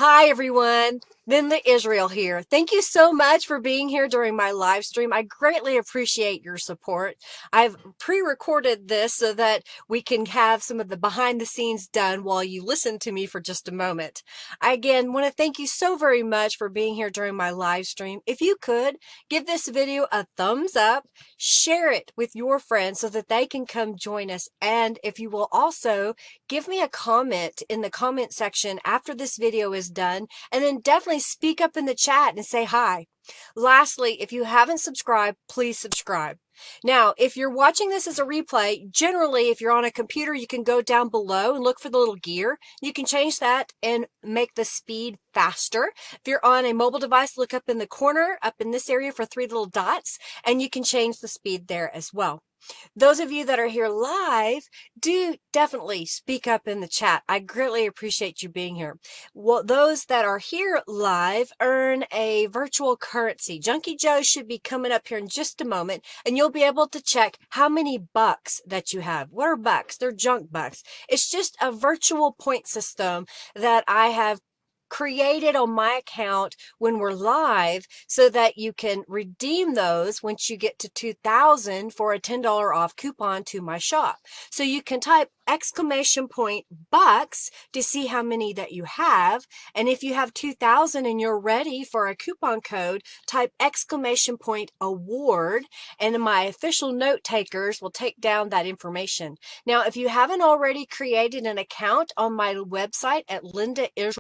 Hi everyone, Linda Israel here. Thank you so much for being here during my live stream. I greatly appreciate your support. I've pre-recorded this so that we can have some of the behind the scenes done while you listen to me for just a moment. I again want to thank you so very much for being here during my live stream. If you could, give this video a thumbs up, share it with your friends so that they can come join us. And if you will also give me a comment in the comment section after this video is done, and then definitely speak up in the chat and say hi. Lastly, if you haven't subscribed, please subscribe. Now, if you're watching this as a replay, generally, if you're on a computer, you can go down below and look for the little gear. You can change that and make the speed faster. If you're on a mobile device, look up in the corner, up in this area for 3 little dots, and you can change the speed there as well. Those of you that are here live, do definitely speak up in the chat. I greatly appreciate you being here. Well, those that are here live earn a virtual currency. Junkie Joe should be coming up here in just a moment, and you'll be able to check how many bucks that you have. What are bucks? They're junk bucks. It's just a virtual point system that I have created on my account when we're live so that you can redeem those once you get to 2,000 for a $10 off coupon to my shop. So you can type exclamation point bucks to see how many that you have. And if you have 2,000 and you're ready for a coupon code, type exclamation point award, and my official note takers will take down that information. Now, if you haven't already created an account on my website at lindaisrael.com,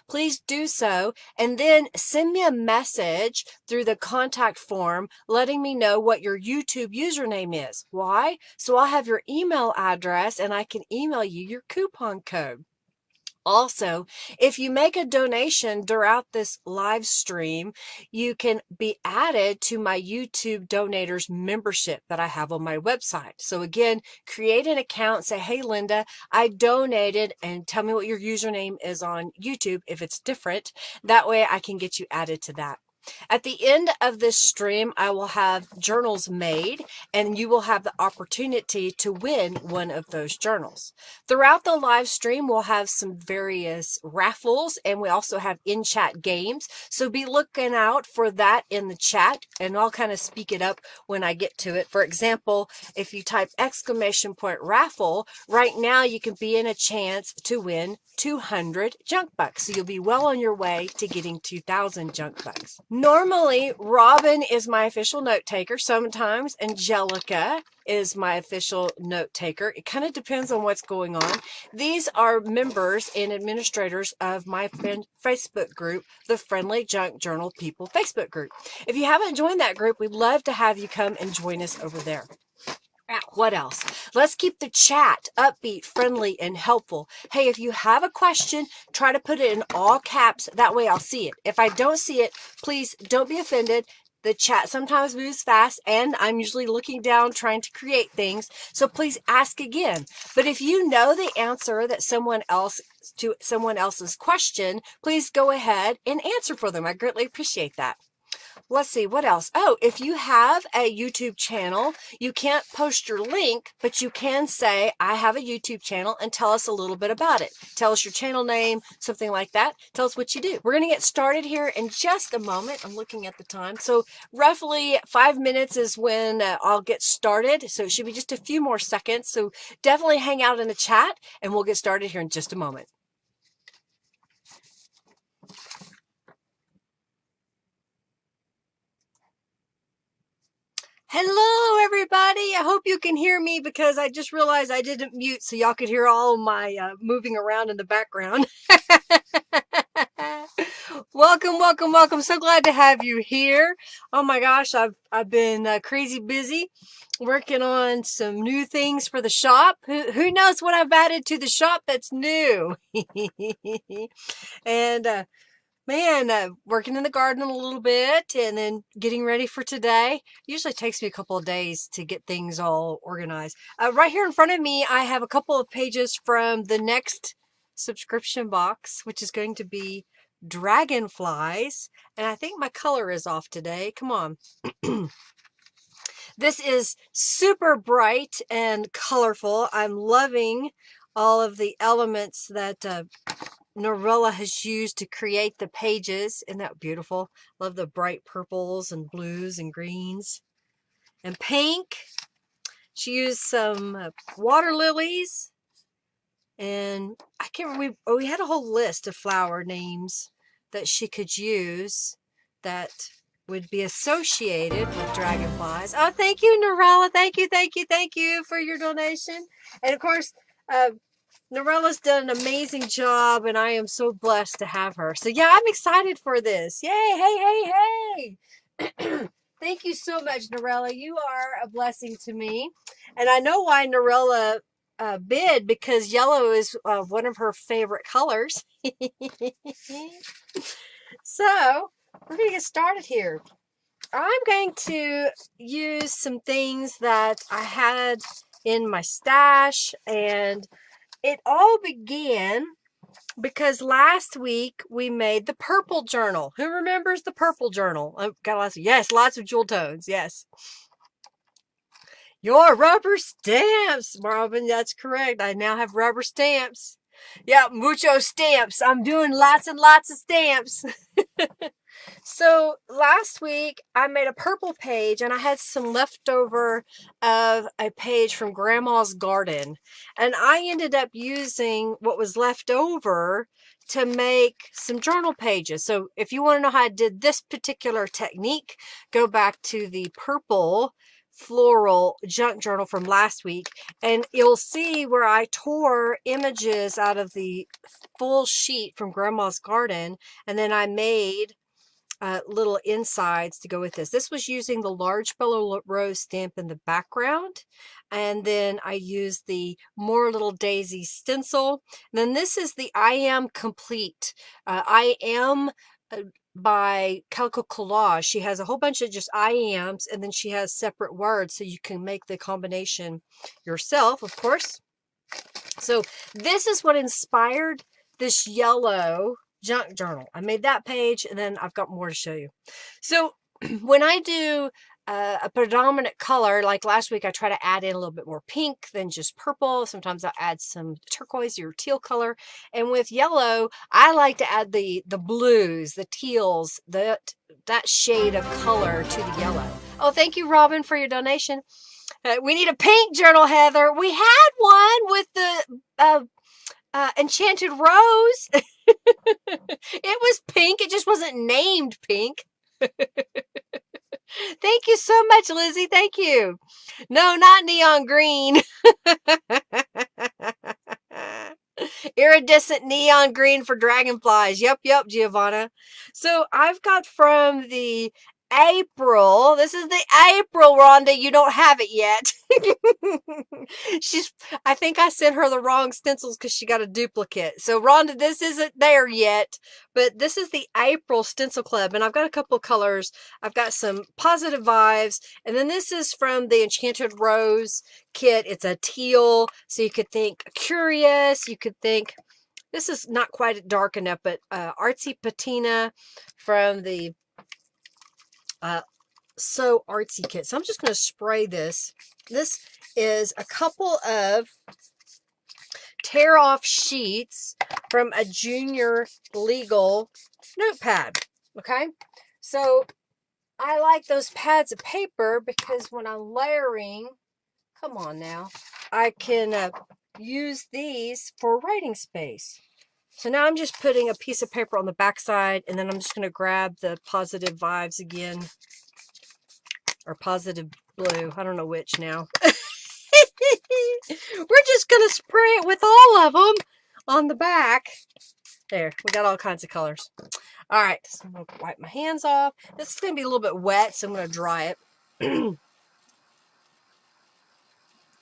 please do so, and then send me a message through the contact form letting me know what your YouTube username is. Why? So I'll have your email address and I can email you your coupon code. Also, if you make a donation throughout this live stream, you can be added to my YouTube donators membership that I have on my website. So again, create an account, say, hey, Linda, I donated, and tell me what your username is on YouTube if it's different. That way I can get you added to that. At the end of this stream, I will have journals made, and you will have the opportunity to win one of those journals. Throughout the live stream, we'll have some various raffles, and we also have in-chat games. So be looking out for that in the chat, and I'll kind of speak it up when I get to it. For example, if you type exclamation point raffle, right now you can be in a chance to win 200 junk bucks. So you'll be well on your way to getting 2,000 junk bucks. Normally, Robin is my official note taker. Sometimes Angelica is my official note taker. It kind of depends on what's going on. These are members and administrators of my Facebook group, the Friendly Junk Journal People Facebook group. If you haven't joined that group, we'd love to have you come and join us over there. What else? Let's keep the chat upbeat, friendly, and helpful. Hey, if you have a question, try to put it in all caps. That way I'll see it. If I don't see it, please don't be offended. The chat sometimes moves fast, and I'm usually looking down trying to create things. So please ask again. But if you know the answer that someone else's question, please go ahead and answer for them. I greatly appreciate that. Let's see, what else? Oh, if you have a YouTube channel, you can't post your link, but you can say, I have a YouTube channel, and tell us a little bit about it. Tell us your channel name, something like that. Tell us what you do. We're going to get started here in just a moment. I'm looking at the time. So roughly 5 minutes is when I'll get started. So it should be just a few more seconds. So definitely hang out in the chat, and we'll get started here in just a moment. Hello, everybody. I hope you can hear me because I just realized I didn't mute so y'all could hear all my moving around in the background. Welcome, welcome, welcome. So glad to have you here. Oh my gosh, I've been crazy busy working on some new things for the shop. Who knows what I've added to the shop that's new? And man, working in the garden a little bit and then getting ready for today. Usually takes me a couple of days to get things all organized. Right here in front of me, I have a couple of pages from the next subscription box, which is going to be dragonflies. And I think my color is off today. Come on. This is super bright and colorful. I'm loving all of the elements that Norella has used to create the pages. Isn't that beautiful? Love the bright purples and blues and greens and pink. She used some water lilies, and I can't remember, we had a whole list of flower names that she could use that would be associated with dragonflies. Oh, thank you, Norella. Thank you, thank you, thank you for your donation. And of course, Norella's done an amazing job, and I am so blessed to have her. So yeah, I'm excited for this. Yay, hey, hey, hey. Thank you so much, Norella. You are a blessing to me. And I know why Norella bid, because yellow is one of her favorite colors. So we're going to get started here. I'm going to use some things that I had in my stash, and it all began because last week we made the purple journal. Who remembers the purple journal? Oh, got lots of, yes, lots of jewel tones. Yes. Your rubber stamps, Robin. That's correct. I now have rubber stamps. Yeah, mucho stamps. I'm doing lots and lots of stamps. So last week I made a purple page, and I had some leftover of a page from Grandma's garden, and I ended up using what was left over to make some journal pages. So if you want to know how I did this particular technique, go back to the purple floral junk journal from last week, and you'll see where I tore images out of the full sheet from Grandma's garden, and then I made little insides to go with this. This was using the large Bella Rose stamp in the background, and then I used the More Little Daisy stencil. And then this is the I Am Complete. I Am by Calico Collage. She has a whole bunch of just I ams, and then she has separate words so you can make the combination yourself, of course. So this is what inspired this yellow junk journal. I made that page, and then I've got more to show you. So when I do a predominant color, like last week, I try to add in a little bit more pink than just purple. Sometimes I'll add some turquoise or teal color. And with yellow, I like to add the blues, the teals, that shade of color to the yellow. Oh, thank you, Robin, for your donation. We need a pink journal, Heather. We had one with the Enchanted Rose. It was pink. It just wasn't named pink. Thank you so much, Lizzie. Thank you. No, not neon green. Iridescent neon green for dragonflies. Yep, Giovanna. So I've got from the April. This is the April, Rhonda. You don't have it yet. I think I sent her the wrong stencils because she got a duplicate. So Rhonda, this isn't there yet, but this is the April Stencil Club, and I've got a couple of colors. I've got some positive vibes, and then this is from the Enchanted Rose kit. It's a teal, so you could think curious. You could think, this is not quite dark enough, but artsy patina from the So Artsy kit. So I'm just going to spray this. This is a couple of tear off sheets from a junior legal notepad. Okay, so I like those pads of paper because when I'm layering, come on now, I can use these for writing space. So now I'm just putting a piece of paper on the back side, and then I'm just going to grab the positive vibes again, or positive blue. I don't know which now. We're just going to spray it with all of them on the back. There, we got all kinds of colors. All right, so I'm going to wipe my hands off. This is going to be a little bit wet, so I'm going to dry it.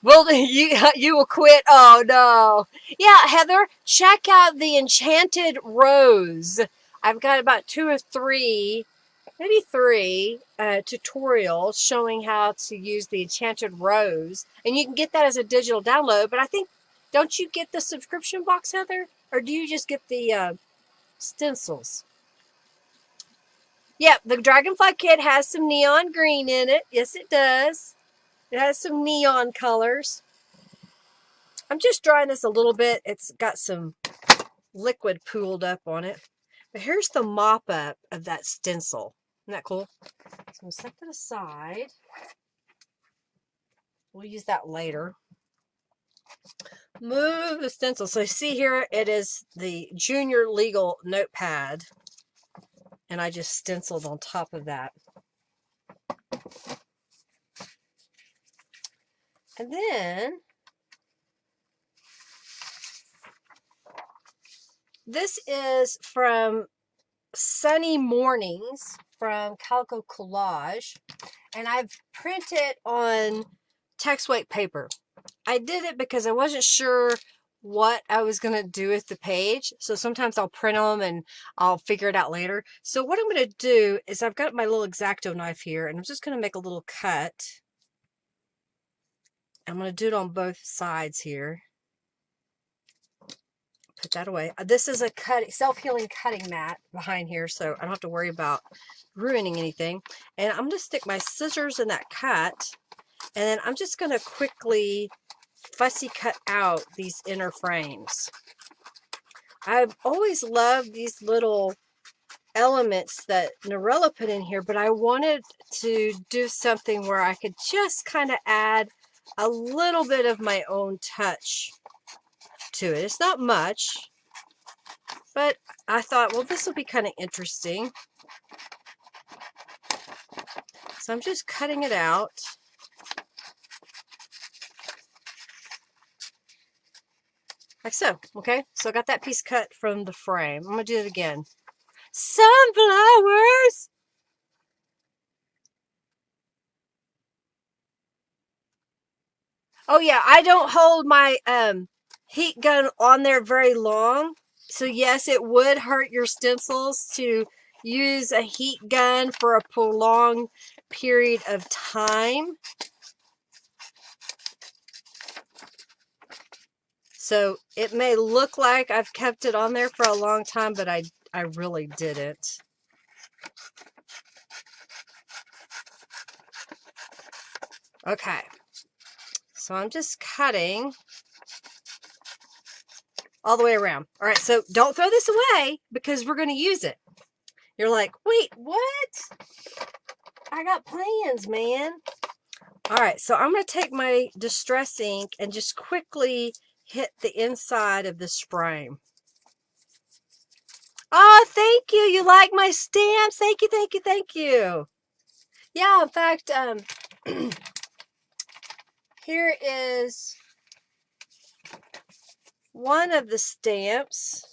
Well, you will quit. Oh, no. Yeah, Heather, check out the Enchanted Rose. I've got about 2 or 3, maybe 3 tutorials showing how to use the Enchanted Rose. And you can get that as a digital download. But I think, don't you get the subscription box, Heather? Or do you just get the stencils? Yep, the Dragonfly kit has some neon green in it. Yes, it does. It has some neon colors. I'm just drying this a little bit. It's got some liquid pooled up on it. But here's the mop up of that stencil. Isn't that cool? So I'm going to set that aside. We'll use that later. Move the stencil. So you see here, it is the junior legal notepad. And I just stenciled on top of that. And then this is from Sunny Mornings from Calico Collage, and I've printed on text weight paper. I did it because I wasn't sure what I was going to do with the page, so sometimes I'll print them and I'll figure it out later. So what I'm going to do is I've got my little X-Acto knife here, and I'm just going to make a little cut. I'm going to do it on both sides here. Put that away. This is a self-healing cutting mat behind here, so I don't have to worry about ruining anything. And I'm going to stick my scissors in that cut, and then I'm just going to quickly fussy cut out these inner frames. I've always loved these little elements that Norella put in here, but I wanted to do something where I could just kind of add a little bit of my own touch to it. It's not much, but I thought, well, this will be kind of interesting. So I'm just cutting it out. Like so. Okay, so I got that piece cut from the frame. I'm going to do it again. Sunflowers! Oh yeah, I don't hold my heat gun on there very long. So yes, it would hurt your stencils to use a heat gun for a prolonged period of time. So it may look like I've kept it on there for a long time, but I really didn't. Okay. So I'm just cutting all the way around. All right, so don't throw this away because we're going to use it. You're like, wait, what? I got plans, man. All right, so I'm going to take my Distress ink and just quickly hit the inside of this frame. Oh, thank you. You like my stamps? Thank you, thank you, thank you. Yeah, in fact, here is one of the stamps.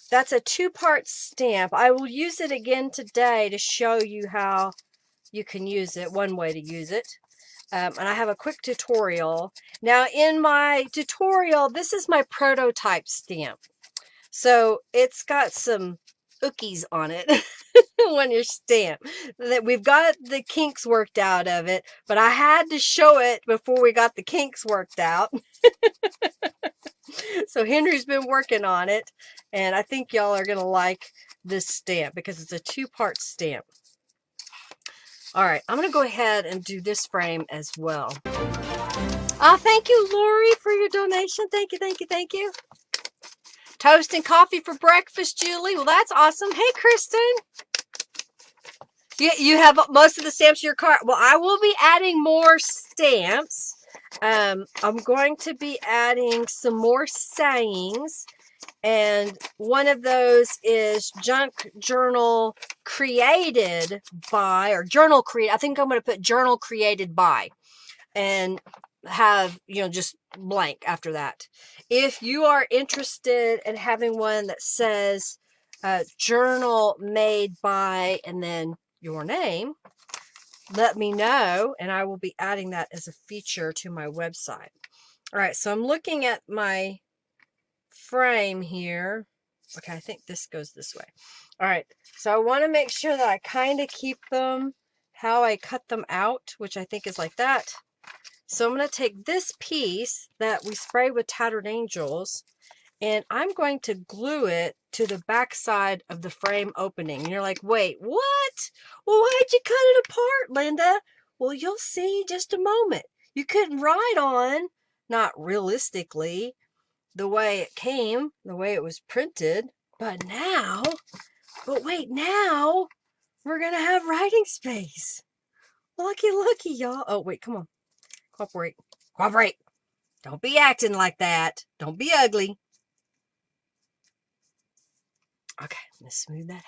That's a two-part stamp. I will use it again today to show you how you can use it, one way to use it. And I have a quick tutorial. Now, in my tutorial, this is my prototype stamp. So it's got some ookies on it when you stamp. That we've got the kinks worked out of it, but I had to show it before we got the kinks worked out. So Henry's been working on it, and I think y'all are going to like this stamp because it's a two-part stamp. All right, I'm going to go ahead and do this frame as well. Oh, thank you, Lori, for your donation. Thank you, thank you, thank you. Toast and coffee for breakfast, Julie. Well, that's awesome. Hey, Kristen. You have most of the stamps in your cart. Well, I will be adding more stamps. I'm going to be adding some more sayings. And one of those is Junk Journal created by, or journal create. I think I'm going to put journal created by, and have, you know, just blank after that. If you are interested in having one that says journal made by, and then your name, let me know, and I will be adding that as a feature to my website. All right, so I'm looking at my frame here. Okay, I think this goes this way. All right, so I want to make sure that I kind of keep them how I cut them out, which I think is like that. So I'm going to take this piece that we sprayed with Tattered Angels, and I'm going to glue it to the back side of the frame opening. And you're like, wait, what? Well, why'd you cut it apart, Linda? Well, you'll see in just a moment. You couldn't write on, not realistically, the way it came, the way it was printed. But wait, now we're going to have writing space. Looky, y'all. Oh, wait, come on. Cooperate. Cooperate. Don't be acting like that. Don't be ugly. Okay, let's smooth that out.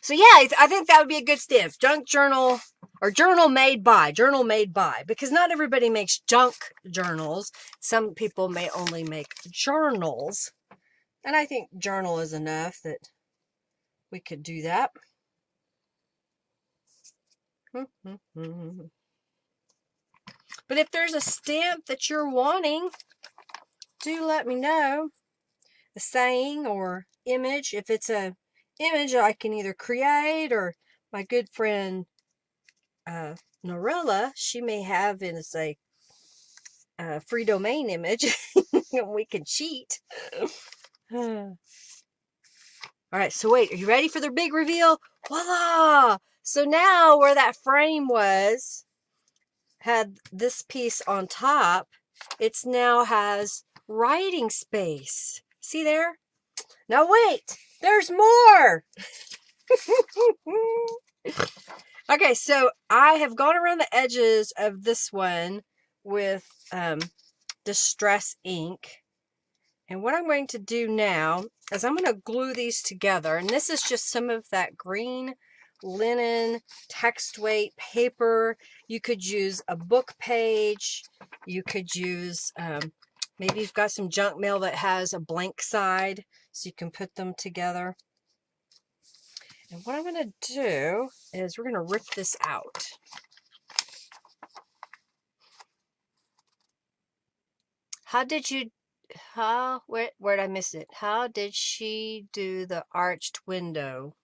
So yeah, I think that would be a good stamp. Junk journal or journal made by, because not everybody makes junk journals. Some people may only make journals. And I think journal is enough that we could do that. But if there's a stamp that you're wanting, do let me know. A saying or image. If it's a image I can either create, or my good friend Norella, she may have it as a free domain image. We can cheat. All right, so wait, are you ready for the big reveal? Voila! So now where that frame had this piece on top, it's now has writing space. See there? Now wait, there's more. Okay, so I have gone around the edges of this one with Distress ink. And what I'm going to do now is I'm going to glue these together. And this is just some of that green linen text weight paper. You could use a book page. You could use, maybe you've got some junk mail that has a blank side, so you can put them together. And what I'm going to do is we're going to rip this out. Where'd I miss it? How did she do the arched window?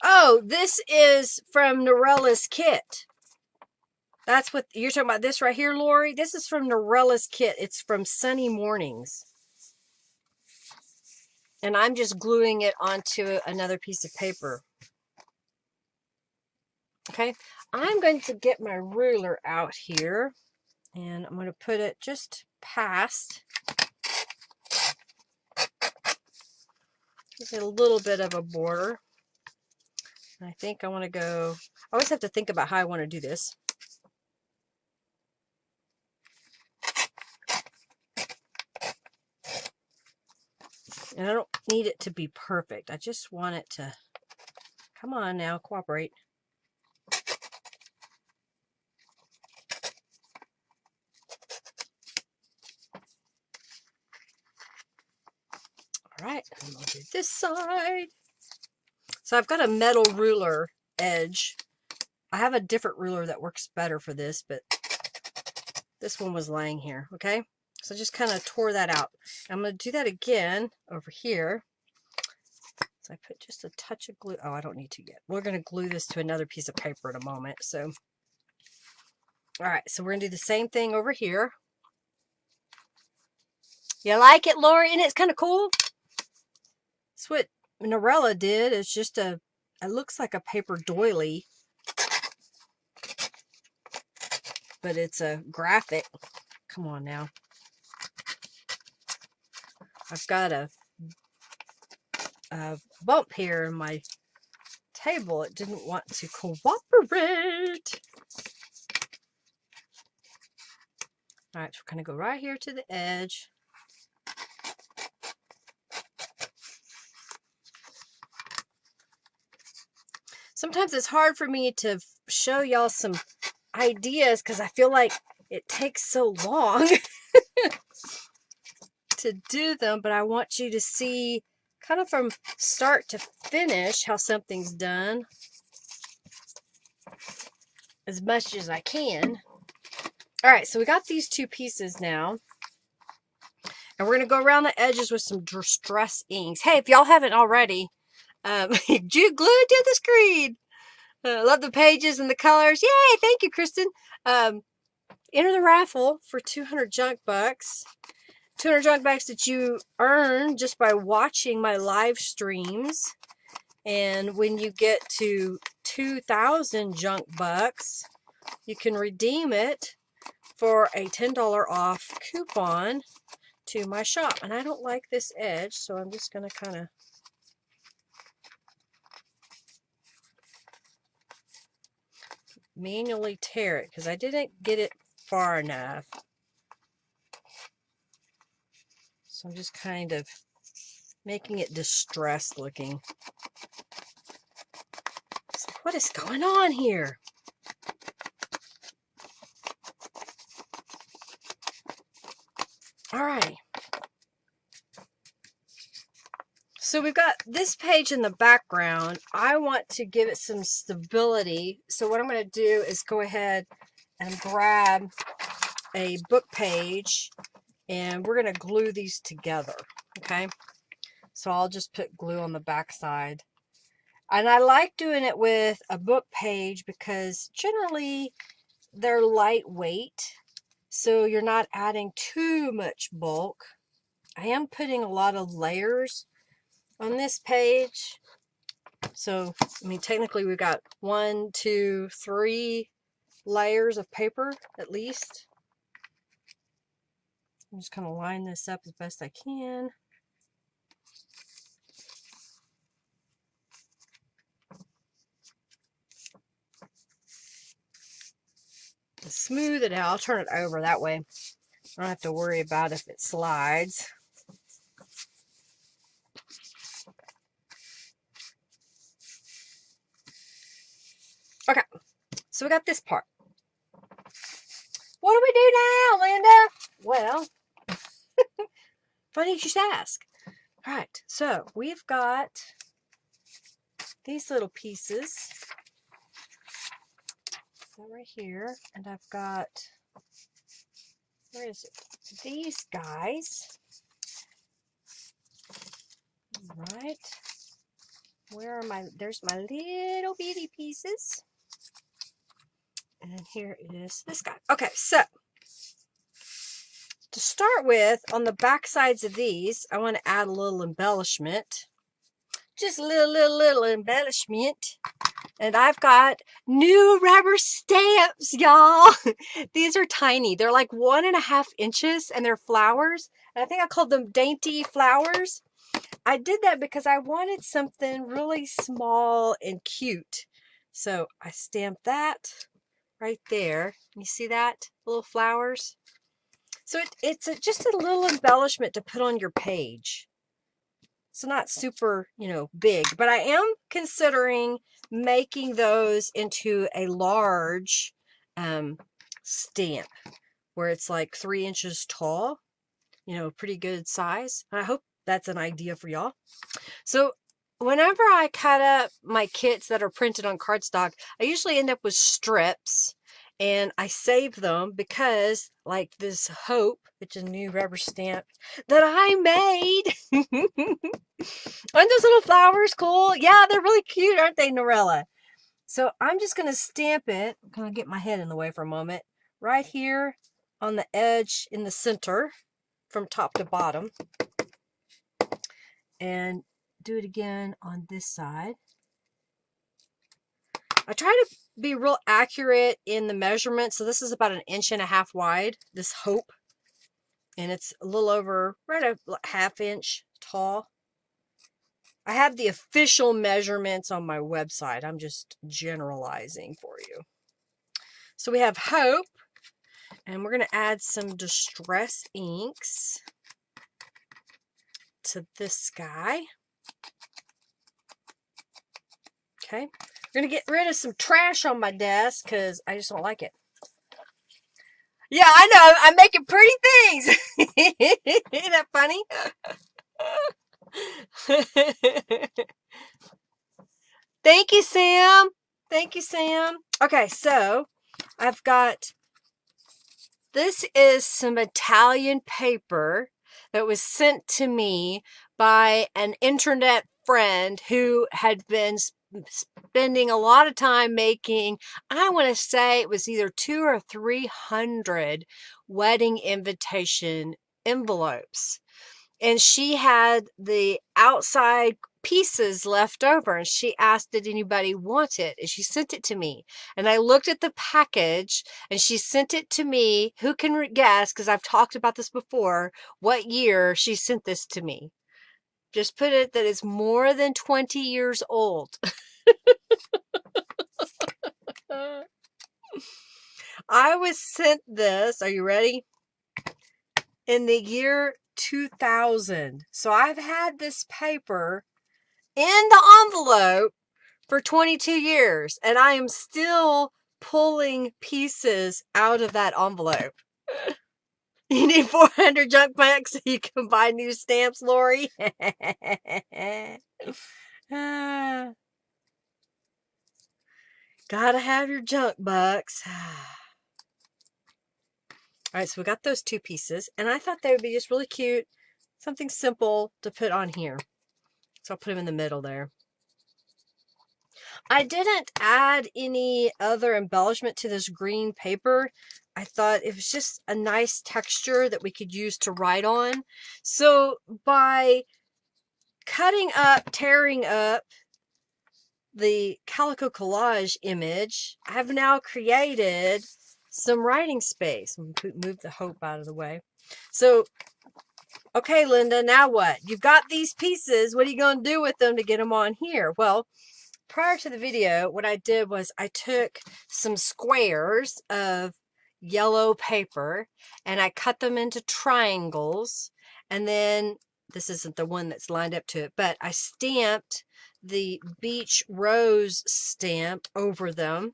Oh, this is from Norella's kit. That's what you're talking about. This right here, Lori. This is from Norella's kit. It's from Sunny Mornings. And I'm just gluing it onto another piece of paper. Okay, I'm going to get my ruler out here, and I'm going to put it just past. Just a little bit of a border. I think I want to go, I always have to think about how I want to do this. And I don't need it to be perfect. I just want it to, come on now, cooperate. All right, and we'll do this side. So I've got a metal ruler edge. I have a different ruler that works better for this, but this one was laying here, okay? So I just kind of tore that out. I'm going to do that again over here. So I put just a touch of glue. Oh, I don't need to yet. We're going to glue this to another piece of paper in a moment. So, all right, so we're going to do the same thing over here. You like it, Lori? And it's kind of cool. That's what Norella did. It's just it looks like a paper doily, but it's a graphic. Come on now. I've got a bump here in my table. It didn't want to cooperate. All right, so we're going to go right here to the edge. Sometimes it's hard for me to show y'all some ideas because I feel like it takes so long to do them, but I want you to see kind of from start to finish how something's done as much as I can. All right, so we got these two pieces now, and we're going to go around the edges with some Distress inks. Hey, if y'all haven't already, glued to the screen. Love the pages and the colors. Yay! Thank you, Kristen. Enter the raffle for 200 junk bucks. 200 junk bucks that you earn just by watching my live streams. And when you get to 2,000 junk bucks, you can redeem it for a $10 off coupon to my shop. And I don't like this edge, so I'm just going to kind of manually tear it because I didn't get it far enough. So I'm just kind of making it distressed looking. It's like, what is going on here? Alrighty. So we've got this page in the background. I want to give it some stability. So what I'm going to do is go ahead and grab a book page and we're going to glue these together. Okay. So I'll just put glue on the back side. And I like doing it with a book page because generally they're lightweight. So you're not adding too much bulk. I am putting a lot of layers on this page. So, I mean, technically we've got 1, 2, 3 layers of paper at least. I'm just kind of line this up as best I can. To smooth it out, I'll turn it over that way. I don't have to worry about if it slides. Okay, so we got this part. What do we do now, Linda? Well, funny you should ask. All right, so we've got these little pieces right here, and I've got, where is it? These guys. All right, where are my, there's my little bitty pieces. And here is this guy. Okay, so to start with, on the back sides of these, I want to add a little embellishment. Just a little embellishment. And I've got new rubber stamps, y'all. These are tiny. They're like 1.5 inches and they're flowers. And I think I called them dainty flowers. I did that because I wanted something really small and cute. So I stamped that right there. You see that? Little flowers. So it's just a little embellishment to put on your page. So not super, big, but I am considering making those into a large stamp where it's like 3 inches tall, pretty good size. I hope that's an idea for y'all. So whenever I cut up my kits that are printed on cardstock, I usually end up with strips. And I save them because, like this Hope, which is a new rubber stamp that I made. Aren't those little flowers cool? Yeah, they're really cute, aren't they, Norella? So I'm just going to stamp it. I'm going to get my head in the way for a moment. Right here on the edge in the center from top to bottom. And do it again on this side. I try to be real accurate in the measurement. So this is about 1.5 inches wide, this Hope. And it's a little over, right a 1/2 inch tall. I have the official measurements on my website. I'm just generalizing for you. So we have Hope. And we're going to add some Distress inks to this guy. Okay. We're going to get rid of some trash on my desk because I just don't like it. Yeah, I know. I'm making pretty things. Isn't that funny? Thank you, Sam. Thank you, Sam. Okay, so I've got, this is some Italian paper that was sent to me by an internet friend who had been spending a lot of time making, I want to say it was either 200 or 300 wedding invitation envelopes. And she had the outside pieces left over, and she asked, did anybody want it? And she sent it to me. And I looked at the package, and she sent it to me. Who can guess, because I've talked about this before, what year she sent this to me? Just put it that it's more than 20 years old. I was sent this, are you ready? In the year 2000. So I've had this paper in the envelope for 22 years, and I am still pulling pieces out of that envelope. You need 400 junk bucks so you can buy new stamps, Lori. Gotta have your junk bucks. All right, so we got those two pieces, and I thought they would be just really cute, something simple to put on here. So I'll put them in the middle there. I didn't add any other embellishment to this green paper. I thought it was just a nice texture that we could use to write on. So by cutting up, tearing up the Calico Collage image, I've now created some writing space. I'm going to move the hope out of the way. So, okay, Linda, now what? You've got these pieces. What are you going to do with them to get them on here? Well, prior to the video, what I did was I took some squares of yellow paper and I cut them into triangles, and then this isn't the one that's lined up to it, but I stamped the beach rose stamp over them,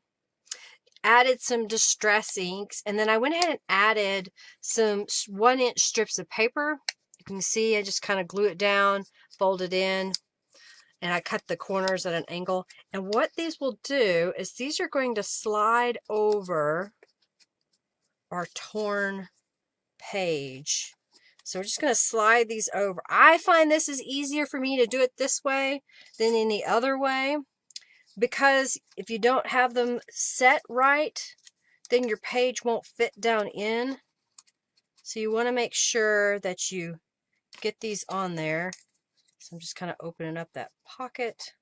added some distress inks, and then I went ahead and added some 1-inch strips of paper. You can see I just kind of glue it down, fold it in, and I cut the corners at an angle. And what these will do is these are going to slide over our torn page. So we're just going to slide these over. I find this is easier for me to do it this way than any other way, because if you don't have them set right, then your page won't fit down in. So you want to make sure that you get these on there. So I'm just kind of opening up that pocket.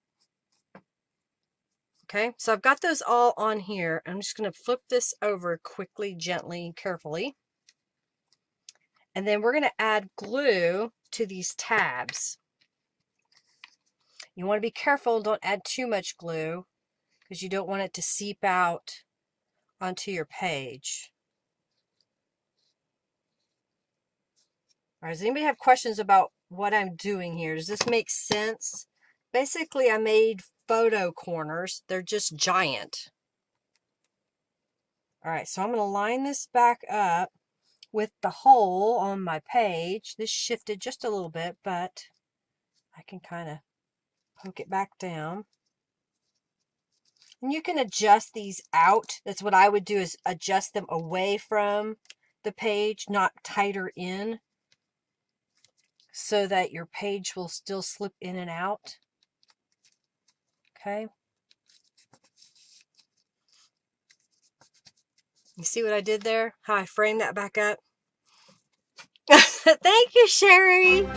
Okay, so I've got those all on here. I'm just going to flip this over quickly, gently, carefully. And then we're going to add glue to these tabs. You want to be careful, don't add too much glue, because you don't want it to seep out onto your page. All right, does anybody have questions about what I'm doing here? Does this make sense? Basically, I made photo corners. They're just giant. All right, so I'm going to line this back up with the hole on my page. This shifted just a little bit, but I can kind of poke it back down. And you can adjust these out. That's what I would do, is adjust them away from the page, not tighter in, so that your page will still slip in and out. Okay. You see what I did there? How I framed that back up? Thank you, Sherry.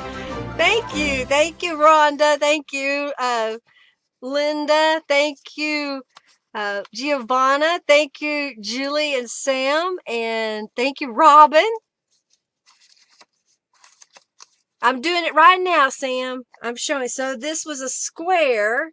Thank you. Thank you, Rhonda. Thank you, Linda. Thank you, Giovanna. Thank you, Julie and Sam. And thank you, Robin. I'm doing it right now, Sam. I'm showing. So this was a square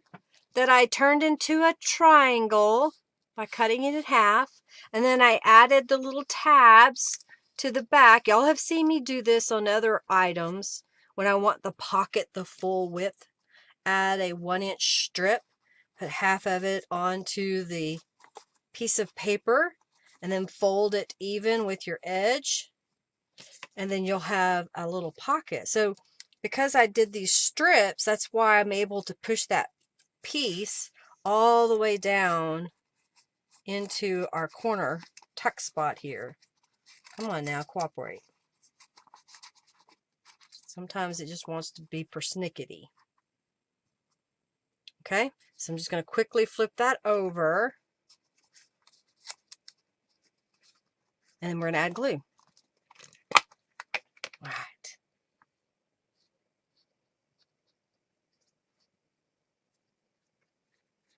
that I turned into a triangle by cutting it in half. And then I added the little tabs to the back. Y'all have seen me do this on other items. When I want the pocket the full width, add a 1-inch strip, put half of it onto the piece of paper, and then fold it even with your edge. And then you'll have a little pocket. So because I did these strips, that's why I'm able to push that piece all the way down into our corner tuck spot here. Come on now, cooperate. Sometimes it just wants to be persnickety. Okay, so I'm just going to quickly flip that over. And then we're going to add glue. All right.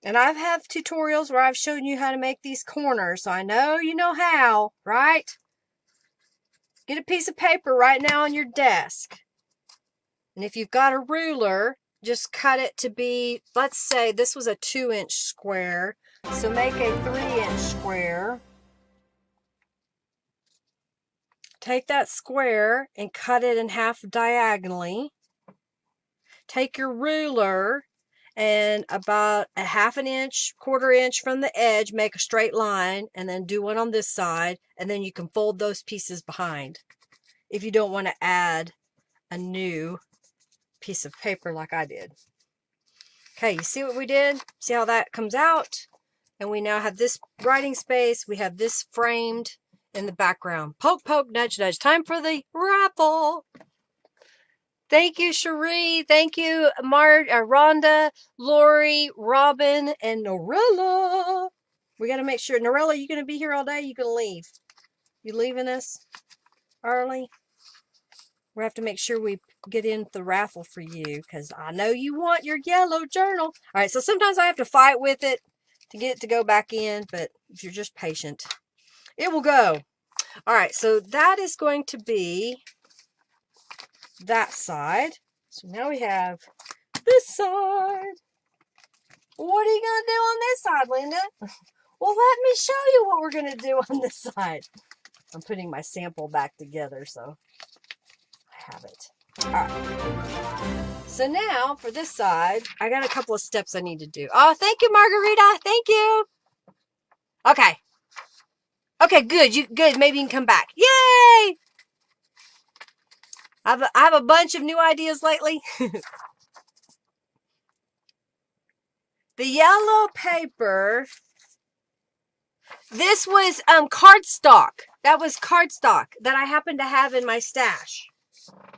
And I've had tutorials where I've shown you how to make these corners, so I know you know how, right? Get a piece of paper right now on your desk. And if you've got a ruler, just cut it to be, let's say this was a 2-inch square. So make a 3-inch square. Take that square and cut it in half diagonally. Take your ruler and about a 1/2 inch, 1/4 inch from the edge, make a straight line, and then do one on this side, and then you can fold those pieces behind if you don't want to add a new piece of paper like I did. Okay, you see what we did? See how that comes out? And we now have this writing space. We have this framed in the background. Poke, poke, nudge, nudge. Time for the raffle. Thank you, Cherie. Thank you, Rhonda, Lori, Robin, and Norella. We got to make sure. Norella, you going to be here all day? You going to leave? You leaving us early? We have to make sure we get in the raffle for you because I know you want your yellow journal. All right, so sometimes I have to fight with it to get it to go back in, but if you're just patient, it will go. All right, so that is going to be that side. So now we have this side. What are you going to do on this side, Linda? Well, let me show you what we're going to do on this side. I'm putting my sample back together, so I have it. All right. So now for this side, I got a couple of steps I need to do. Oh, thank you, Margarita. Thank you. Okay. Okay, good. Good. Maybe you can come back. Yay! I have a bunch of new ideas lately. The yellow paper. This was cardstock. That was cardstock that I happen to have in my stash.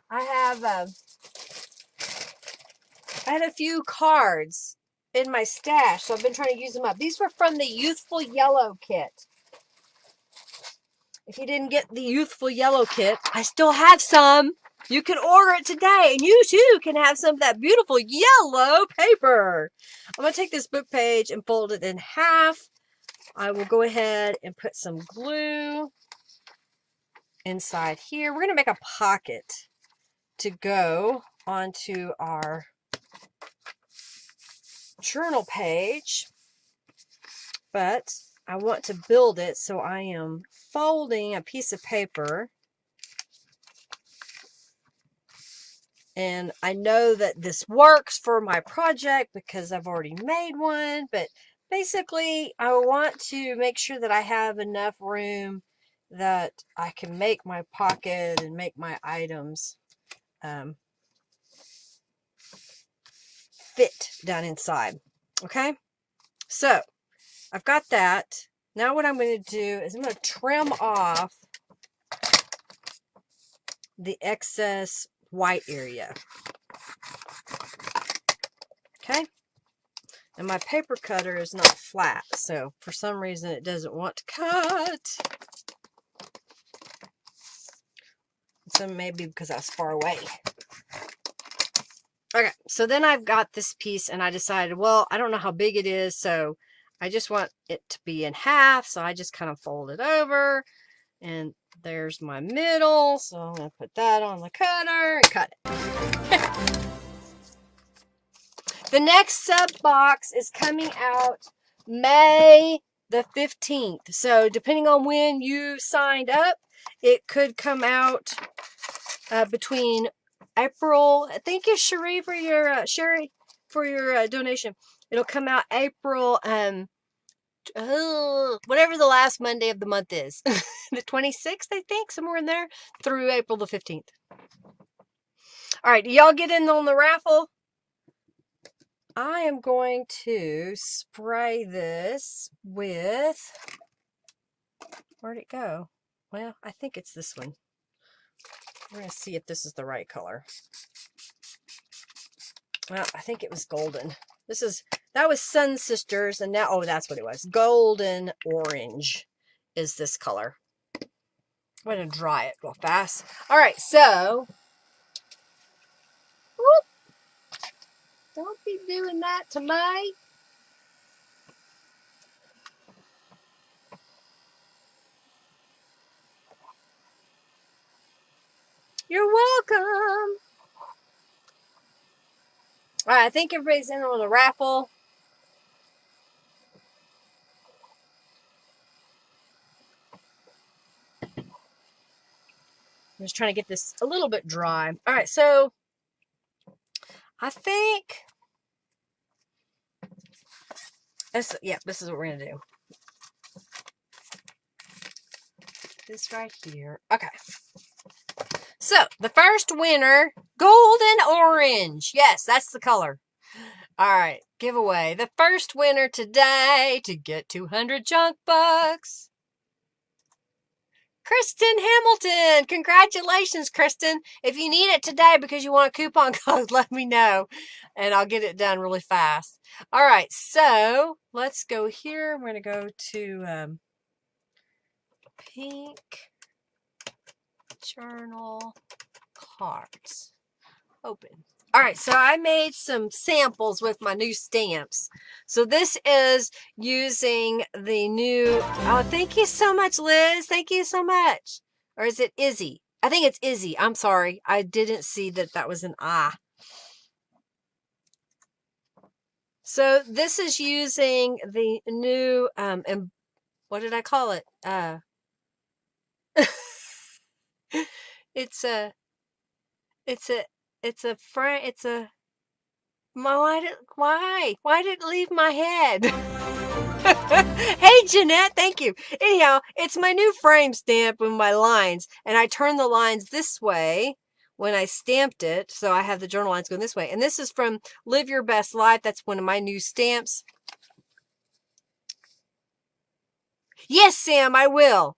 I had a few cards in my stash, so I've been trying to use them up. These were from the Youthful Yellow kit. If you didn't get the Youthful Yellow kit, I still have some. You can order it today, and you too can have some of that beautiful yellow paper. I'm going to take this book page and fold it in half. I will go ahead and put some glue inside here. We're going to make a pocket to go onto our journal page, but I want to build it, so I am folding a piece of paper. And I know that this works for my project because I've already made one, but basically I want to make sure that I have enough room that I can make my pocket and make my items fit down inside. Okay, so I've got that. Now what I'm going to do is I'm going to trim off the excess white area. Okay, and my paper cutter is not flat, so for some reason it doesn't want to cut. So maybe because I was far away. Okay, so then I've got this piece and I decided, well, I don't know how big it is, so I just want it to be in half, so I just kind of fold it over, and there's my middle, so I'm going to put that on the cutter and cut it. The next sub box is coming out May the 15th, so depending on when you signed up, it could come out between April. Thank you, Sherry, for your donation. It'll come out April, whatever the last Monday of the month is, the 26th, I think, somewhere in there, through April the 15th. All right, do y'all get in on the raffle? I am going to spray this with, where'd it go? Well, I think it's this one. We're going to see if this is the right color. Well, I think it was golden. That was Sun Sisters, and now, oh, that's what it was. Golden orange is this color. I'm going to dry it real fast. All right, so, whoop, don't be doing that to me. welcome. All right, I think everybody's in on the raffle. I'm just trying to get this a little bit dry. All right, so I think this is what we're going to do. This right here. Okay. So, the first winner, golden orange. Yes, that's the color. All right, giveaway. The first winner today to get 200 junk bucks. Kristen Hamilton. Congratulations, Kristen. If you need it today because you want a coupon code, let me know and I'll get it done really fast. All right, so let's go here. I'm going to go to pink journal cards. Open. All right, so I made some samples with my new stamps. So this is using the new, oh, thank you so much, Liz. Thank you so much. Or is it Izzy? I think it's Izzy. I'm sorry. I didn't see that that was an I. So this is using the new, and what did I call it? It's a why did it leave my head? Hey, Jeanette, thank you. Anyhow, it's my new frame stamp with my lines, and I turn the lines this way when I stamped it, so I have the journal lines going this way. And this is from Live Your Best Life. That's one of my new stamps. Yes, Sam, I will.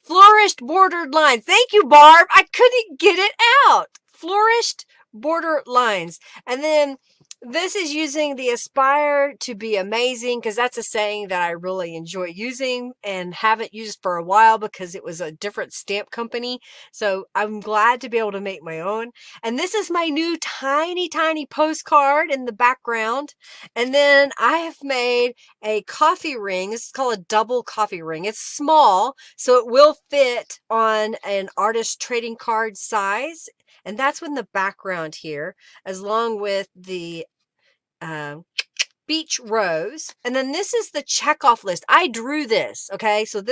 Flourished bordered lines. Thank you, Barb. I couldn't get it out. Flourished border lines. And then this is using the Aspire to be Amazing, because that's a saying that I really enjoy using and haven't used for a while because it was a different stamp company. So I'm glad to be able to make my own. And this is my new tiny, tiny postcard in the background. And then I have made a coffee ring. This is called a double coffee ring. It's small, so it will fit on an artist trading card size. And that's in the background here, as long with the beach rose. And then this is the checkoff list. I drew this, okay? So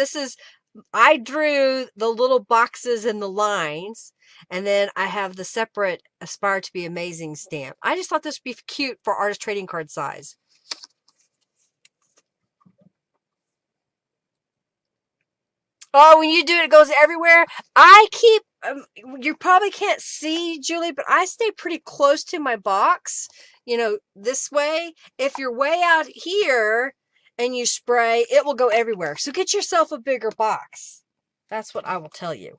I drew the little boxes and the lines, and then I have the separate Aspire to be Amazing stamp. I just thought this would be cute for artist trading card size. Oh, when you do it, it goes everywhere. I keep, you probably can't see, Julie, but I stay pretty close to my box, you know, this way. If you're way out here and you spray, it will go everywhere. So get yourself a bigger box. That's what I will tell you.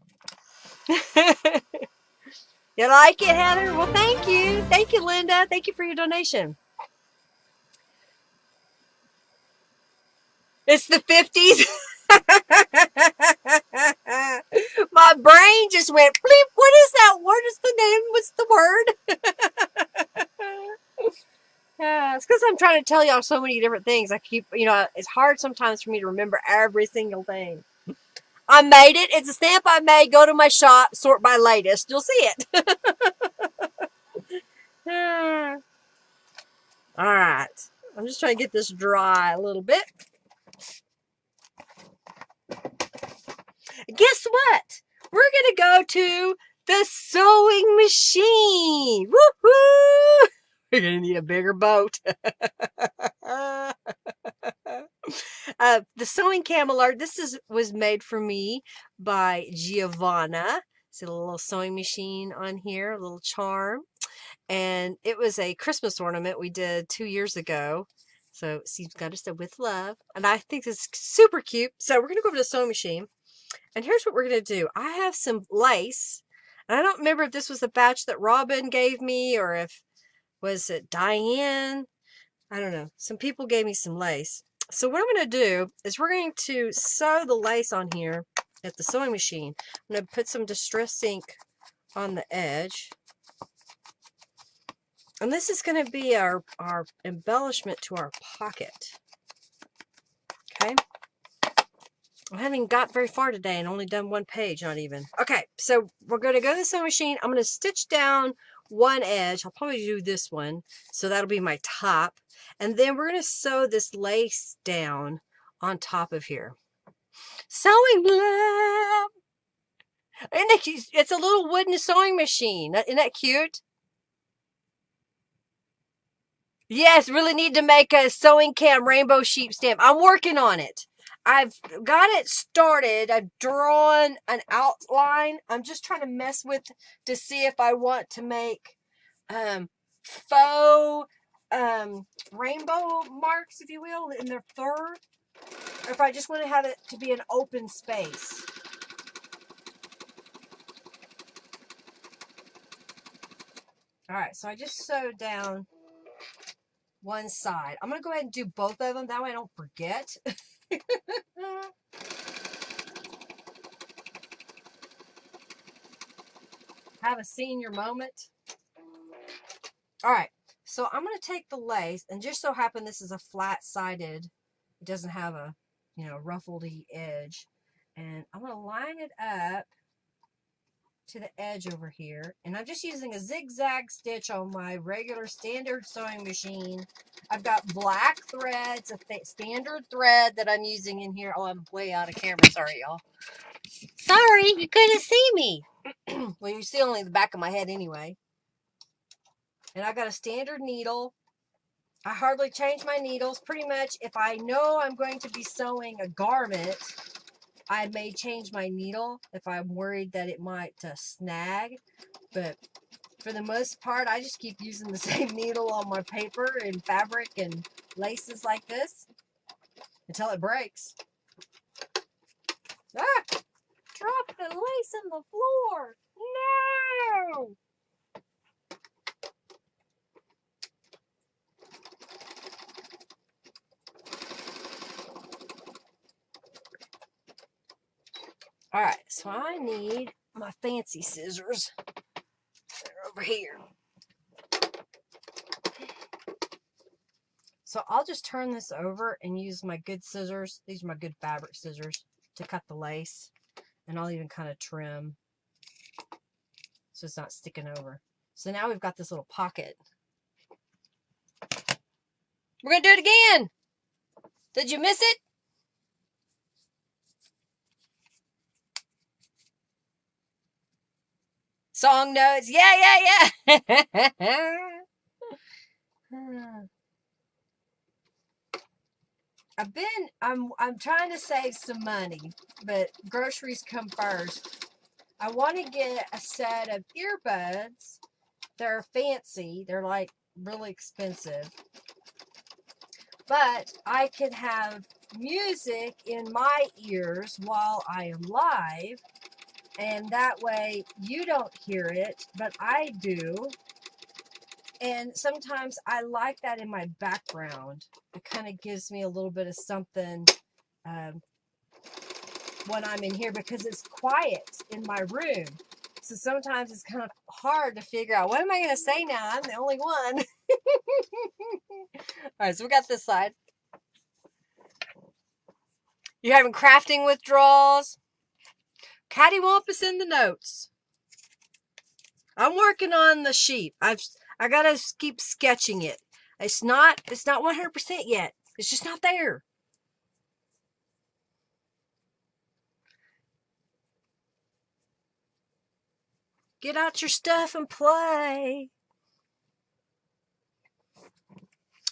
You like it, Heather? Well, thank you. Thank you, Linda. Thank you for your donation. It's the 50s. My brain just went bleep. What is that? What is the name? What's the word? Yeah, it's because I'm trying to tell y'all so many different things. I keep, you know, it's hard sometimes for me to remember every single thing. I made it. It's a stamp I made. Go to my shop, sort by latest. You'll see it. All right. I'm just trying to get this dry a little bit. Guess what? We're going to go to the sewing machine. Woo-hoo! We're going to need a bigger boat. The sewing camel art. This was made for me by Giovanna. It's a little sewing machine on here, a little charm. And it was a Christmas ornament we did 2 years ago. So she's got us with love. And I think this is super cute. So we're going to go over to the sewing machine. And here's what we're going to do. I have some lace. And I don't remember if this was the batch that Robin gave me or if was it Diane. I don't know. Some people gave me some lace. So what I'm going to do is we're going to sew the lace on here at the sewing machine. I'm going to put some Distress ink on the edge. And this is going to be our embellishment to our pocket. Okay. I haven't even got very far today and only done one page, not even. Okay, so we're going to go to the sewing machine. I'm going to stitch down one edge. I'll probably do this one, so that'll be my top. And then we're going to sew this lace down on top of here. Sewing lab! Isn't that cute? It's a little wooden sewing machine. Isn't that cute? Yes, really need to make a sewing cam rainbow sheep stamp. I'm working on it. I've got it started. I've drawn an outline. I'm just trying to mess with to see if I want to make faux rainbow marks, if you will, in their fur. Or if I just want to have it to be an open space. All right, so I just sewed down one side. I'm going to go ahead and do both of them. That way I don't forget. Have a senior moment. All right, so I'm going to take the lace, and just so happen this is a flat-sided. It doesn't have a, ruffledy edge. And I'm going to line it up to the edge over here, and I'm just using a zigzag stitch on my regular standard sewing machine. I've got black thread. It's a standard thread that I'm using in here. Oh, I'm way out of camera. Sorry, y'all. Sorry, you couldn't see me. Well, you see only the back of my head anyway. And I got a standard needle. I hardly change my needles. Pretty much, if I know I'm going to be sewing a garment, I may change my needle if I'm worried that it might snag, but for the most part, I just keep using the same needle on my paper and fabric and laces like this until it breaks. Ah! Drop the lace on the floor! No! All right, so I need my fancy scissors. They're over here. So I'll just turn this over and use my good scissors. These are my good fabric scissors to cut the lace. And I'll even kind of trim so it's not sticking over. So now we've got this little pocket. We're going to do it again. Did you miss it? Song notes. Yeah. I'm trying to save some money, but groceries come first. I want to get a set of earbuds. They're fancy. They're like really expensive. But I can have music in my ears while I am live. And that way you don't hear it, but I do. And sometimes I like that in my background. It kind of gives me a little bit of something when I'm in here because it's quiet in my room. So sometimes it's kind of hard to figure out, what am I going to say now? I'm the only one. All right, so we got this side. You having crafting withdrawals? Cattywampus in the notes. I'm working on the sheep. I gotta keep sketching it. It's not 100% yet. It's just not there. Get out your stuff and play.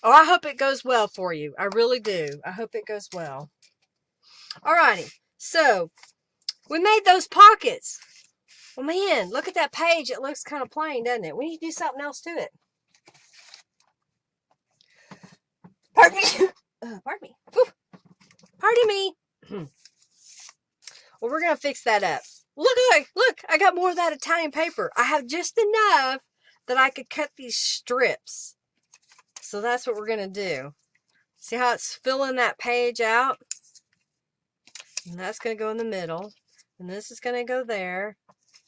Oh, I hope it goes well for you. I really do. I hope it goes well. Alrighty. So, we made those pockets. Well, man, look at that page. It looks kind of plain, doesn't it? We need to do something else to it. Pardon me. Pardon me. Whew. Pardon me. Well, we're going to fix that up. Look, I got more of that Italian paper. I have just enough that I could cut these strips. So that's what we're going to do. See how it's filling that page out? And that's going to go in the middle. And this is going to go there.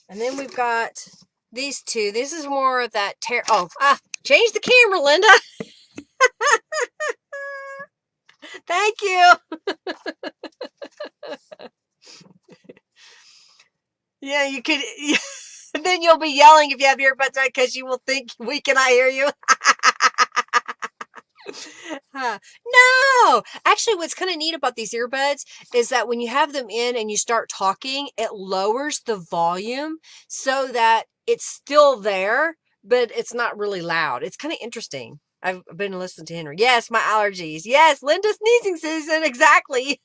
And then we've got these two. This is more of that change the camera, Linda. Thank you. Yeah, you could. Then you'll be yelling if you have earbuds on because you will think we cannot hear you. No, actually, what's kind of neat about these earbuds is that when you have them in and you start talking, it lowers the volume so that it's still there, but it's not really loud. It's kind of interesting. I've been listening to Henry. Yes, my allergies. Yes, Linda sneezing season. Exactly.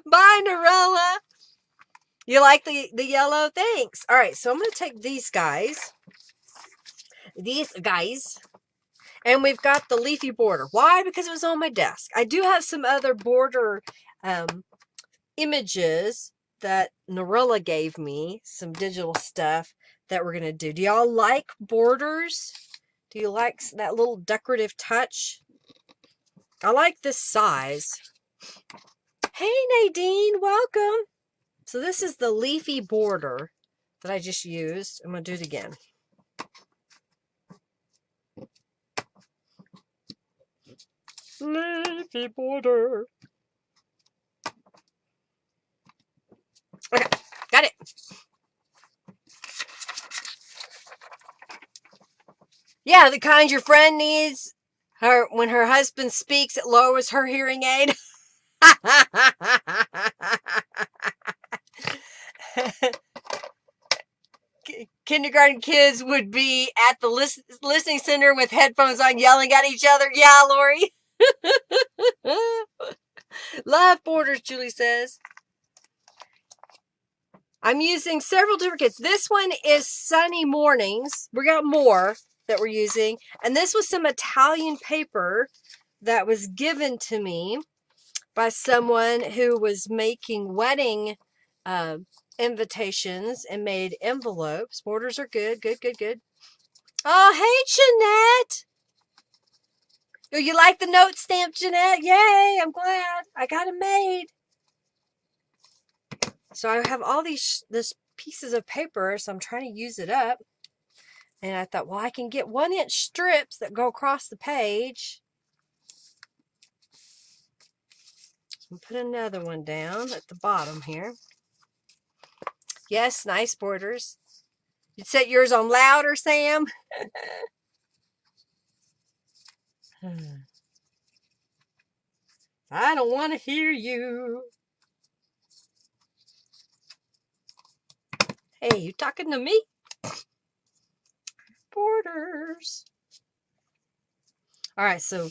Bye, Norella. You like the yellow? Thanks. All right, so I'm going to take these guys. And we've got the leafy border. Why? Because it was on my desk. I do have some other border images that Norella gave me, some digital stuff that we're going to do. Do y'all like borders? Do you like that little decorative touch? I like this size. Hey, Nadine, welcome. So this is the leafy border that I just used. I'm going to do it again. Leafy border. Okay, got it. Yeah, the kind your friend needs. Her when her husband speaks, it lowers her hearing aid. Kindergarten kids would be at the listening center with headphones on yelling at each other. Yeah, Lori. Love borders, Julie says. I'm using several different kits. This one is Sunny Mornings. We got more that we're using. And this was some Italian paper that was given to me by someone who was making wedding invitations and made envelopes. Borders are good, good, good, good. Oh, hey, Jeanette. Oh, you like the note stamp, Jeanette? Yay, I'm glad. I got it made. So I have all these pieces of paper, so I'm trying to use it up. And I thought, well, I can get 1-inch strips that go across the page. And put another one down at the bottom here. Yes, nice borders. You'd set yours on louder, Sam. I don't want to hear you. Hey, you talking to me? Borders. All right, so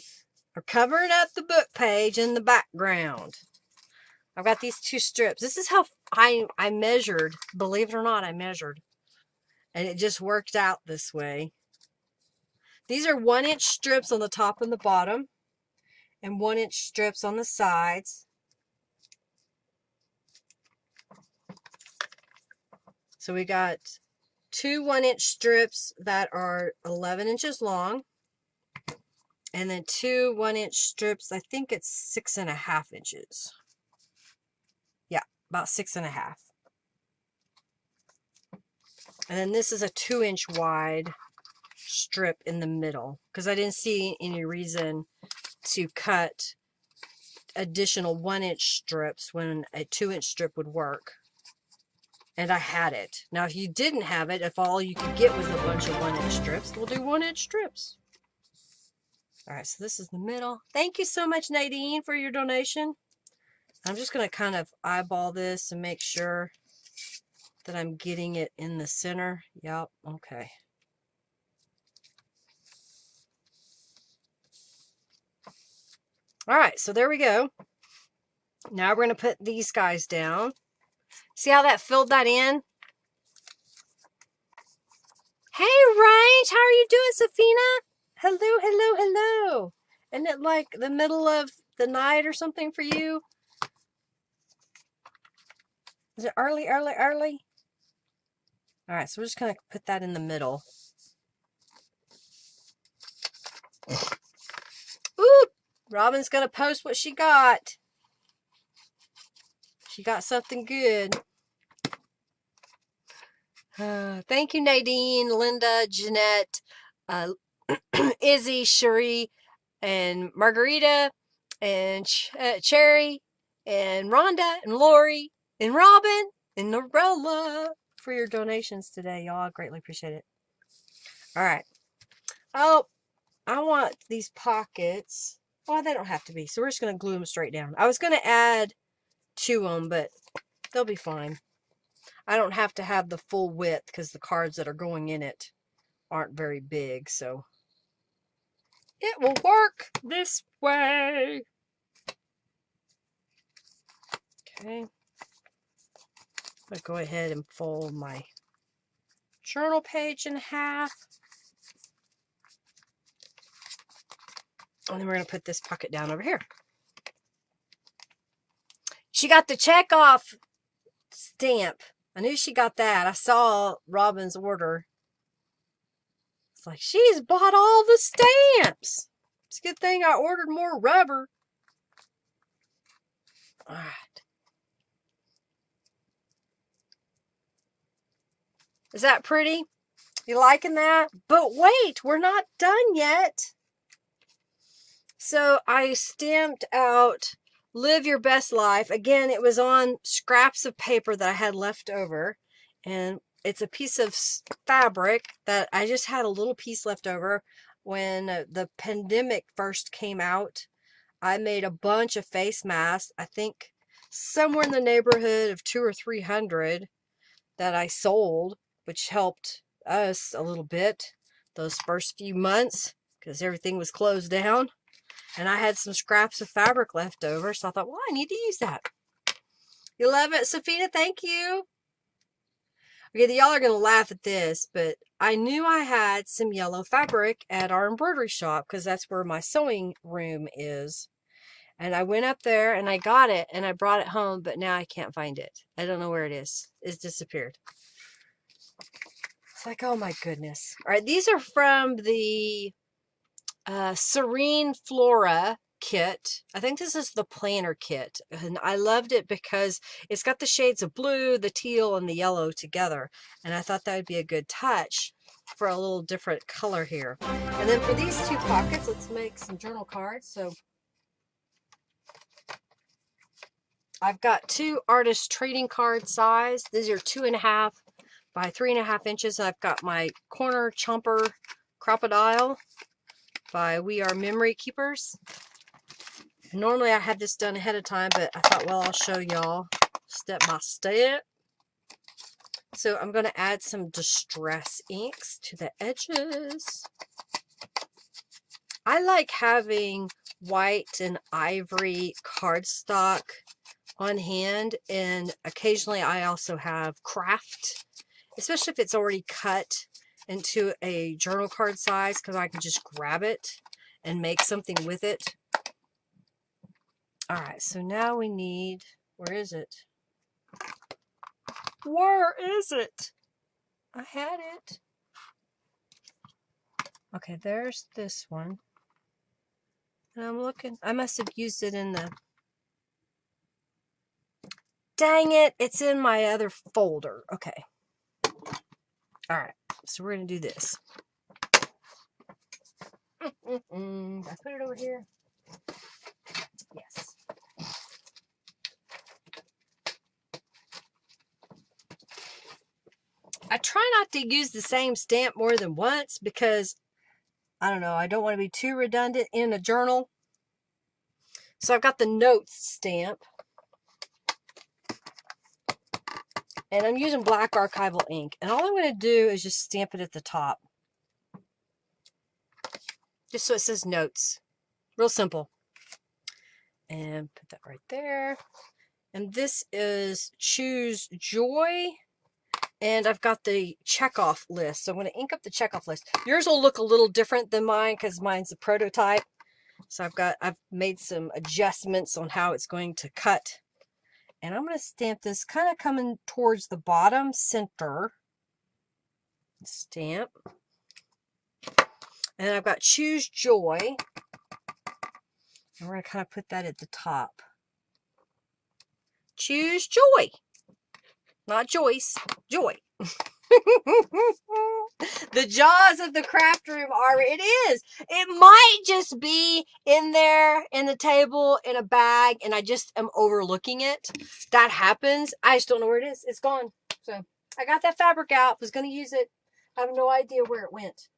we're covering up the book page in the background. I've got these 2 strips. This is how I measured. Believe it or not, I measured. And it just worked out this way. These are 1-inch strips on the top and the bottom. And 1-inch strips on the sides. So we got 2 1-inch strips that are 11 inches long. And then 2 1-inch strips, I think it's 6.5 inches. Yeah, about 6.5. And then this is a 2-inch wide strip in the middle, because I didn't see any reason to cut additional 1-inch strips when a 2-inch strip would work. And I had it. Now, if you didn't have it, if all you could get was a bunch of 1-inch strips, we'll do 1-inch strips. All right, so this is the middle. Thank you so much, Nadine, for your donation. I'm just going to kind of eyeball this and make sure that I'm getting it in the center. Yep, okay. All right, so there we go. Now we're going to put these guys down. See how that filled that in? Hey, Range, how are you doing, Safina? Hello, hello, hello. Isn't it like the middle of the night or something for you? Is it early, early, early? All right, so we're just going to put that in the middle. Ooh, Robin's going to post what she got. She got something good. Thank you, Nadine, Linda, Jeanette, Izzy, Cherie, and Margarita, and Cherry, and Rhonda, and Lori, and Robin, and Norella for your donations today, y'all. I greatly appreciate it. All right. Oh, I want these pockets. Well, they don't have to be, so we're just going to glue them straight down. I was going to add to them, but they'll be fine. I don't have to have the full width because the cards that are going in it aren't very big, so it will work this way. Okay. I'll go ahead and fold my journal page in half. And then we're going to put this pocket down over here. She got the check off stamp. I knew she got that. I saw Robin's order. It's like, she's bought all the stamps. It's a good thing I ordered more rubber. All right. Is that pretty? You liking that? But wait, we're not done yet. So I stamped out Live Your Best Life. Again, it was on scraps of paper that I had left over. And it's a piece of fabric that I just had a little piece left over when the pandemic first came out. I made a bunch of face masks. I think somewhere in the neighborhood of 200 or 300 that I sold, which helped us a little bit those first few months because everything was closed down. And I had some scraps of fabric left over, so I thought, well, I need to use that. You love it, Safina? Thank you. Okay, y'all are going to laugh at this, but I knew I had some yellow fabric at our embroidery shop because that's where my sewing room is. And I went up there and I got it and I brought it home, but now I can't find it. I don't know where it is. It's disappeared. It's like, oh my goodness. All right, these are from the Serene Flora kit. I think this is the planner kit, and I loved it because it's got the shades of blue, the teal, and the yellow together, and I thought that would be a good touch for a little different color here. And then for these two pockets, let's make some journal cards. So I've got two artist trading card size. These are 2.5 by 3.5 inches. I've got my corner chomper crocodile by We Are Memory Keepers. Normally I had this done ahead of time, but I thought, well, I'll show y'all step by step. So I'm going to add some distress inks to the edges. I like having white and ivory cardstock on hand, and occasionally I also have craft, especially if it's already cut into a journal card size, because I can just grab it and make something with it. All right, so now we need, where is it? Where is it? I had it. Okay, there's this one. And I'm looking, I must have used it in the, dang it, it's in my other folder. Okay. All right, so we're going to do this. I put it over here. Yes. I try not to use the same stamp more than once because, I don't know, I don't want to be too redundant in a journal. So I've got the notes stamp. And I'm using black archival ink. And all I'm going to do is just stamp it at the top. Just so it says notes. Real simple. And put that right there. And this is Choose Joy. And I've got the checkoff list. So I'm going to ink up the checkoff list. Yours will look a little different than mine because mine's a prototype. So I've made some adjustments on how it's going to cut. And I'm going to stamp this kind of coming towards the bottom center. Stamp. And I've got Choose Joy. And we're going to kind of put that at the top. Choose Joy. Not Joyce. Joy. The jaws of the craft room are, it is. It might just be in there in the table in a bag and I just am overlooking it. That happens. I just don't know where it is. It's gone. So I got that fabric out. Was going to use it. I have no idea where it went.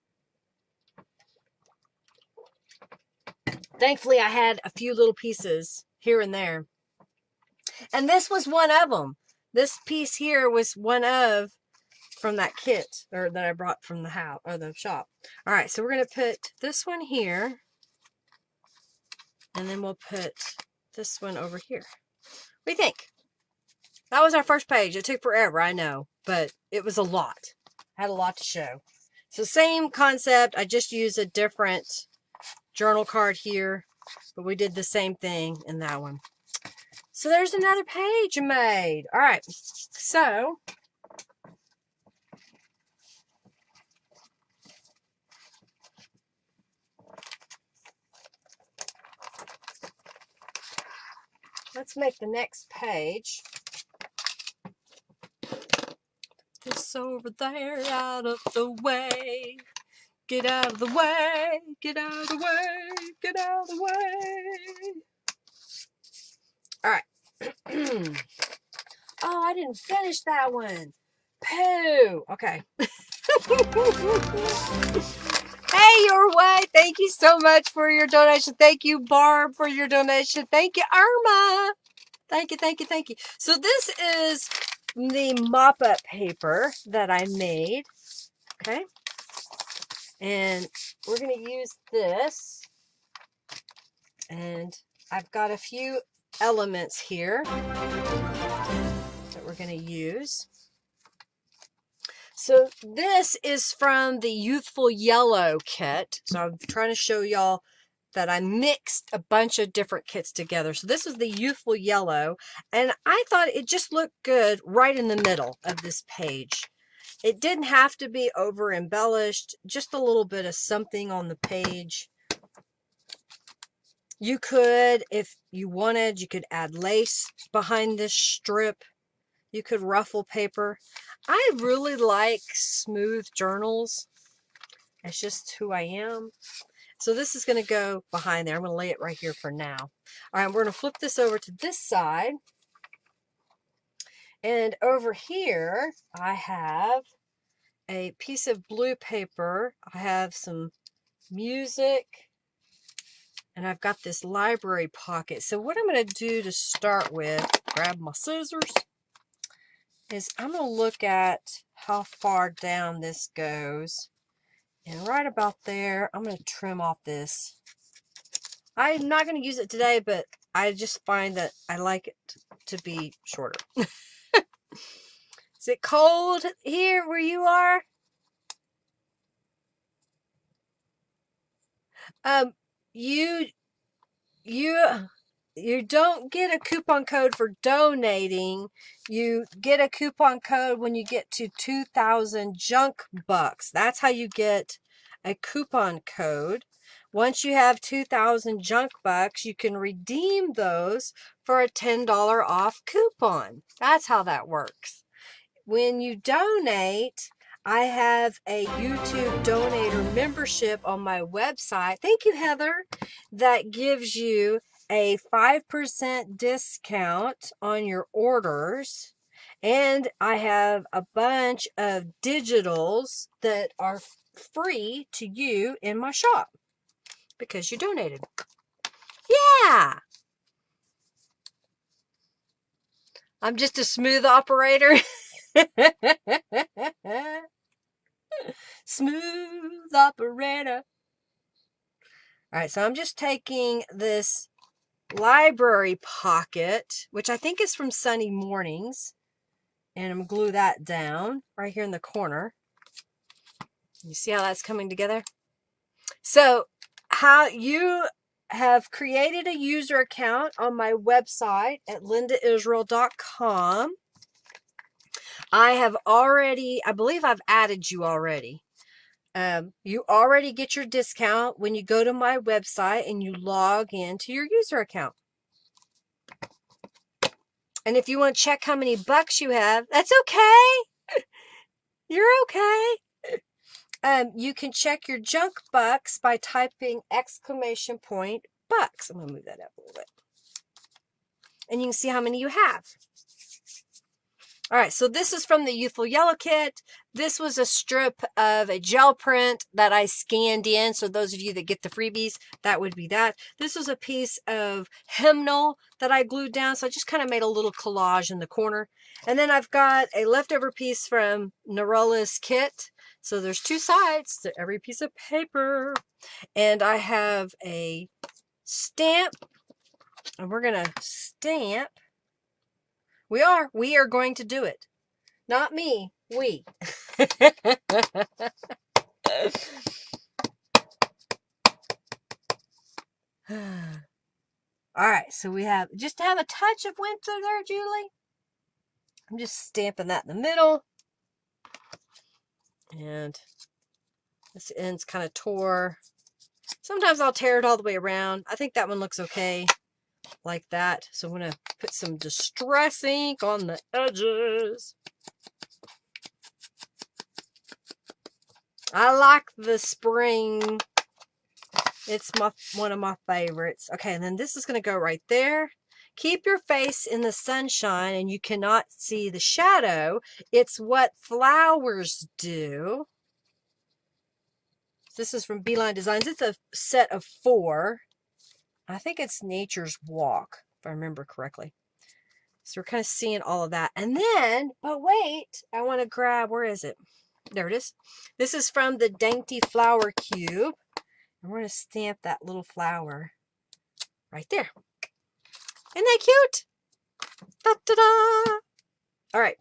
Thankfully, I had a few little pieces here and there. And this was one of them. This piece here was one of from that kit, or that I brought from the house or the shop. All right, so we're going to put this one here, and then we'll put this one over here. What do you think? That was our first page. It took forever, I know, but it was a lot. Had a lot to show. So same concept. I just used a different journal card here, but we did the same thing in that one. So there's another page made. All right, so let's make the next page. This over there, out of the way. Get out of the way. Get out of the way. Get out of the way. All right. Oh, I didn't finish that one. Pooh. Okay. Hey, your way. Thank you so much for your donation. Thank you, Barb, for your donation. Thank you, Irma. Thank you, thank you, thank you. So this is the mop-up paper that I made. Okay. And we're going to use this. And I've got a few elements here that we're going to use. So this is from the Youthful Yellow kit. So I'm trying to show y'all that I mixed a bunch of different kits together. So this is the Youthful Yellow, and I thought it just looked good right in the middle of this page. It didn't have to be over embellished, just a little bit of something on the page. You could, if you wanted, you could add lace behind this strip. You could ruffle paper. I really like smooth journals. It's just who I am. So this is going to go behind there. I'm going to lay it right here for now. All right, we're going to flip this over to this side. And over here, I have a piece of blue paper. I have some music. And I've got this library pocket. So what I'm going to do to start with, grab my scissors, is I'm going to look at how far down this goes. And right about there, I'm going to trim off this. I'm not going to use it today, but I just find that I like it to be shorter. Is it cold here where you are? You don't get a coupon code for donating. You get a coupon code when you get to 2,000 junk bucks. That's how you get a coupon code. Once you have 2,000 junk bucks, you can redeem those for a $10 off coupon. That's how that works. When you donate, I have a YouTube donator membership on my website. Thank you, Heather. That gives you a 5% discount on your orders. And I have a bunch of digitals that are free to you in my shop because you donated. Yeah. I'm just a smooth operator. Smooth operator. All right, so I'm just taking this library pocket, which I think is from Sunny Mornings, and I'm going to glue that down right here in the corner. You see how that's coming together? So how you have created a user account on my website at lindaisrael.com. I believe I've added you already. You already get your discount when you go to my website and you log into your user account. And if you want to check how many bucks you have, that's okay. You're okay. You can check your junk bucks by typing !bucks. I'm going to move that up a little bit. And you can see how many you have. All right, so this is from the Youthful Yellow kit. This was a strip of a gel print that I scanned in. So those of you that get the freebies, that would be that. This was a piece of hymnal that I glued down. So I just kind of made a little collage in the corner. And then I've got a leftover piece from Narola's kit. So there's two sides to every piece of paper. And I have a stamp. And we're going to stamp. We are going to do it. Not me, we. All right, so we have, just to have a touch of winter there, Julie. I'm just stamping that in the middle. And this end's kind of tore. Sometimes I'll tear it all the way around. I think that one looks okay. Like that. So I'm going to put some distress ink on the edges. I like the spring. It's one of my favorites. Okay, and then this is going to go right there. Keep your face in the sunshine and you cannot see the shadow. It's what flowers do. This is from Beeline Designs. It's a set of 4. I think it's Nature's Walk, if I remember correctly. So we're kind of seeing all of that. And then, but wait, I want to grab, where is it? There it is. This is from the Dainty Flower Cube. And we're going to stamp that little flower right there. Isn't that cute? Da-da-da! All right.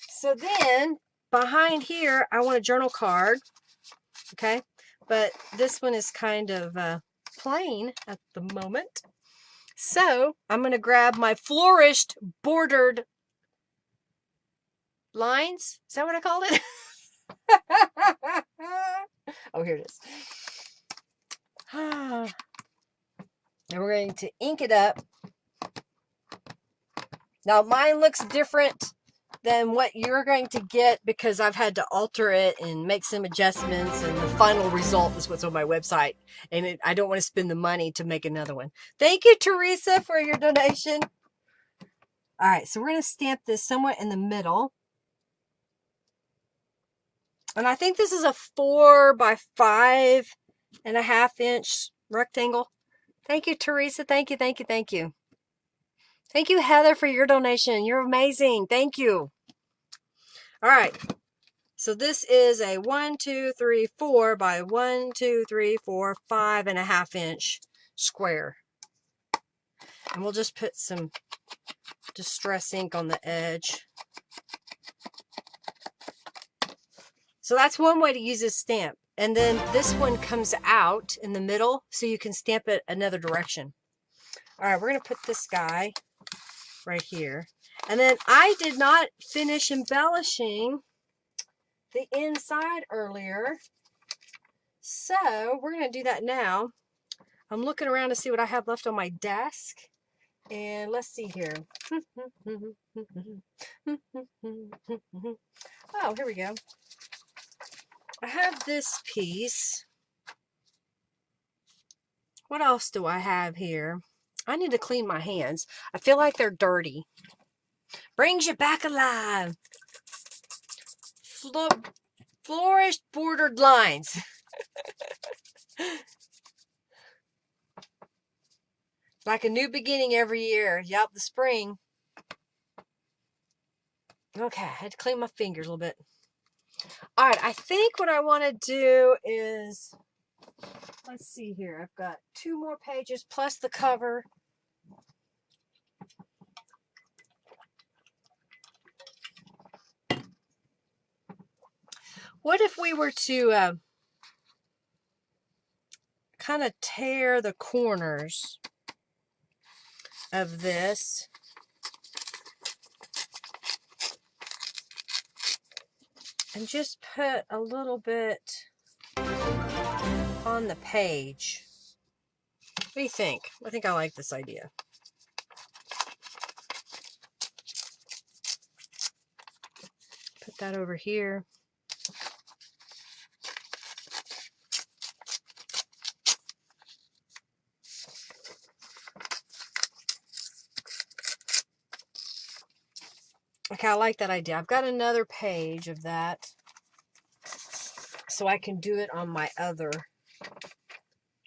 So then, behind here, I want a journal card. Okay. But this one is kind of plain at the moment. So I'm going to grab my flourished bordered lines. Is that what I called it? Oh, here it is. And we're going to ink it up. Now mine looks different than what you're going to get because I've had to alter it and make some adjustments, and the final result is what's on my website, and I don't want to spend the money to make another one. Thank you, Teresa, for your donation. All right, so we're going to stamp this somewhere in the middle, and I think this is a 4 by 5.5 inch rectangle. Thank you, Teresa. Thank you, thank you, thank you. Thank you, Heather, for your donation. You're amazing. Thank you. All right. So this is a 1, 2, 3, 4 by 1, 2, 3, 4, 5.5 inch square. And we'll just put some distress ink on the edge. So that's one way to use this stamp. And then this one comes out in the middle so you can stamp it another direction. All right, we're going to put this guy right here. And then I did not finish embellishing the inside earlier. So we're going to do that now. I'm looking around to see what I have left on my desk. And let's see here. Oh, here we go. I have this piece. What else do I have here? I need to clean my hands. I feel like they're dirty. Brings you back alive. Flourished bordered lines. Like a new beginning every year. Yep, the spring. Okay, I had to clean my fingers a little bit. All right, I think what I want to do is, let's see here. I've got 2 more pages plus the cover. What if we were to kind of tear the corners of this? And just put a little bit on the page. What do you think? I think I like this idea. Put that over here. Okay, I like that idea. I've got another page of that, so I can do it on my other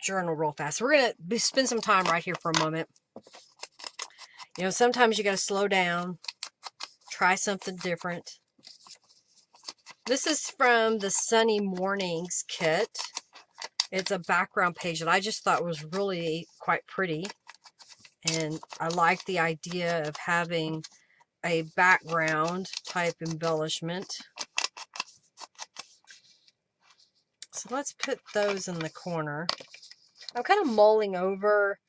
journal real fast. We're going to spend some time right here for a moment. You know, sometimes you got to slow down, try something different. This is from the Sunny Mornings kit. It's a background page that I just thought was really quite pretty. And I like the idea of having a background type embellishment. So let's put those in the corner. I'm kind of mulling over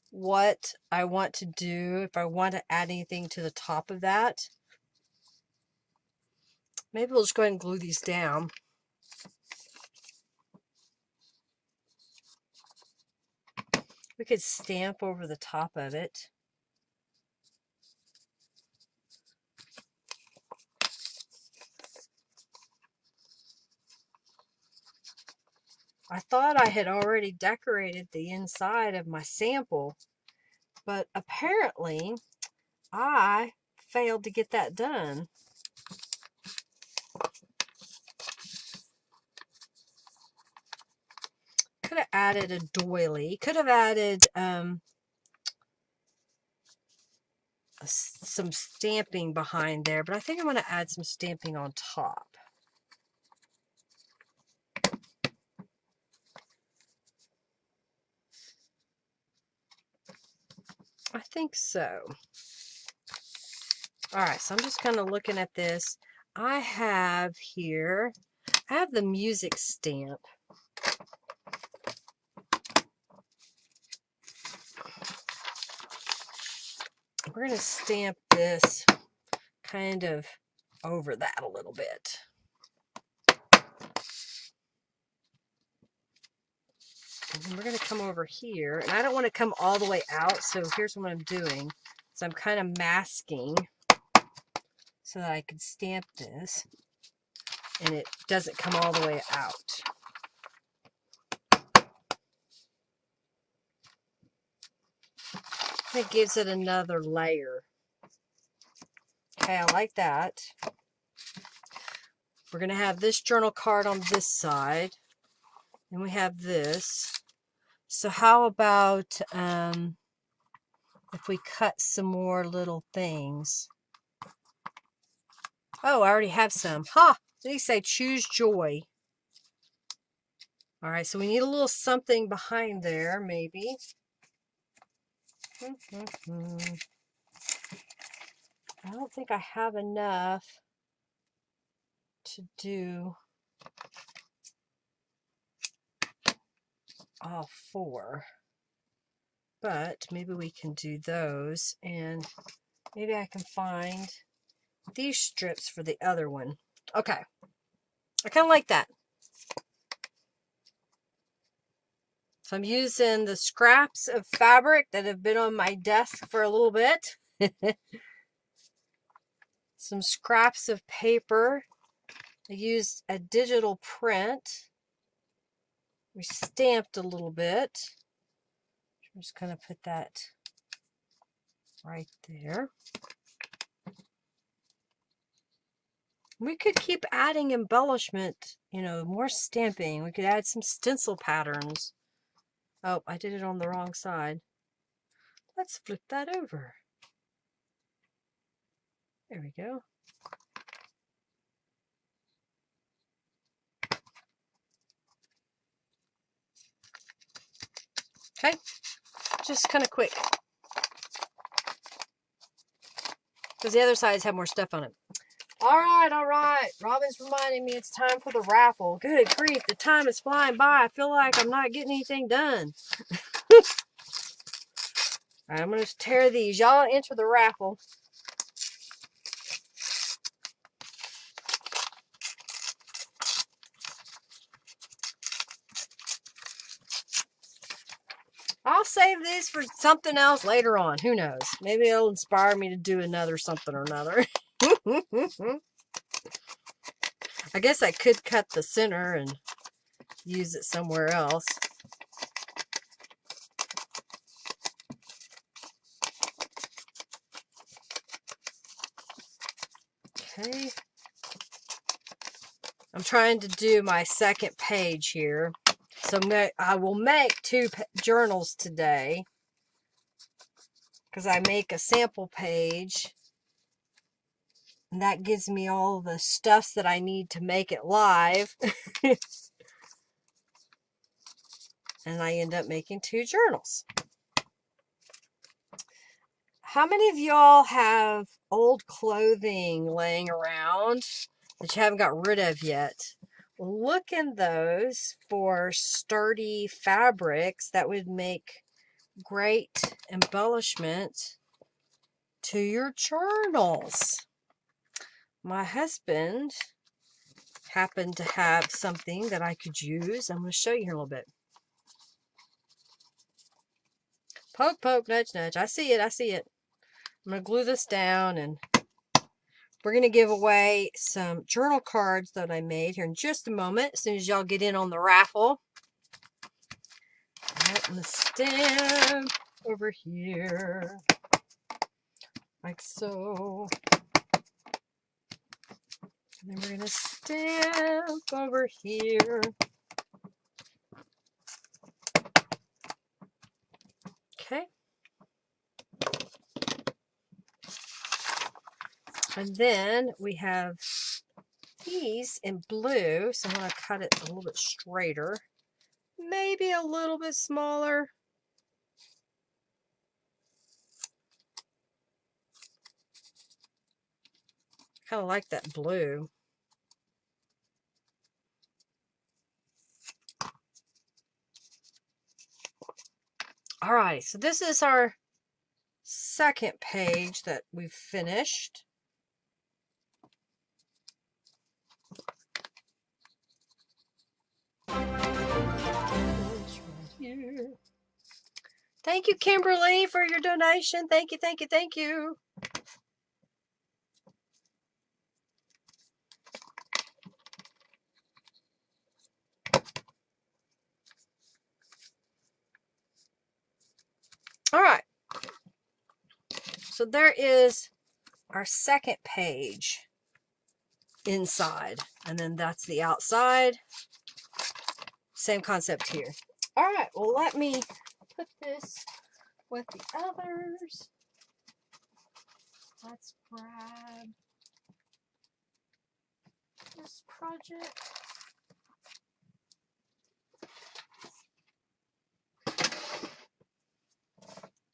what I want to do, if I want to add anything to the top of that. Maybe we'll just go ahead and glue these down. We could stamp over the top of it. I thought I had already decorated the inside of my sample, but apparently I failed to get that done. Could have added a doily. Could have added some stamping behind there, but I think I'm going to add some stamping on top. I think so. All right, so I'm just kind of looking at this. I have here, I have the music stamp. We're going to stamp this kind of over that a little bit. And then we're going to come over here, and I don't want to come all the way out, so here's what I'm doing. So I'm kind of masking so that I can stamp this, and it doesn't come all the way out. It gives it another layer. Okay, I like that. We're going to have this journal card on this side, and we have this. So how about if we cut some more little things? Oh, I already have some. Ha! Did he say choose joy? All right, so we need a little something behind there, maybe. I don't think I have enough to do all four, but maybe we can do those, and maybe I can find these strips for the other one. Okay, I kind of like that. So I'm using the scraps of fabric that have been on my desk for a little bit. Some scraps of paper. I used a digital print. We stamped a little bit. I'm just going to put that right there. We could keep adding embellishment, you know, more stamping. We could add some stencil patterns. Oh, I did it on the wrong side. Let's flip that over. There we go. Okay, just kind of quick. Because the other sides have more stuff on it. All right. Robin's reminding me it's time for the raffle. Good grief, the time is flying by. I feel like I'm not getting anything done. All right, I'm going to tear these. Y'all enter the raffle. I'll save this for something else later on. Who knows? Maybe it'll inspire me to do another something or another. I guess I could cut the center and use it somewhere else. Okay. I'm trying to do my second page here. So I will make 2 journals today, because I make a sample page, and that gives me all the stuff that I need to make it live. And I end up making 2 journals. How many of y'all have old clothing laying around that you haven't got rid of yet? Look in those for sturdy fabrics that would make great embellishment to your journals. My husband happened to have something that I could use. I'm going to show you here a little bit. Poke, poke, nudge, nudge. I see it. I see it. I'm going to glue this down, and we're going to give away some journal cards that I made here in just a moment, as soon as y'all get in on the raffle. I'm going to stamp over here, like so. And then we're going to stamp over here. Okay. And then we have these in blue, so I'm going to cut it a little bit straighter, maybe a little bit smaller. Kind of like that blue. All right, so this is our second page that we've finished. Here. Thank you, Kimberly, for your donation. Thank you, thank you, thank you. All right. So there is our second page inside, and then that's the outside. Same concept here. All right, well, let me put this with the others. Let's grab this project.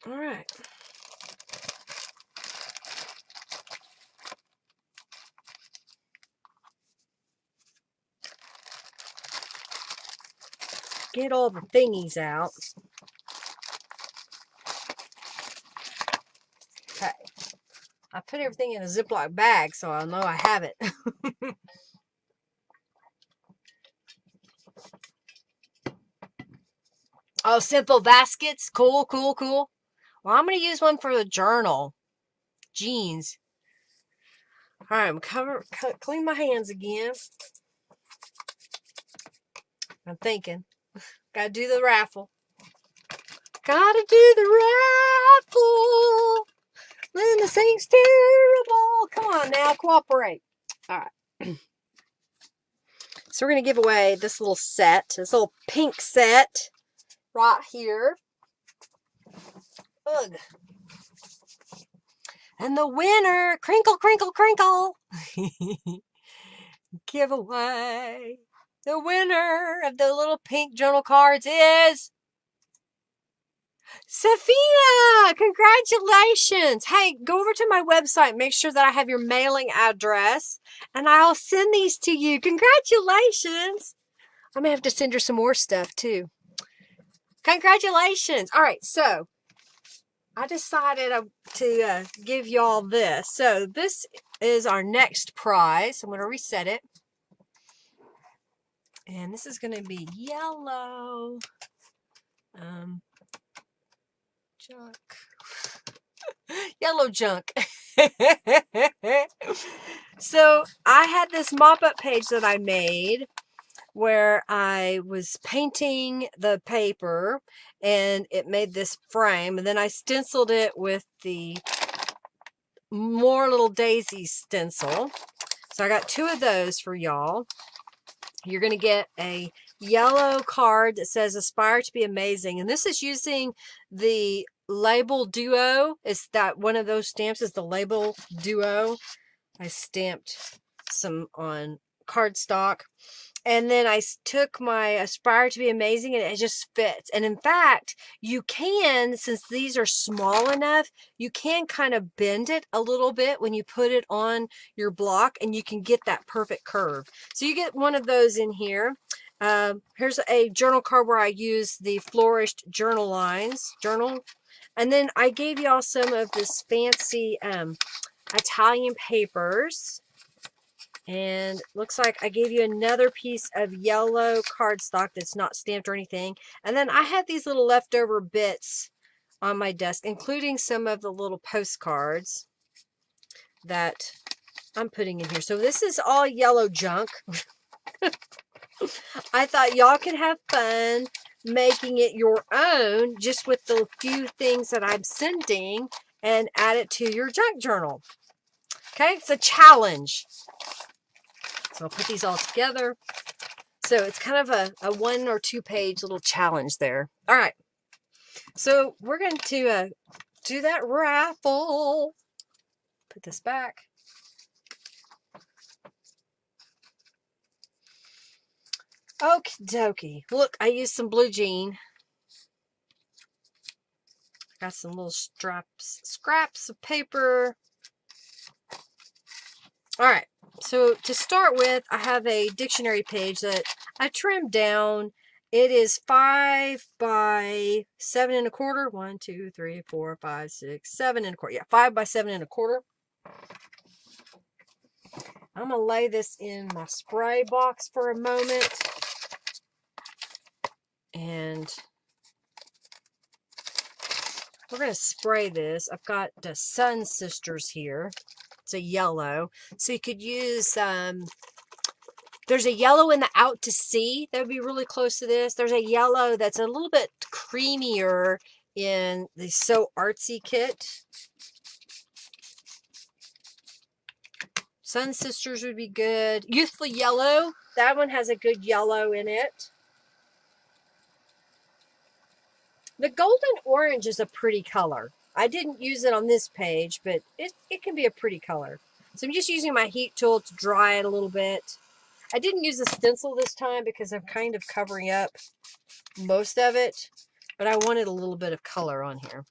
All right. Get all the thingies out. Okay. I put everything in a Ziploc bag, so I'll know I have it. Oh, simple baskets. Cool, cool, cool. Well, I'm going to use one for the journal. Jeans. All right, I'm clean my hands again. I'm thinking. Gotta do the raffle. Gotta do the raffle. Then this thing's terrible. Come on now, cooperate. All right. So we're going to give away this little set. This little pink set right here. Ugh. And the winner, crinkle, crinkle, crinkle. Giveaway. The winner of the little pink journal cards is Safina. Congratulations. Hey, go over to my website. Make sure that I have your mailing address, and I'll send these to you. Congratulations. I may have to send her some more stuff too. Congratulations. All right, so I decided to give y'all this. So this is our next prize. I'm going to reset it. And this is going to be yellow junk. Yellow junk. So I had this mop-up page that I made where I was painting the paper, and it made this frame, and then I stenciled it with the more little daisy stencil. So I got 2 of those for y'all. You're going to get a yellow card that says aspire to be amazing. And this is using the Label Duo. Is that one of those stamps is the Label Duo. I stamped some on cardstock. And then I took my Aspire to be Amazing and it just fits. And in fact, you can, since these are small enough, you can kind of bend it a little bit when you put it on your block and you can get that perfect curve. So you get one of those in here. Here's a journal card where I use the flourished journal journal. And then I gave y'all some of this fancy Italian papers. And looks like I gave you another piece of yellow cardstock that's not stamped or anything. And then I had these little leftover bits on my desk, including some of the little postcards that I'm putting in here. So this is all yellow junk. I thought y'all could have fun making it your own just with the few things that I'm sending and add it to your junk journal. Okay, it's a challenge. So I'll put these all together. So it's kind of a 1 or 2 page little challenge there. All right. So we're going to do that raffle. Put this back. Okie dokie. Look, I used some blue jean. Got some little scraps of paper. All right. So to start with, I have a dictionary page that I trimmed down. It is 5 by 7 1/4. 1, 2, 3, 4, 5, 6, 7 1/4. Yeah, 5 by 7 1/4. I'm gonna lay this in my spray box for a moment, and we're gonna spray this. I've got the Sun Sisters here. It's a yellow, so you could use there's a yellow in the Out to Sea that would be really close to this. There's a yellow that's a little bit creamier in the So Artsy kit. Sun Sisters would be good. Youthful Yellow, that one has a good yellow in it. The Golden Orange is a pretty color. I didn't use it on this page, but it can be a pretty color. So I'm just using my heat tool to dry it a little bit. I didn't use a stencil this time because I'm kind of covering up most of it, but I wanted a little bit of color on here.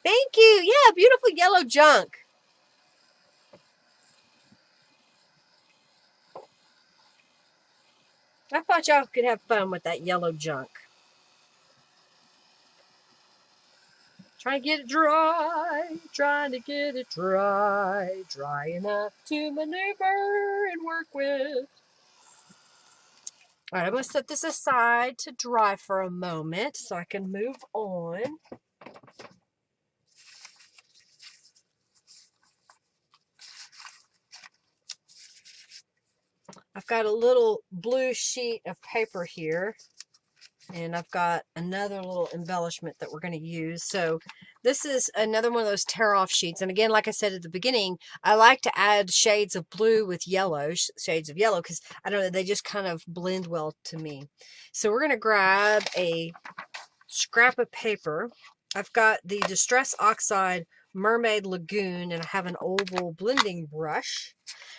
Thank you. Yeah, beautiful yellow junk. I thought y'all could have fun with that yellow junk. Trying to get it dry, trying to get it dry, dry enough to maneuver and work with. All right, I'm going to set this aside to dry for a moment so I can move on. I've got a little blue sheet of paper here, and I've got another little embellishment that we're going to use. So this is another one of those tear-off sheets. And again, like I said at the beginning, I like to add shades of blue with yellow, shades of yellow, because I don't know, they just kind of blend well to me. So we're going to grab a scrap of paper. I've got the Distress Oxide Mermaid Lagoon, and I have an oval blending brush.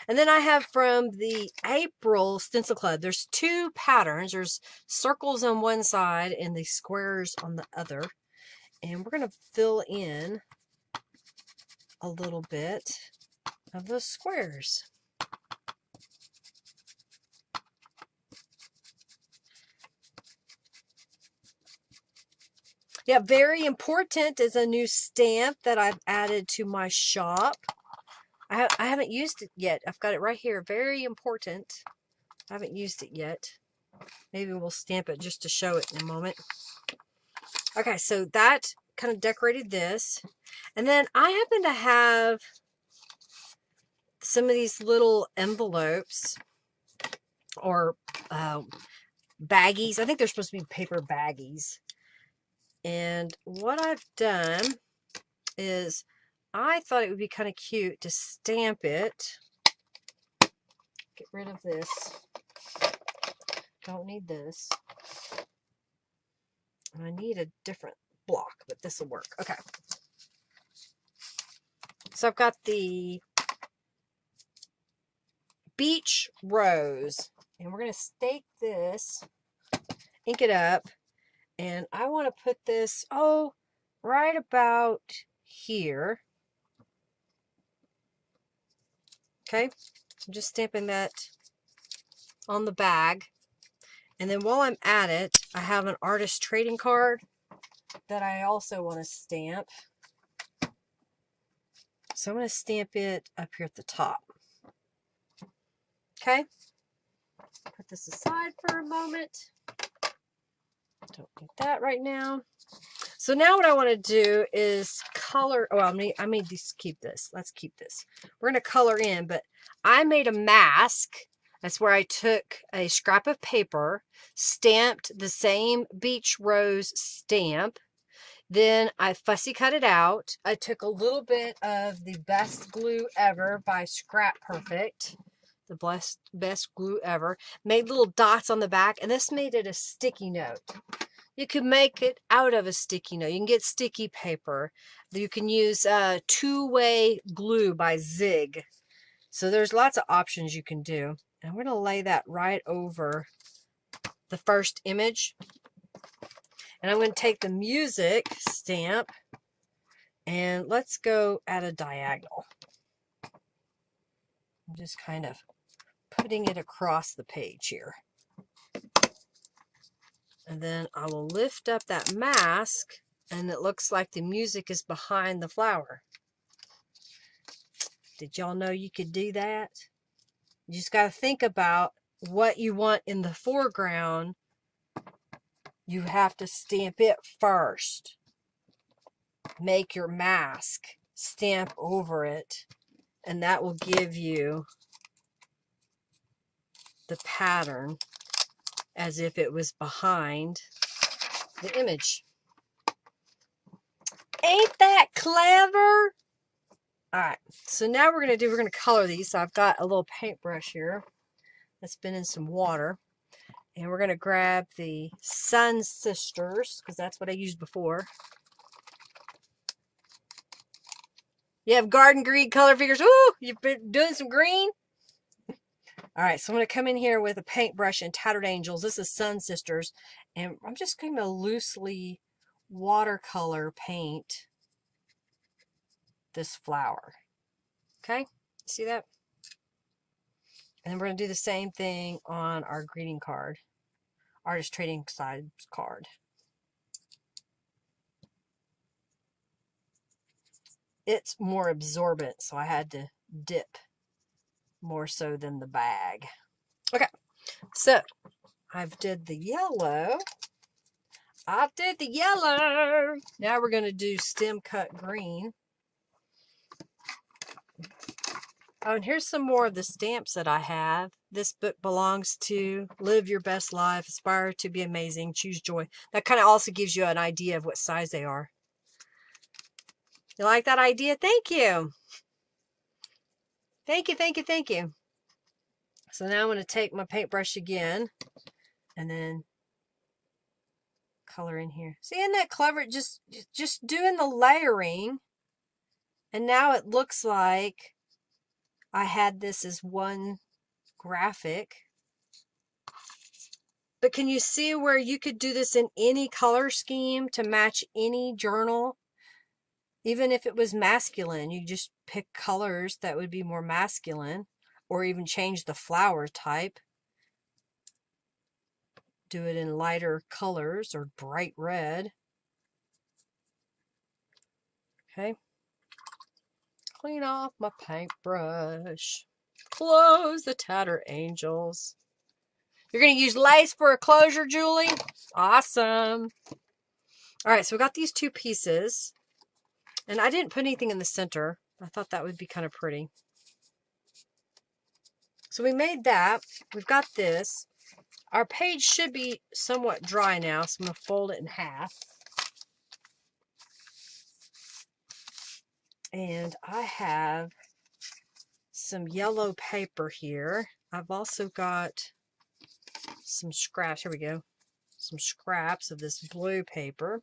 And then I have from the April Stencil Club, there's 2 patterns. There's circles on one side and the squares on the other. And we're going to fill in a little bit of those squares. Yeah, very important is a new stamp that I've added to my shop. I haven't used it yet. I've got it right here. Very important. I haven't used it yet. Maybe we'll stamp it just to show it in a moment. Okay, so that kind of decorated this. And then I happen to have some of these little envelopes or baggies. I think they're supposed to be paper baggies. And what I've done is I thought it would be kind of cute to stamp it. Get rid of this. Don't need this. And I need a different block, but this will work. Okay. So I've got the Beach Rose, and we're going to stake this, ink it up, and I want to put this, right about here. Okay, I'm just stamping that on the bag. And then while I'm at it, I have an artist trading card that I also want to stamp. So I'm going to stamp it up here at the top. Okay, put this aside for a moment. Don't need that right now. So now what I want to do is color. Oh, I may just keep this. Let's keep this. We're going to color in, but I made a mask. That's where I took a scrap of paper, stamped the same Beach Rose stamp. Then I fussy cut it out. I took a little bit of the Best Glue Ever by Scrap Perfect. The best glue ever. Made little dots on the back, and this made it a sticky note. You could make it out of a sticky note. You can get sticky paper. You can use two-way glue by Zig. So there's lots of options you can do. And I'm going to lay that right over the first image. And I'm going to take the music stamp and let's go at a diagonal. I'm just kind of putting it across the page here. And then I will lift up that mask, and it looks like the music is behind the flower. Did y'all know you could do that? You just got to think about what you want in the foreground. You have to stamp it first. Make your mask, stamp over it, and that will give you the pattern as if it was behind the image. Ain't that clever? All right, so now we're going to color these. So I've got a little paintbrush here that's been in some water. And we're going to grab the Sun Sisters, because that's what I used before. You have garden green color figures. Ooh, you've been doing some green. All right, so I'm going to come in here with a paintbrush and Tattered Angels. This is Sun Sisters. And I'm just going to loosely watercolor paint this flower. Okay, see that? And then we're going to do the same thing on our greeting card. Artist Trading Side card. It's more absorbent, so I had to dip more so than the bag. Okay, so I've did the yellow. I did the yellow. Now we're going to do stem cut green. Oh, and here's some more of the stamps that I have. This book belongs to Live Your Best Life, Aspire to be Amazing, Choose Joy. That kind of also gives you an idea of what size they are. You like that idea? Thank you. Thank you, thank you, thank you. So now I'm going to take my paintbrush again and then color in here. See, isn't that clever? Just doing the layering. And now it looks like I had this as one graphic. But can you see where you could do this in any color scheme to match any journal? Even if it was masculine, you just pick colors that would be more masculine, or even change the flower type. Do it in lighter colors or bright red. Okay. Clean off my paintbrush. Close the Tattered Angels. You're going to use lace for a closure, Julie? Awesome. All right, so we got these two pieces. And I didn't put anything in the center. I thought that would be kind of pretty. So we made that. We've got this. Our page should be somewhat dry now, so I'm going to fold it in half. And I have some yellow paper here. I've also got some scraps. Here we go. Some scraps of this blue paper.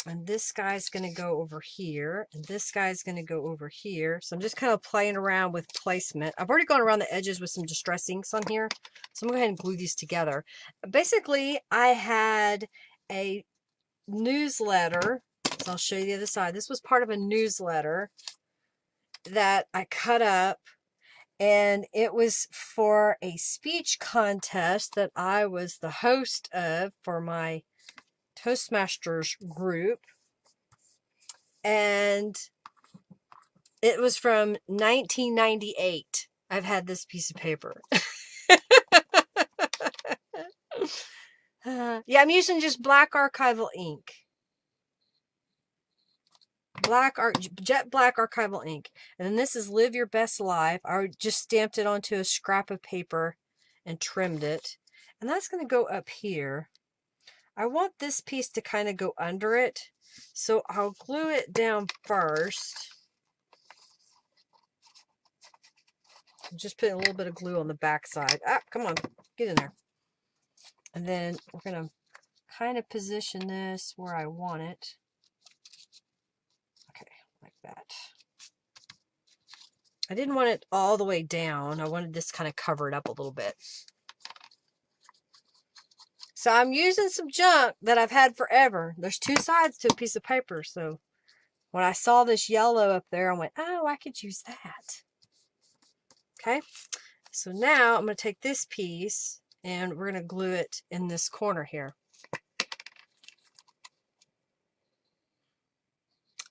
And this guy's going to go over here. And this guy's going to go over here. So I'm just kind of playing around with placement. I've already gone around the edges with some distress inks on here. So I'm going to go ahead and glue these together. Basically, I had a newsletter. So I'll show you the other side. This was part of a newsletter that I cut up. And it was for a speech contest that I was the host of for my Toastmasters group. And it was from 1998. I've had this piece of paper. Yeah, I'm using just black archival ink. Jet black archival ink. And then this is Live Your Best Life. I just stamped it onto a scrap of paper and trimmed it. And that's going to go up here. I want this piece to kind of go under it. So I'll glue it down first. I'm just putting a little bit of glue on the back side. Ah, come on, get in there. And then we're going to kind of position this where I want it. Okay, like that. I didn't want it all the way down. I wanted this kind of cover it up a little bit. So I'm using some junk that I've had forever. There's two sides to a piece of paper. So when I saw this yellow up there, I went, oh, I could use that. Okay. So now I'm going to take this piece and we're going to glue it in this corner here.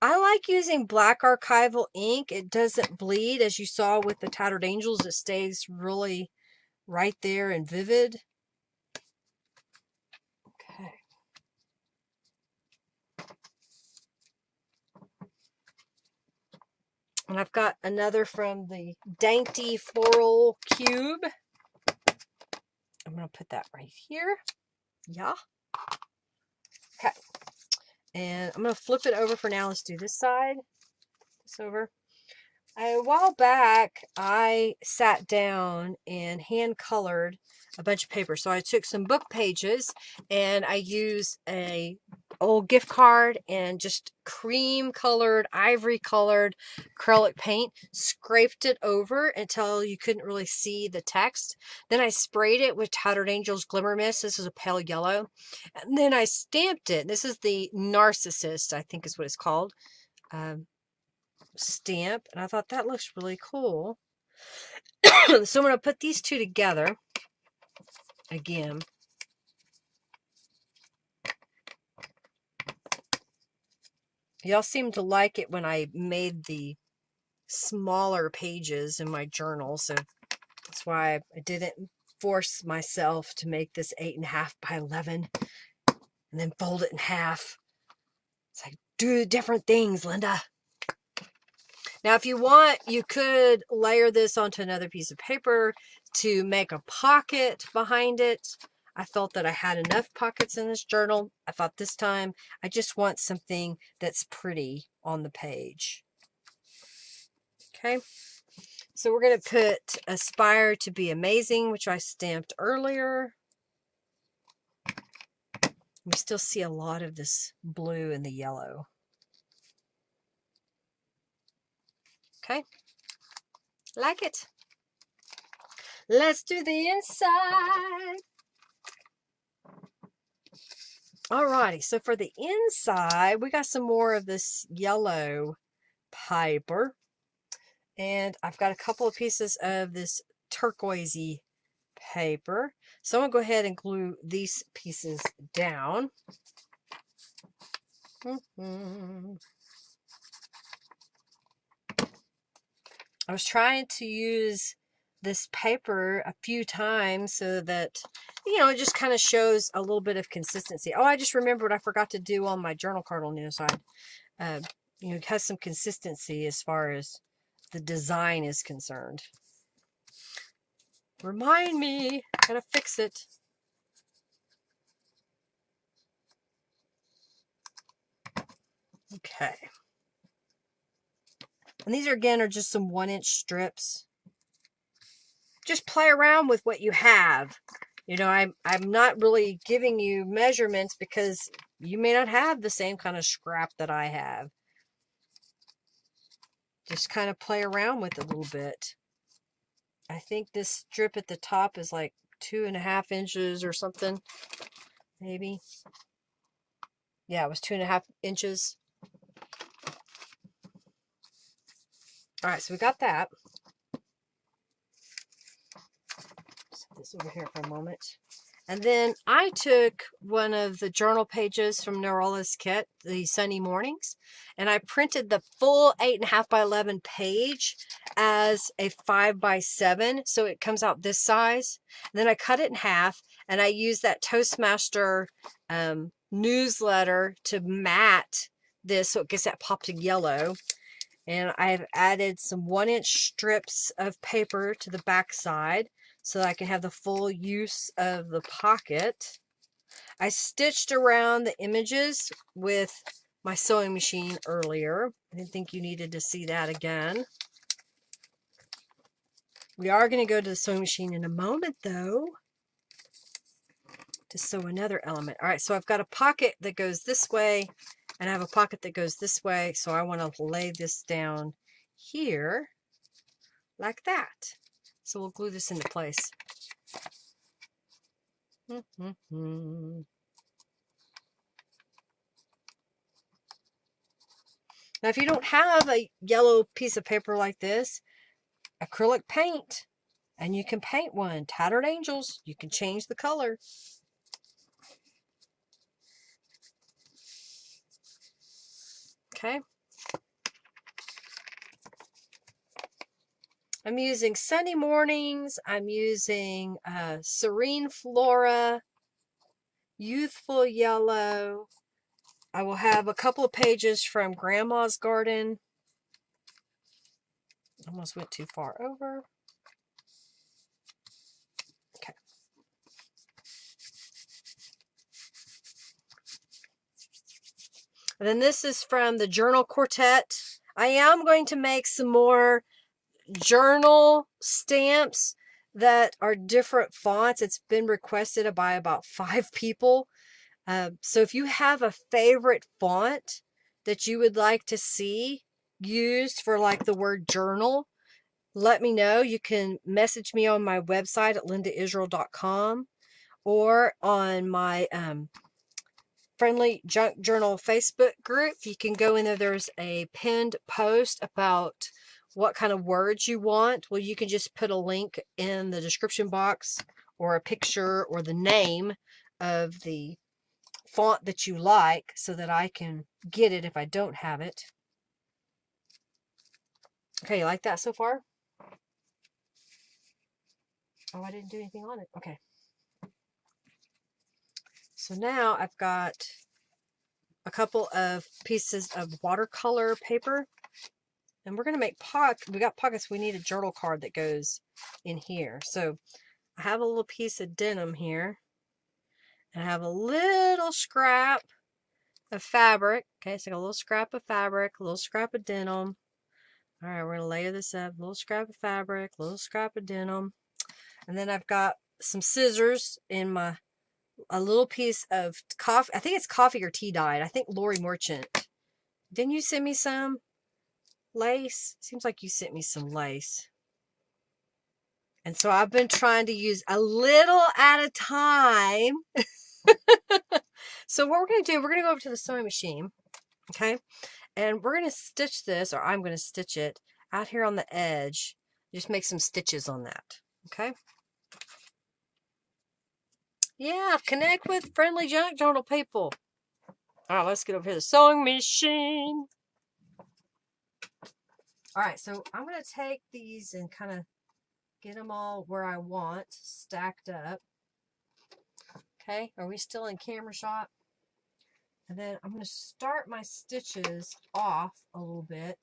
I like using black archival ink. It doesn't bleed. As you saw with the Tattered Angels, it stays really right there and vivid. Okay. And I've got another from the Dainty Floral Cube. I'm going to put that right here. Yeah. Okay. And I'm going to flip it over for now. Let's do this side. This over. A while back, I sat down and hand colored a bunch of paper. So I took some book pages and I used a old gift card and just cream colored, ivory colored acrylic paint, scraped it over until you couldn't really see the text. Then I sprayed it with Tattered Angels Glimmer Mists. This is a pale yellow. And then I stamped it. This is the Narcissist, I think is what it's called. Stamp, and I thought that looks really cool. So I'm going to put these two together again. Y'all seem to like it when I made the smaller pages in my journal, so that's why I didn't force myself to make this 8.5 by 11 and then fold it in half. It's like, do different things, Linda. Now, if you want, you could layer this onto another piece of paper to make a pocket behind it. I felt that I had enough pockets in this journal. I thought this time I just want something that's pretty on the page. Okay, so we're going to put Aspire to be Amazing, which I stamped earlier. We still see a lot of this blue and the yellow. Okay, like it. Let's do the inside. Alrighty, so for the inside, we got some more of this yellow paper. And I've got a couple of pieces of this turquoisey paper. So I'm going to go ahead and glue these pieces down. I was trying to use this paper a few times so that, you know, it just kind of shows a little bit of consistency. Oh, I just remembered what I forgot to do on my journal card on the other side. You know, it has some consistency as far as the design is concerned. Remind me, gotta fix it. Okay. And these are, again, are just some 1-inch strips. Just play around with what you have. You know, I'm not really giving you measurements because you may not have the same kind of scrap that I have. Just kind of play around with it a little bit. I think this strip at the top is like 2.5 inches or something. Maybe. Yeah, it was 2.5 inches. All right, so we got that. Set this over here for a moment. And then I took one of the journal pages from Norella's kit, the Sunny Mornings, and I printed the full 8.5 by 11 page as a 5 by 7, so it comes out this size. And then I cut it in half, and I used that Toastmaster newsletter to mat this so it gets that popped to yellow. And I've added some 1-inch strips of paper to the back side so that I can have the full use of the pocket. I stitched around the images with my sewing machine earlier. I didn't think you needed to see that again. We are going to go to the sewing machine in a moment, though, to sew another element. All right, so I've got a pocket that goes this way, and I have a pocket that goes this way, so I want to lay this down here like that. So we'll glue this into place. Now, if you don't have a yellow piece of paper like this, acrylic paint, and you can paint one. Tattered Angels, you can change the color. Okay. I'm using Sunny Mornings. I'm using Serene Flora, Youthful Yellow. I will have a couple of pages from Grandma's Garden. Almost went too far over. Okay. And then this is from the Journal Quartet. I am going to make some more journal stamps that are different fonts. It's been requested by about 5 people. So if you have a favorite font that you would like to see used for like the word journal, let me know. You can message me on my website at lindaisrael.com or on my Friendly Junk Journal Facebook group. You can go in there. There's a pinned post about what kind of words you want. Well, you can just put a link in the description box or a picture or the name of the font that you like so that I can get it if I don't have it. Okay, you like that so far? Oh, I didn't do anything on it. Okay. So now I've got a couple of pieces of watercolor paper. And we're going to make pockets. We got pockets. We need a journal card that goes in here. So I have a little piece of denim here. And I have a little scrap of fabric. Okay, so I got a little scrap of fabric, a little scrap of denim. All right, we're going to layer this up. A little scrap of fabric, a little scrap of denim. And then I've got some scissors in a little piece of coffee. I think it's coffee or tea dyed. I think Lori Merchant. Didn't you send me some lace? Seems like you sent me some lace. And so I've been trying to use a little at a time. So what we're going to do, we're going to go over to the sewing machine. Okay. And we're going to stitch this, or I'm going to stitch it out here on the edge. Just make some stitches on that. Okay. Yeah, connect with Friendly Junk Journal people. All right, let's get over here to the sewing machine. All right, so I'm going to take these and kind of get them all where I want, stacked up. Okay, are we still in camera shot? And then I'm going to start my stitches off a little bit.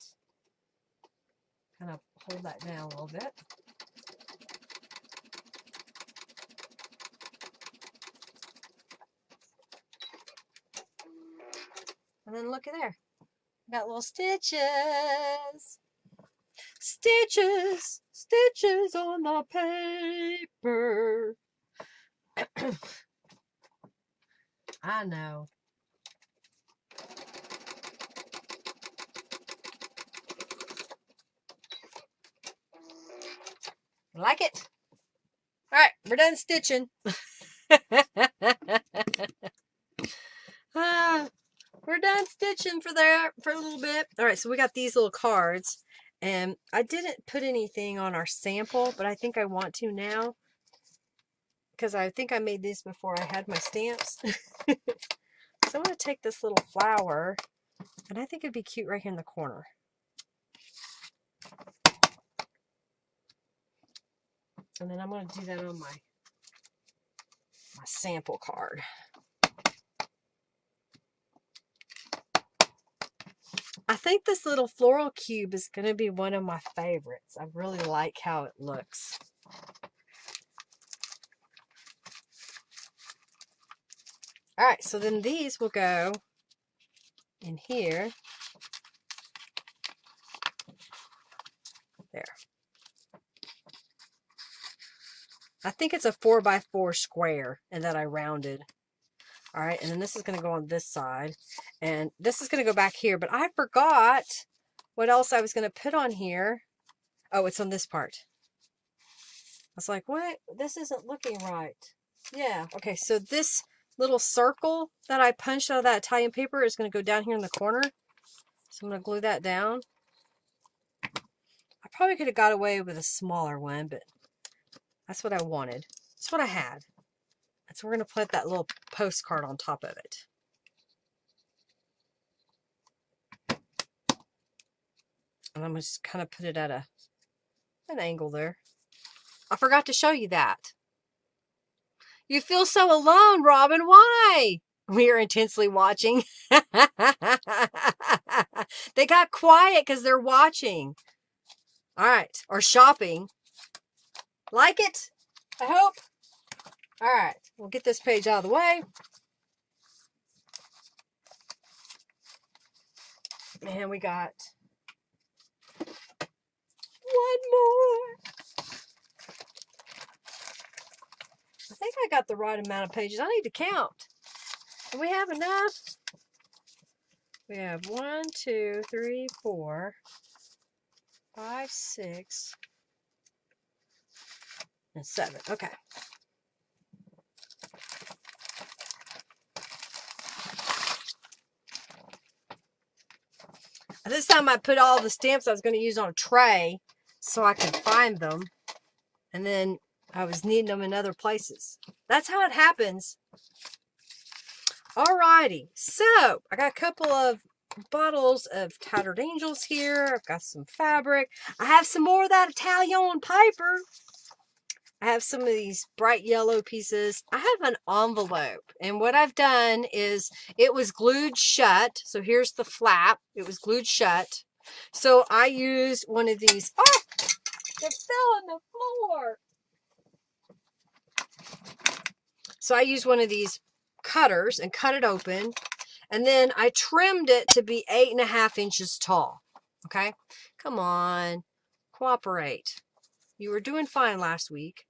Kind of hold that down a little bit. And then look at there. Got little stitches. stitches, stitches on the paper. I know. Like it? All right, we're done stitching. We're done stitching for a little bit. All right, so we got these little cards, and I didn't put anything on our sample, but I think I want to now because I think I made these before I had my stamps. So I'm going to take this little flower, and I think it'd be cute right here in the corner. And then I'm going to do that on my sample card. I think this little floral cube is going to be one of my favorites. I really like how it looks. All right, so then these will go in here. There. I think it's a 4x4 square and that I rounded. All right, and then this is going to go on this side. And this is going to go back here, but I forgot what else I was going to put on here. Oh, it's on this part. I was like, what? This isn't looking right. Yeah, okay, so this little circle that I punched out of that Italian paper is going to go down here in the corner. So I'm going to glue that down. I probably could have got away with a smaller one, but that's what I wanted. That's what I had. And so we're going to put that little postcard on top of it. And I'm just kind of put it at an angle there. I forgot to show you that. You feel so alone, Robin. Why? We are intensely watching. They got quiet because they're watching. All right. Or shopping. Like it? I hope. All right. We'll get this page out of the way. And we got one more. I think I got the right amount of pages. I need to count. Do we have enough? We have 1, 2, 3, 4, 5, 6, and 7. Okay. This time I put all the stamps I was going to use on a tray so I could find them. And then I was needing them in other places. That's how it happens. Alrighty. So, I got a couple of bottles of Tattered Angels here. I've got some fabric. I have some more of that Italian paper. I have some of these bright yellow pieces. I have an envelope. And what I've done is it was glued shut. So here's the flap. It was glued shut. So I used one of these. Oh, it fell on the floor. So I used one of these cutters and cut it open. And then I trimmed it to be 8.5 inches tall. Okay? Come on. Cooperate. You were doing fine last week.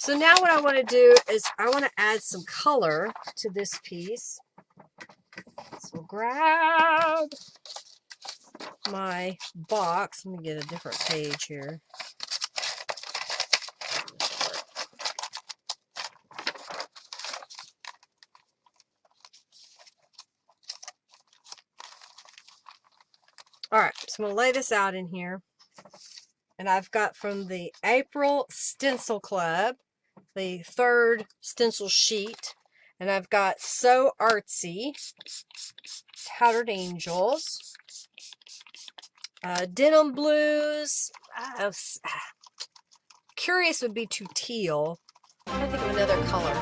So now what I want to do is I want to add some color to this piece. So grab my box. Let me get a different page here. All right, so I'm going to lay this out in here. And I've got from the April Stencil Club, the 3rd stencil sheet. And I've got So Artsy, Tattered Angels, Denim Blues. Curious would be too teal. I'm trying to think of another color.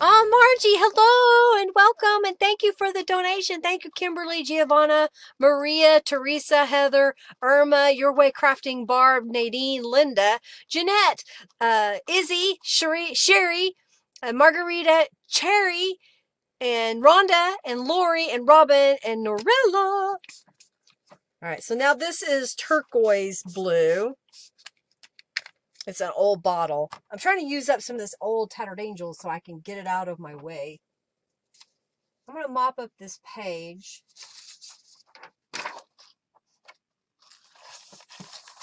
Oh, Margie, hello and welcome, and thank you for the donation. Thank you, Kimberly, Giovanna, Maria, Teresa, Heather, Irma, Your Way Crafting, Barb, Nadine, Linda, Jeanette, Izzy, Sherry, Margarita, Cherry, and Rhonda, and Lori, and Robin, and Norella. All All right, so now this is turquoise blue. It's an old bottle. I'm trying to use up some of this old Tattered Angels so I can get it out of my way. I'm going to mop up this page.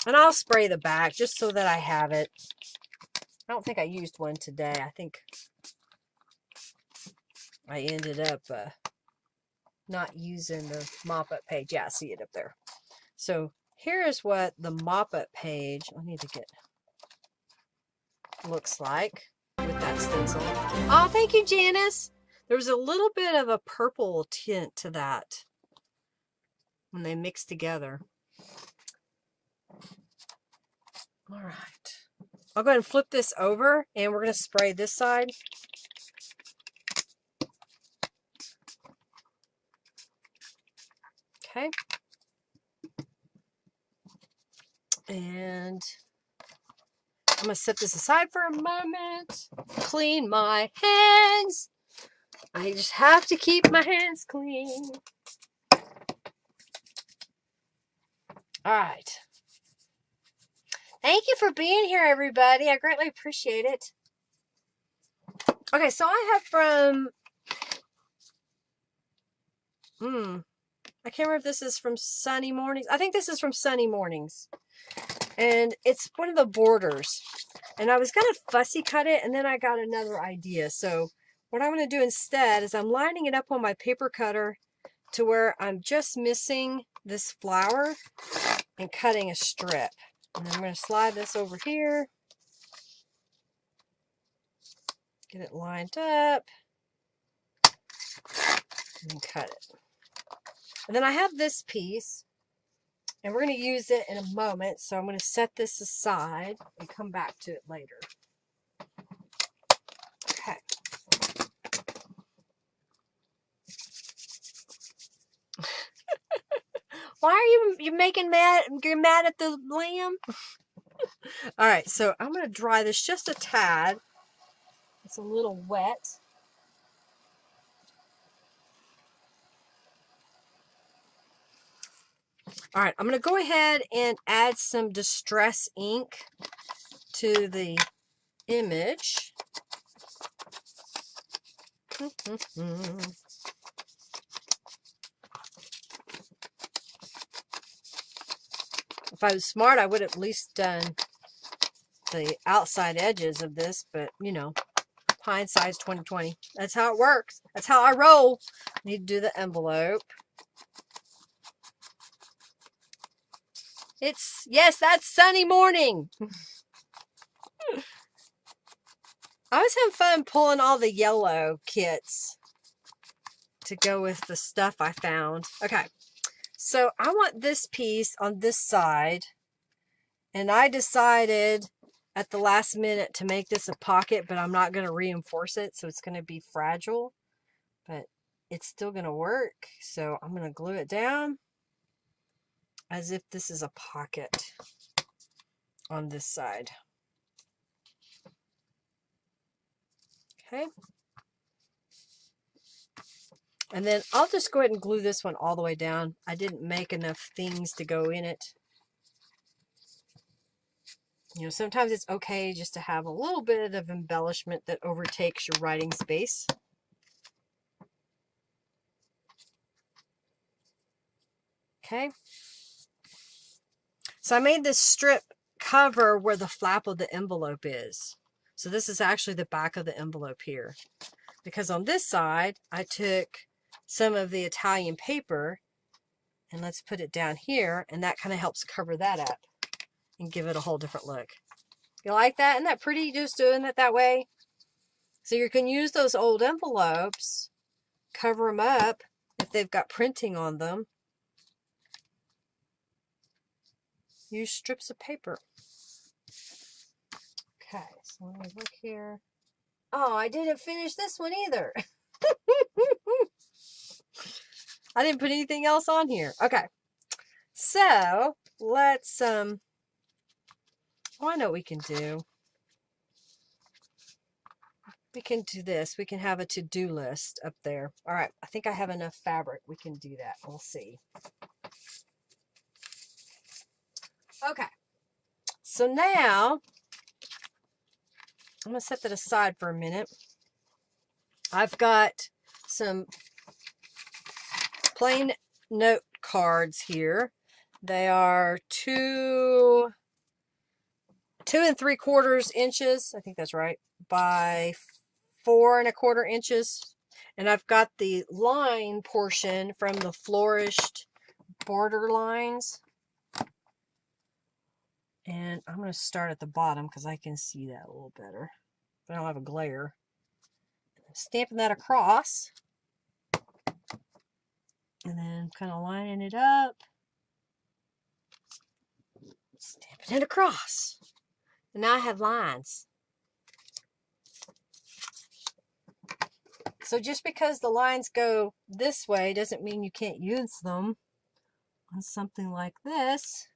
And I'll spray the back just so that I have it. I don't think I used one today. I think I ended up not using the mop-up page. Yeah, I see it up there. So here's what the mop-up page, I need to get, looks like with that stencil. Oh, thank you, Janice. There was a little bit of a purple tint to that when they mix together. All right. I'll go ahead and flip this over, and we're going to spray this side. Okay. And I'm going to set this aside for a moment. Clean my hands. I just have to keep my hands clean. All right. Thank you for being here, everybody. I greatly appreciate it. Okay, so I have from... I can't remember if this is from Sunny Mornings. I think this is from Sunny Mornings. And it's one of the borders. And I was going to fussy cut it, and then I got another idea. So what I'm going to do instead is I'm lining it up on my paper cutter to where I'm just missing this flower and cutting a strip. And then I'm going to slide this over here. Get it lined up. And cut it. And then I have this piece. And we're going to use it in a moment. So I'm going to set this aside and come back to it later. Okay. Why are you making mad? You're mad at the lamb? All right, so I'm going to dry this just a tad. It's a little wet. All right, I'm going to go ahead and add some distress ink to the image. If I was smart, I would have at least done the outside edges of this, but you know, hindsight's 2020. That's how it works. That's how I roll. Need to do the envelope. Yes, that's Sunny Morning. I was having fun pulling all the yellow kits to go with the stuff I found. Okay, so I want this piece on this side, and I decided at the last minute to make this a pocket, but I'm not going to reinforce it, so it's going to be fragile, but it's still going to work. So I'm going to glue it down as if this is a pocket on this side. Okay. And then I'll just go ahead and glue this one all the way down. I didn't make enough things to go in it. You know, sometimes it's okay just to have a little bit of embellishment that overtakes your writing space. Okay. So I made this strip cover where the flap of the envelope is. So this is actually the back of the envelope here. Because on this side, I took some of the Italian paper, and let's put it down here, and that kind of helps cover that up and give it a whole different look. You like that? Isn't that pretty, just doing it that way? So you can use those old envelopes, cover them up if they've got printing on them. Use strips of paper. Okay, so let me look here. Oh, I didn't finish this one either. I didn't put anything else on here. Okay, so let's oh, I know what we can do. We can do this. We can have a to-do list up there. All right, I think I have enough fabric. We can do that. We'll see. Okay. So now, I'm going to set that aside for a minute. I've got some plain note cards here. They are 2 3/4 inches, I think that's right, by 4 1/4 inches. And I've got the line portion from the flourished border lines. And I'm going to start at the bottom because I can see that a little better. I don't have a glare. Stamping that across. And then kind of lining it up. Stamping it across. And now I have lines. So just because the lines go this way doesn't mean you can't use them on something like this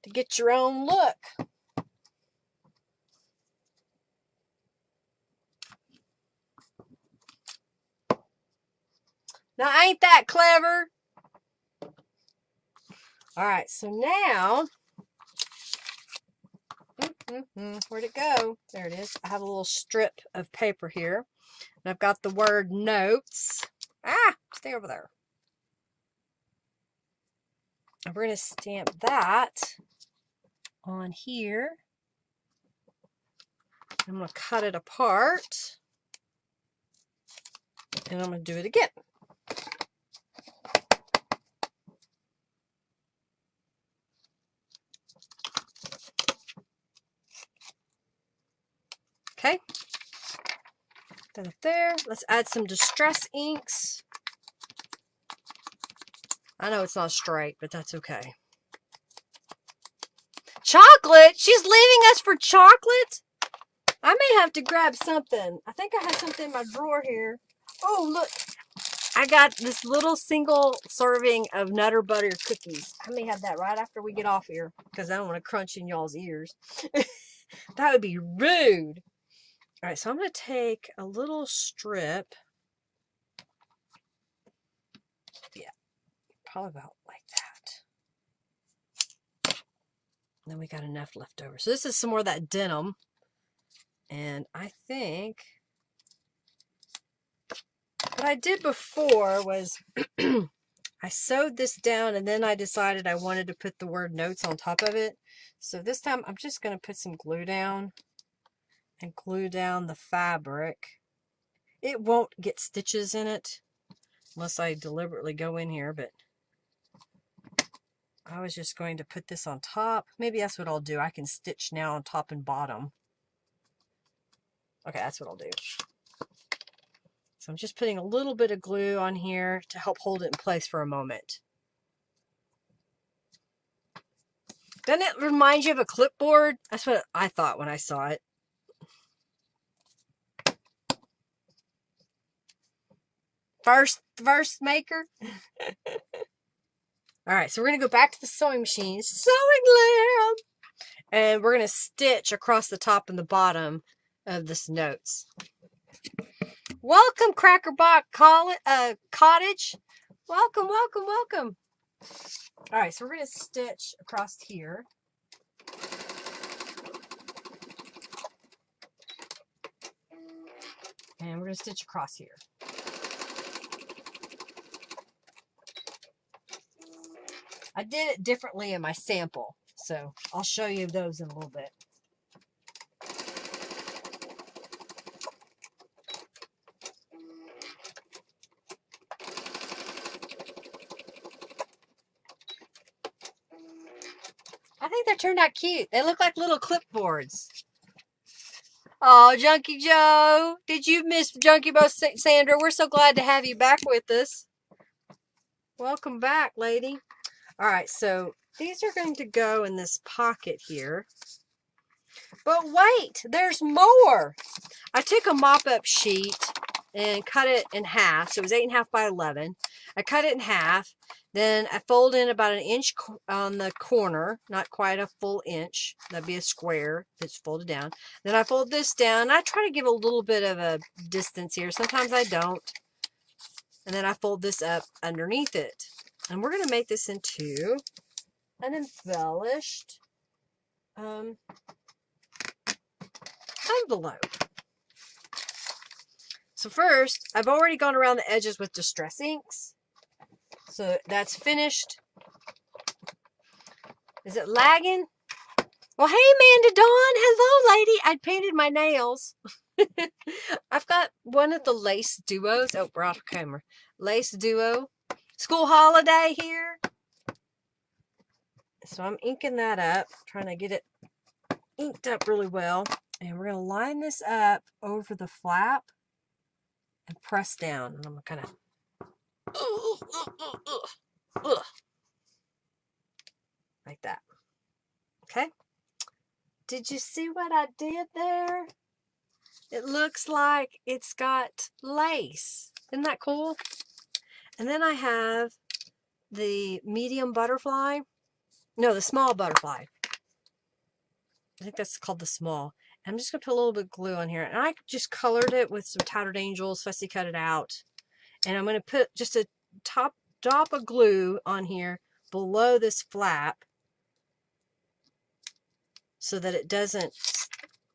to get your own look. Now, ain't that clever? All right, so now, where'd it go? There it is. I have a little strip of paper here, and I've got the word notes. Ah, stay over there. And we're going to stamp that on here. I'm going to cut it apart, and I'm going to do it again. Okay, put that there. Let's add some distress inks. I know it's not straight, but that's okay. Chocolate? She's leaving us for chocolate? I may have to grab something. I think I have something in my drawer here. Oh, look. I got this little single serving of Nutter Butter cookies. I may have that right after we get off here because I don't want to crunch in y'all's ears. That would be rude. All right, so I'm going to take a little strip. Yeah, probably about like that. And then we got enough left over. So this is some more of that denim. And I think what I did before was I sewed this down and then I decided I wanted to put the word notes on top of it. So this time I'm just going to put some glue down and glue down the fabric. It won't get stitches in it unless I deliberately go in here, but I was just going to put this on top. Maybe that's what I'll do. I can stitch now on top and bottom. Okay, that's what I'll do. So I'm just putting a little bit of glue on here to help hold it in place for a moment. Doesn't it remind you of a clipboard? That's what I thought when I saw it. First maker. All right, so we're going to go back to the sewing machine. Sewing lamp! And we're going to stitch across the top and the bottom of this notes. Welcome, Crackerbox Cottage. Welcome, welcome, welcome. All right, so we're going to stitch across here. And we're going to stitch across here. I did it differently in my sample, so I'll show you those in a little bit. I think they turned out cute. They look like little clipboards. Oh, Junkie Joe. Did you miss Junkie Bo Sandra? We're so glad to have you back with us. Welcome back, lady. All right, so these are going to go in this pocket here. But wait, there's more. I took a mop-up sheet and cut it in half. So it was 8.5 by 11. I cut it in half. Then I fold in about 1 inch on the corner, not quite a full inch. That'd be a square that's folded down. Then I fold this down. I try to give a little bit of a distance here. Sometimes I don't. And then I fold this up underneath it. And we're going to make this into an embellished envelope. So first, I've already gone around the edges with Distress Inks. So that's finished. Is it lagging? Well, hey, Amanda Dawn. Hello, lady. I painted my nails. I've got one of the lace duos. Oh, we're off camera. Lace duo. School holiday here. So I'm inking that up. Trying to get it inked up really well. And we're going to line this up over the flap and press down. And I'm going to kind of like that. Okay. Did you see what I did there? It looks like it's got lace. Isn't that cool? And then I have the medium butterfly. No, the small butterfly. I think that's called the small. And I'm just going to put a little bit of glue on here. And I just colored it with some Tattered Angels, fussy cut it out. And I'm going to put just a top of glue on here below this flap so that it doesn't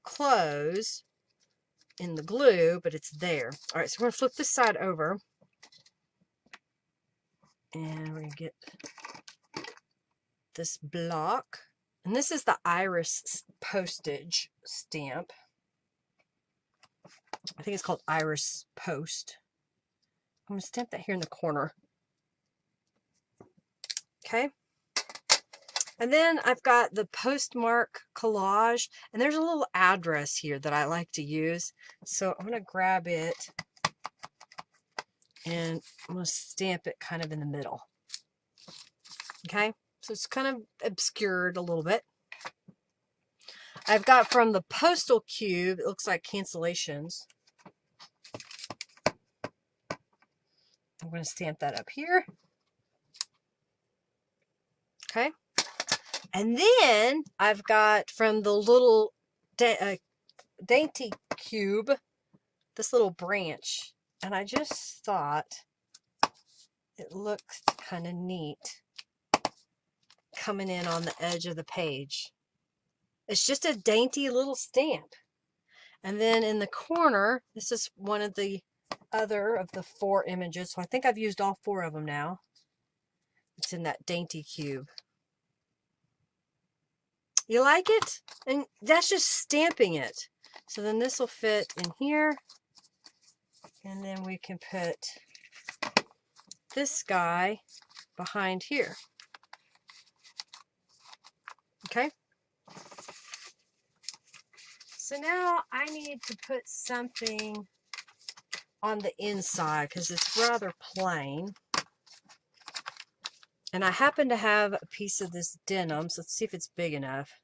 close in the glue, but it's there. All right, so we're going to flip this side over. And we're going to get this block. And this is the Iris postage stamp. I think it's called Iris Post. I'm going to stamp that here in the corner. Okay. And then I've got the postmark collage. And there's a little address here that I like to use. So I'm going to grab it. And I'm going to stamp it kind of in the middle. Okay. So it's kind of obscured a little bit. I've got from the Postal Cube, it looks like cancellations. I'm going to stamp that up here. Okay. And then I've got from the little Dainty Cube, this little branch. And I just thought it looks kind of neat coming in on the edge of the page. It's just a dainty little stamp. And then in the corner, this is one of the other of the 4 images. So I think I've used all 4 of them now. It's in that Dainty Cube. You like it? And that's just stamping it. So then this will fit in here. And then we can put this guy behind here. Okay. So now I need to put something on the inside because it's rather plain. And I happen to have a piece of this denim, so let's see if it's big enough.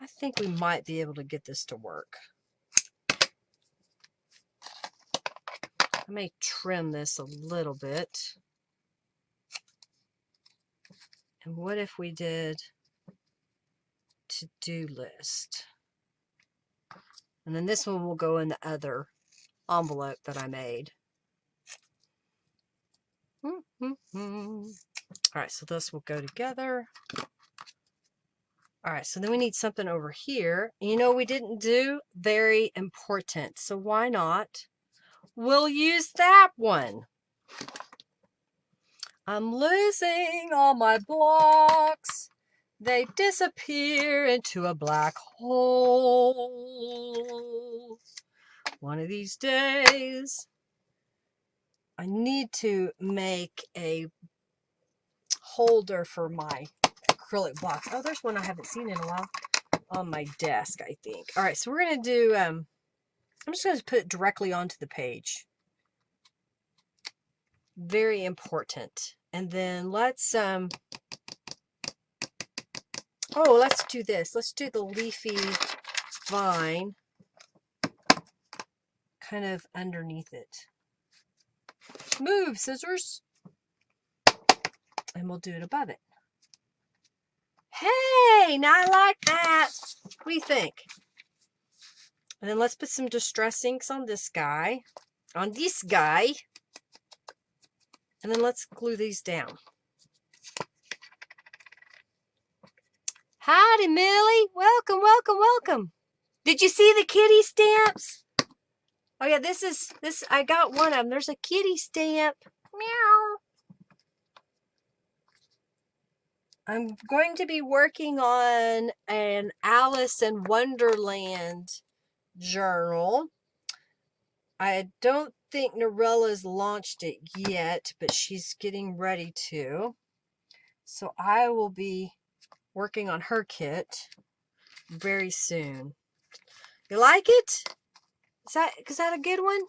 I think we might be able to get this to work. I may trim this a little bit. And what if we did to-do list? And then this one will go in the other envelope that I made. All right, so this will go together. All right, so then we need something over here. You know, we didn't do very important, so why not? We'll use that one. I'm losing all my blocks. They disappear into a black hole. One of these days, I need to make a holder for my acrylic blocks. Oh, there's one I haven't seen in a while on my desk, I think. All right, so we're going to do, I'm just going to put it directly onto the page. Very important. And then let's let's do this. Let's do the leafy vine kind of underneath it. Move, scissors. And we'll do it above it. Hey, now I like that. What do you think? And then let's put some Distress Inks on this guy. On this guy. And then let's glue these down. Howdy, Millie. Welcome, welcome, welcome. Did you see the kitty stamps? Oh yeah, this. I got one of them. There's a kitty stamp. Meow. I'm going to be working on an Alice in Wonderland journal. I don't think Norella's launched it yet, but she's getting ready to. So I will be working on her kit very soon. You like it? Is that a good one?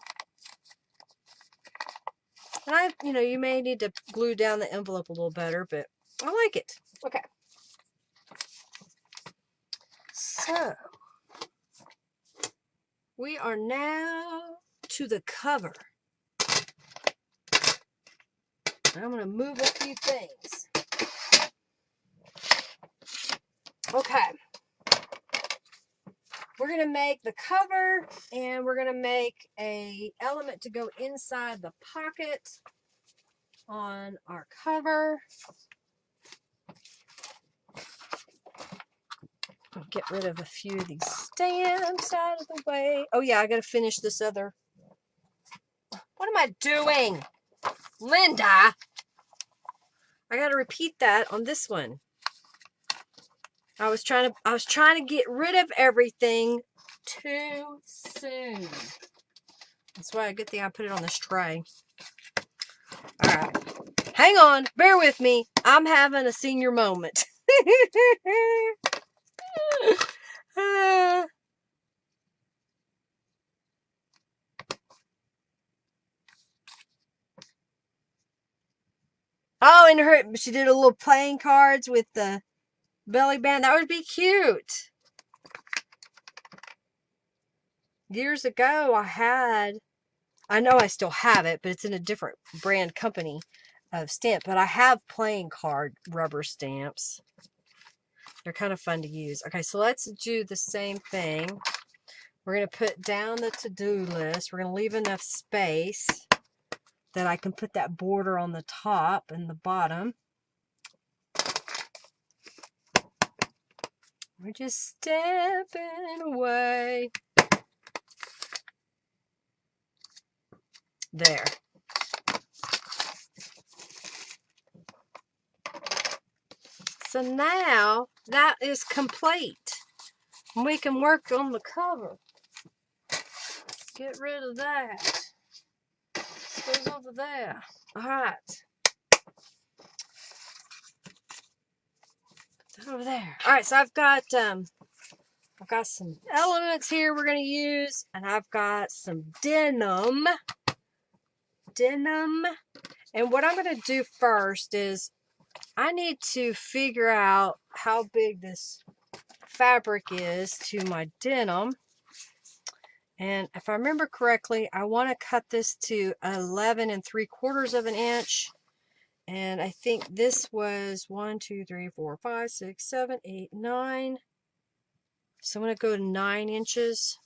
And you may need to glue down the envelope a little better, but I like it. Okay. So, we are now to the cover. I'm going to move a few things. Okay. We're going to make the cover, and we're going to make an element to go inside the pocket on our cover. I'll get rid of a few of these stamps out of the way. Oh yeah, I got to finish this other. What am I doing? Linda! I got to repeat that on this one. I was trying to get rid of everything too soon. That's why good thing I put it on this tray. All right. Hang on. Bear with me. I'm having a senior moment. Oh, and she did a little playing cards with the belly band. That would be cute. Years ago, I know I still have it, but it's in a different brand company of stamp. But I have playing card rubber stamps. They're kind of fun to use. Okay, so let's do the same thing. We're going to put down the to-do list. We're going to leave enough space that I can put that border on the top and the bottom. We're just stepping away. There. So now that is complete. We can work on the cover. Get rid of that. Goes over there. All right. Put that over there. All right. So I've got some elements here we're going to use, and I've got some denim. And what I'm going to do first is I need to figure out how big this fabric is to my denim. And if I remember correctly, I want to cut this to 11 3/4 of an inch. And I think this was 1, 2, 3, 4, 5, 6, 7, 8, 9. So I'm going to go to 9 inches.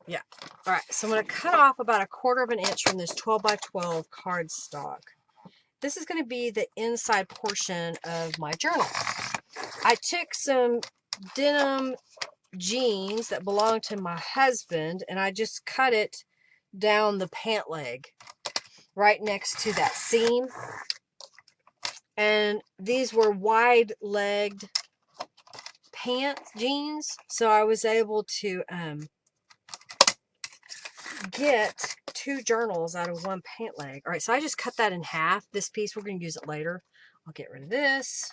Yeah. All right. So I'm going to cut off about 1/4 of an inch from this 12 by 12 cardstock. This is going to be the inside portion of my journal. I took some denim jeans that belong to my husband, and I just cut it down the pant leg right next to that seam. And these were wide-legged pant jeans, so I was able to get 2 journals out of 1 pant leg. All right, so I just cut that in half. This piece, we're going to use it later. I'll get rid of this.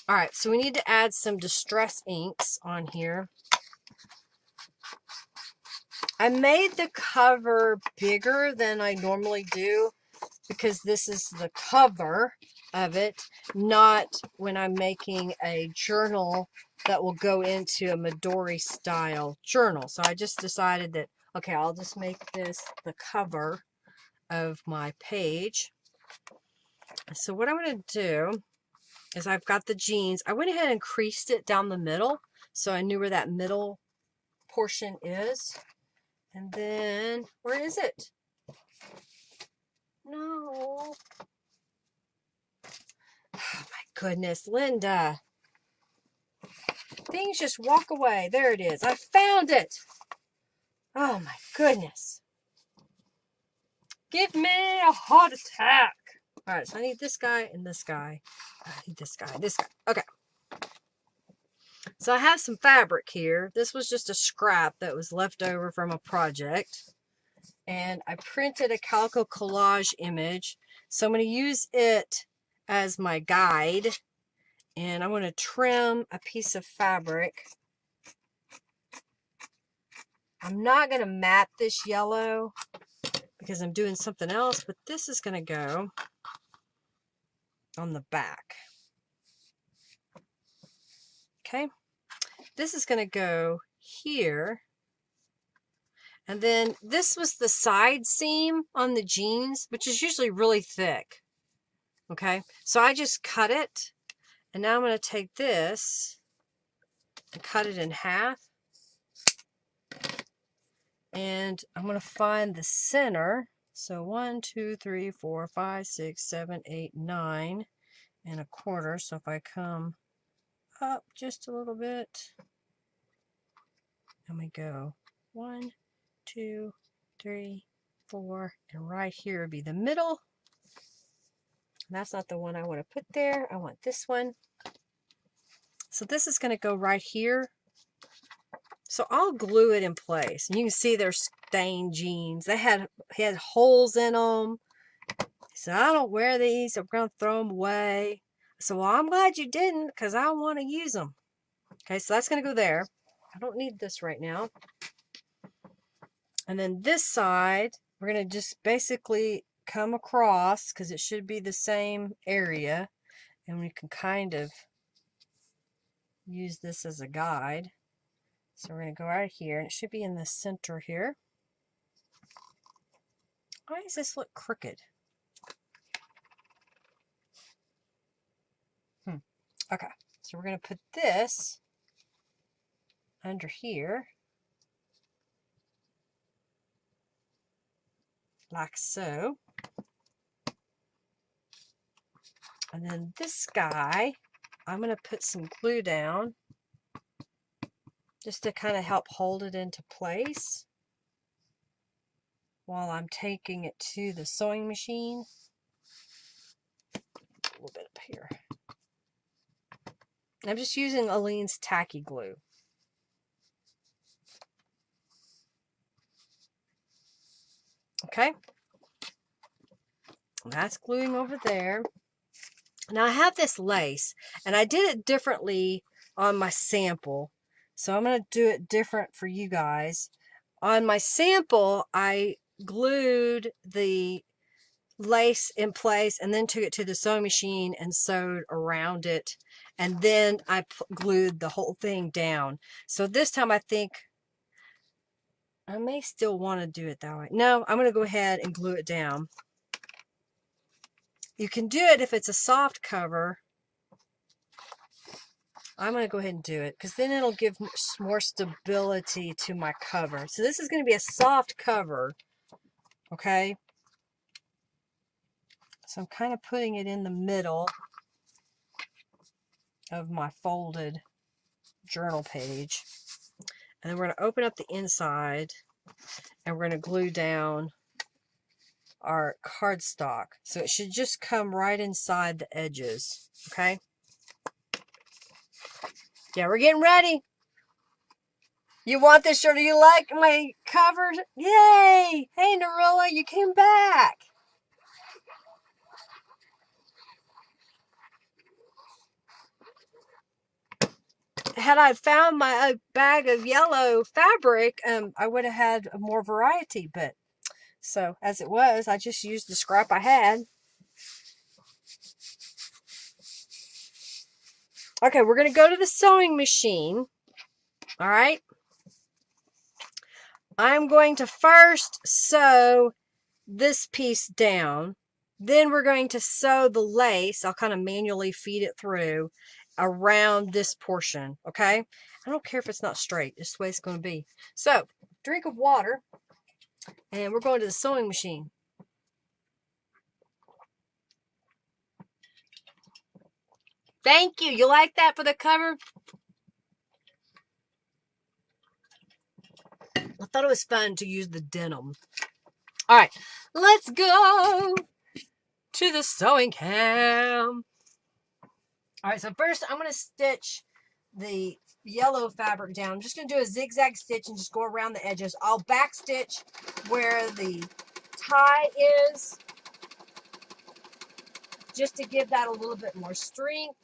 All right, so we need to add some distress inks on here. I made the cover bigger than I normally do because this is the cover of it, not when I'm making a journal that will go into a Midori style journal. So I just decided that, okay, I'll just make this the cover of my page. So what I'm going to do is I've got the jeans. I went ahead and creased it down the middle so I knew where that middle portion is. And then, where is it? No. Oh my goodness, Linda. Things just walk away. There it is. I found it. Oh my goodness. Give me a heart attack. All right, so I need this guy and this guy. I need this guy, this guy. Okay. So I have some fabric here. This was just a scrap that was left over from a project. And I printed a Calico Collage image. So I'm going to use it as my guide. And I'm going to trim a piece of fabric. I'm not going to mat this yellow because I'm doing something else, but this is going to go on the back. Okay. This is going to go here. And then this was the side seam on the jeans, which is usually really thick. Okay. So I just cut it. And now I'm going to take this and cut it in half. And I'm going to find the center. So 1, 2, 3, 4, 5, 6, 7, 8, 9 and a quarter. So if I come up just a little bit, and we go 1, 2, 3, 4, and right here would be the middle. That's not the one I want to put there. I want this one. So this is going to go right here. So I'll glue it in place. And you can see they're stained jeans. They had holes in them. So I don't wear these. I'm going to throw them away. So well, I'm glad you didn't because I want to use them. Okay, so that's going to go there. I don't need this right now. And then this side, we're going to just basically come across because it should be the same area. And we can kind of use this as a guide. So we're going to go right here. And it should be in the center here. Why does this look crooked? Okay, so we're going to put this under here. Like so. And then this guy, I'm going to put some glue down just to kind of help hold it into place while I'm taking it to the sewing machine. A little bit up here. I'm just using Aleene's tacky glue. Okay. That's gluing over there. Now I have this lace, and I did it differently on my sample. So I'm going to do it different for you guys. On my sample, I glued the lace in place and then took it to the sewing machine and sewed around it. And then I glued the whole thing down. So this time I think I may still want to do it that way. No, I'm going to go ahead and glue it down. You can do it if it's a soft cover. I'm going to go ahead and do it because then it'll give more stability to my cover. So this is going to be a soft cover. Okay. So I'm kind of putting it in the middle of my folded journal page. And then we're going to open up the inside and we're going to glue down our cardstock. So it should just come right inside the edges. Okay. Yeah, we're getting ready. You want this shirt? Do you like my cover? Yay! Hey, Narilla, you came back. Had I found my bag of yellow fabric, I would have had more variety. But so as it was, I just used the scrap I had. Okay, we're going to go to the sewing machine. All right. I'm going to first sew this piece down. Then we're going to sew the lace. I'll kind of manually feed it through around this portion. Okay. I don't care if it's not straight. It's the way it's going to be. So, drink of water. And we're going to the sewing machine. Thank you. You like that for the cover? I thought it was fun to use the denim. All right, let's go to the sewing cam. All right, so first I'm going to stitch the yellow fabric down. I'm just going to do a zigzag stitch and just go around the edges. I'll back stitch where the tie is just to give that a little bit more strength.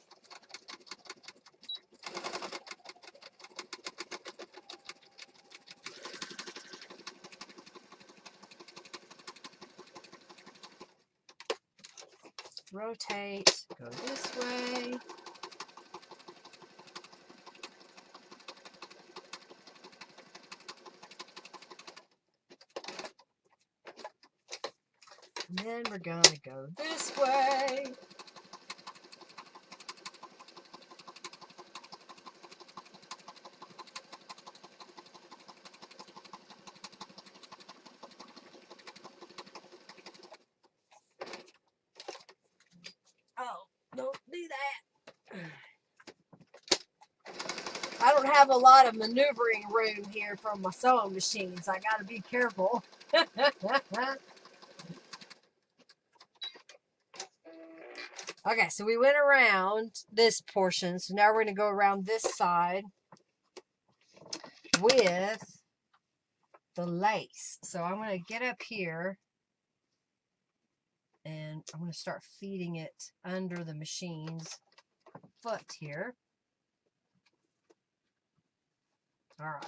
Rotate, go this way. And then we're going to go this way. Oh, don't do that. I don't have a lot of maneuvering room here from my sewing machines. I got to be careful. Okay, so we went around this portion. So now we're going to go around this side with the lace. So I'm going to get up here and I'm going to start feeding it under the machine's foot here. All right.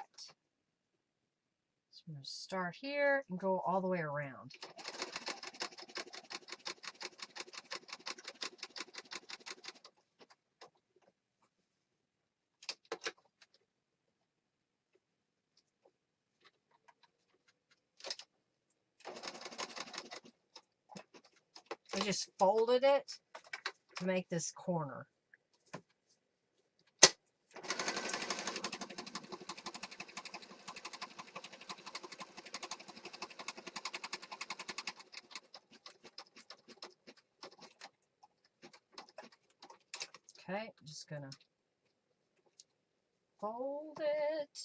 So I'm going to start here and go all the way around. I just folded it to make this corner. Okay, I'm just gonna fold it.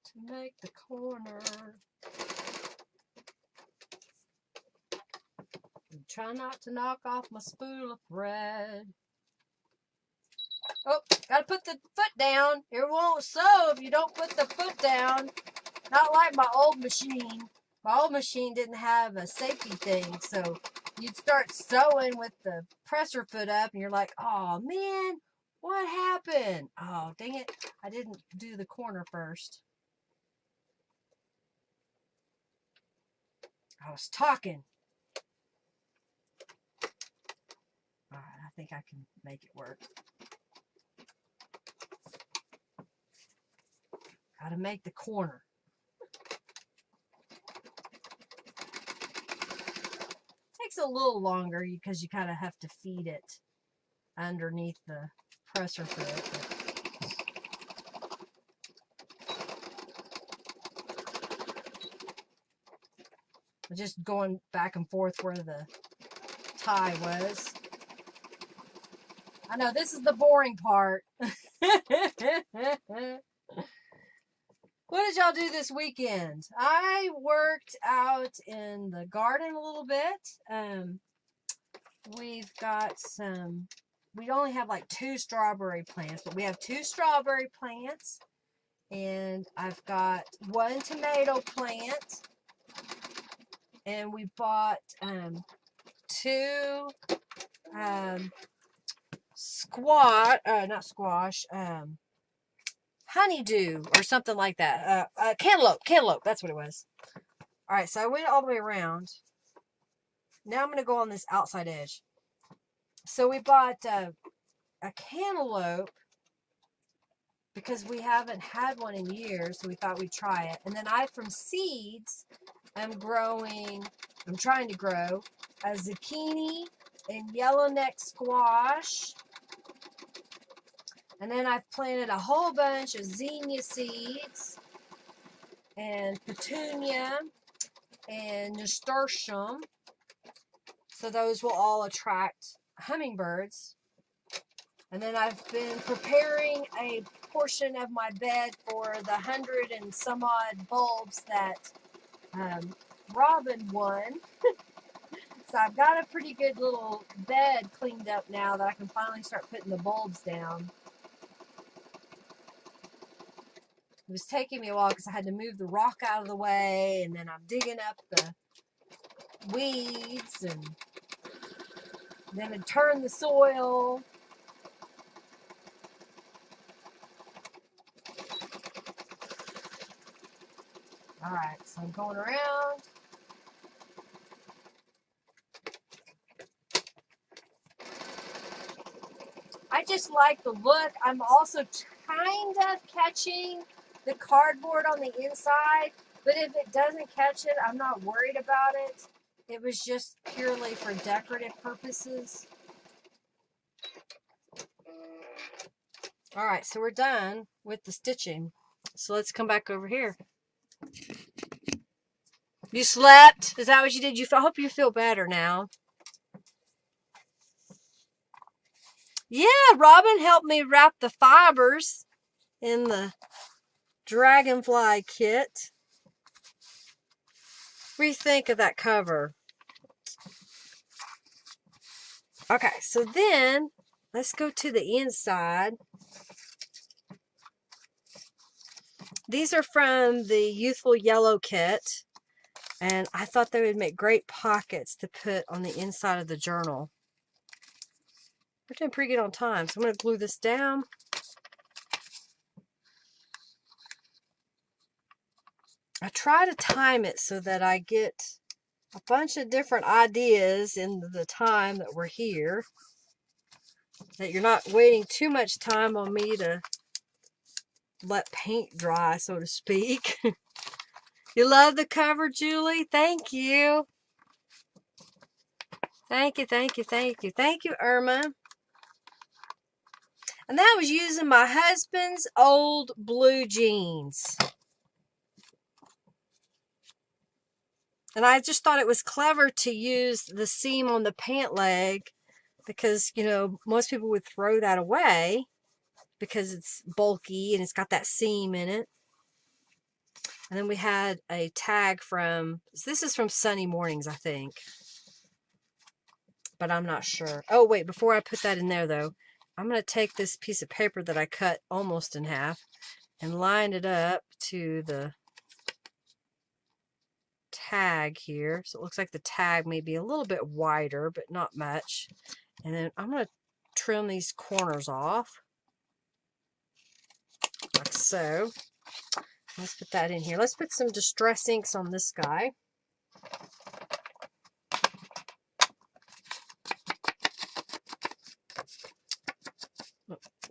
To make the corner. And try not to knock off my spool of thread. Oh, gotta put the foot down. It won't sew if you don't put the foot down. Not like my old machine. My old machine didn't have a safety thing, so you'd start sewing with the presser foot up, and you're like, oh man, what happened? Oh, dang it, I didn't do the corner first. I was talking. All right, I think I can make it work. Gotta make the corner. Takes a little longer because you kind of have to feed it underneath the presser foot. But just going back and forth where the tie was. I know this is the boring part. What did y'all do this weekend? I worked out in the garden a little bit. We've got some, we only have like 2 strawberry plants, but we have 2 strawberry plants. And I've got 1 tomato plant. And we bought 2 honeydew or something like that. Cantaloupe, that's what it was. All right, so I went all the way around. Now I'm going to go on this outside edge. So we bought a cantaloupe because we haven't had one in years, so we thought we'd try it. And then from seeds, I'm trying to grow a zucchini and yellowneck squash. And then I've planted a whole bunch of zinnia seeds and petunia and nasturtium. So those will all attract hummingbirds. And then I've been preparing a portion of my bed for the 100 and some odd bulbs that Robin won. So I've got a pretty good little bed cleaned up now that I can finally start putting the bulbs down. It was taking me a while because I had to move the rock out of the way, and then I'm digging up the weeds, and then I turn the soil. All right, so I'm going around. I just like the look. I'm also kind of catching the cardboard on the inside, but if it doesn't catch it, I'm not worried about it. It was just purely for decorative purposes. All right, so we're done with the stitching. So let's come back over here. You slept? Is that what you did? I hope you feel better now. Yeah, Robin helped me wrap the fibers in the dragonfly kit. What do you think of that cover? Okay, so then let's go to the inside. These are from the Youthful Yellow kit, and I thought they would make great pockets to put on the inside of the journal. We're doing pretty good on time, so I'm going to glue this down. I try to time it so that I get a bunch of different ideas in the time that we're here. That you're not waiting too much time on me to let paint dry, so to speak. You love the cover, Julie? Thank you. Thank you, thank you, thank you. Thank you, Irma. And that was using my husband's old blue jeans. And I just thought it was clever to use the seam on the pant leg because, you know, most people would throw that away because it's bulky and it's got that seam in it. And then we had a tag from, this is from Sunny Mornings, I think. But I'm not sure. Oh, wait, before I put that in there, though, I'm going to take this piece of paper that I cut almost in half and line it up to the tag here. So it looks like the tag may be a little bit wider, but not much. And then I'm going to trim these corners off. Like so. Let's put that in here. Let's put some Distress inks on this guy.